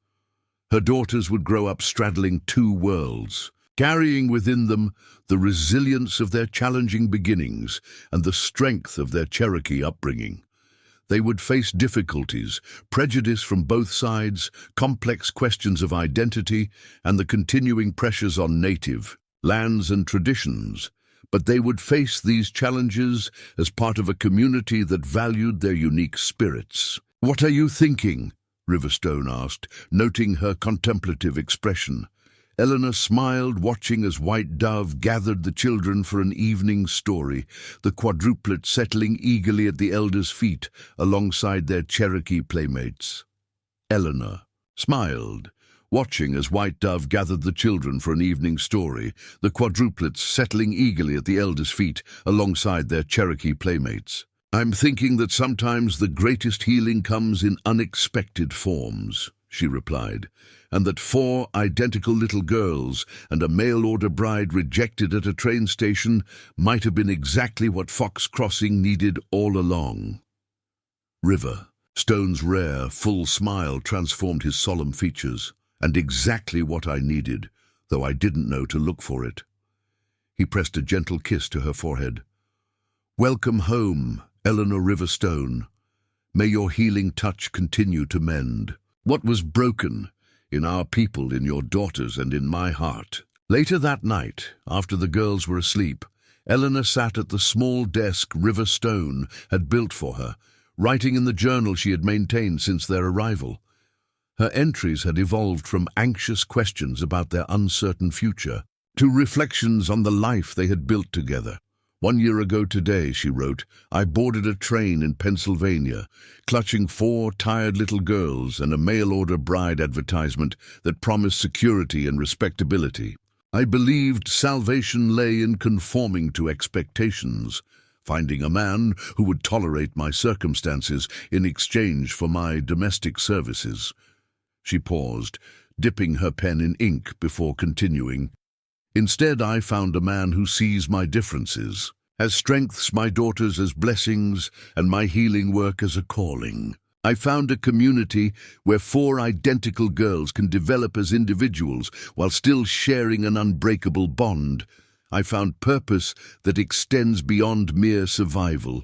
Her daughters would grow up straddling two worlds, carrying within them the resilience of their challenging beginnings and the strength of their Cherokee upbringing. They would face difficulties, prejudice from both sides, complex questions of identity, and the continuing pressures on native lands and traditions, but they would face these challenges as part of a community that valued their unique spirits. "What are you thinking?" Riverstone asked, noting her contemplative expression. Eleanor smiled, watching as White Dove gathered the children for an evening story, the quadruplets settling eagerly at the elders' feet alongside their Cherokee playmates. Eleanor smiled, watching as White Dove gathered the children for an evening story, the quadruplets settling eagerly at the elders' feet alongside their Cherokee playmates. "I'm thinking that sometimes the greatest healing comes in unexpected forms," she replied, "and that 4 identical little girls and a mail-order bride rejected at a train station might have been exactly what Fox Crossing needed all along." Riverstone's rare, full smile transformed his solemn features. "And exactly what I needed, though I didn't know to look for it." He pressed a gentle kiss to her forehead. "Welcome home, Eleanor Riverstone. May your healing touch continue to mend what was broken in our people, in your daughters, and in my heart." Later that night, after the girls were asleep, Eleanor sat at the small desk Riverstone had built for her, writing in the journal she had maintained since their arrival. Her entries had evolved from anxious questions about their uncertain future to reflections on the life they had built together. "1 year ago today," she wrote, "I boarded a train in Pennsylvania, clutching 4 tired little girls and a mail-order bride advertisement that promised security and respectability. I believed salvation lay in conforming to expectations, finding a man who would tolerate my circumstances in exchange for my domestic services." She paused, dipping her pen in ink before continuing. "Instead, I found a man who sees my differences, has strengths my daughters as blessings, and my healing work as a calling. I found a community where 4 identical girls can develop as individuals while still sharing an unbreakable bond. I found purpose that extends beyond mere survival.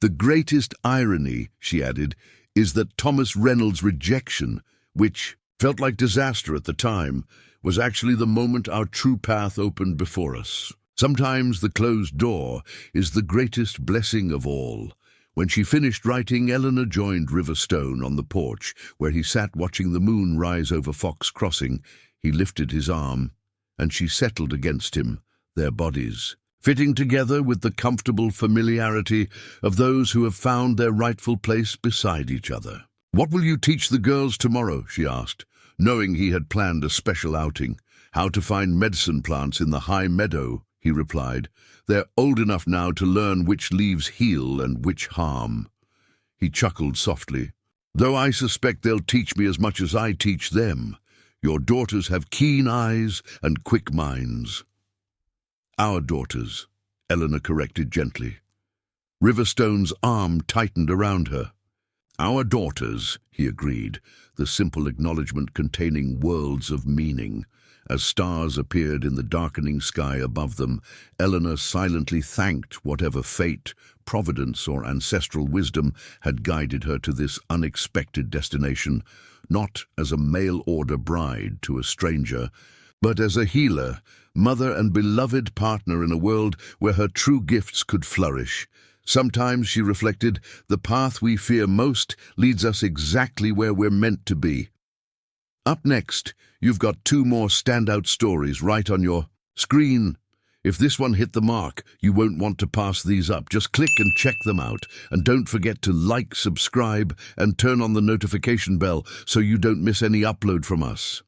The greatest irony," she added, "is that Thomas Reynolds' rejection, which felt like disaster at the time, was actually the moment our true path opened before us. Sometimes the closed door is the greatest blessing of all." When she finished writing, Eleanor joined Riverstone on the porch, where he sat watching the moon rise over Fox Crossing. He lifted his arm, and she settled against him, their bodies fitting together with the comfortable familiarity of those who have found their rightful place beside each other. "What will you teach the girls tomorrow?" she asked, knowing he had planned a special outing. "How to find medicine plants in the high meadow," he replied. "They're old enough now to learn which leaves heal and which harm." He chuckled softly. "Though I suspect they'll teach me as much as I teach them. Your daughters have keen eyes and quick minds." "Our daughters," Eleanor corrected gently. Riverstone's arm tightened around her. "Our daughters," he agreed, the simple acknowledgement containing worlds of meaning. As stars appeared in the darkening sky above them, Eleanor silently thanked whatever fate, providence, or ancestral wisdom had guided her to this unexpected destination, not as a mail-order bride to a stranger, but as a healer, mother, and beloved partner in a world where her true gifts could flourish. Sometimes, she reflected, the path we fear most leads us exactly where we're meant to be. Up next, you've got 2 more standout stories right on your screen. If this one hit the mark, you won't want to pass these up. Just click and check them out. And don't forget to like, subscribe, and turn on the notification bell so you don't miss any upload from us.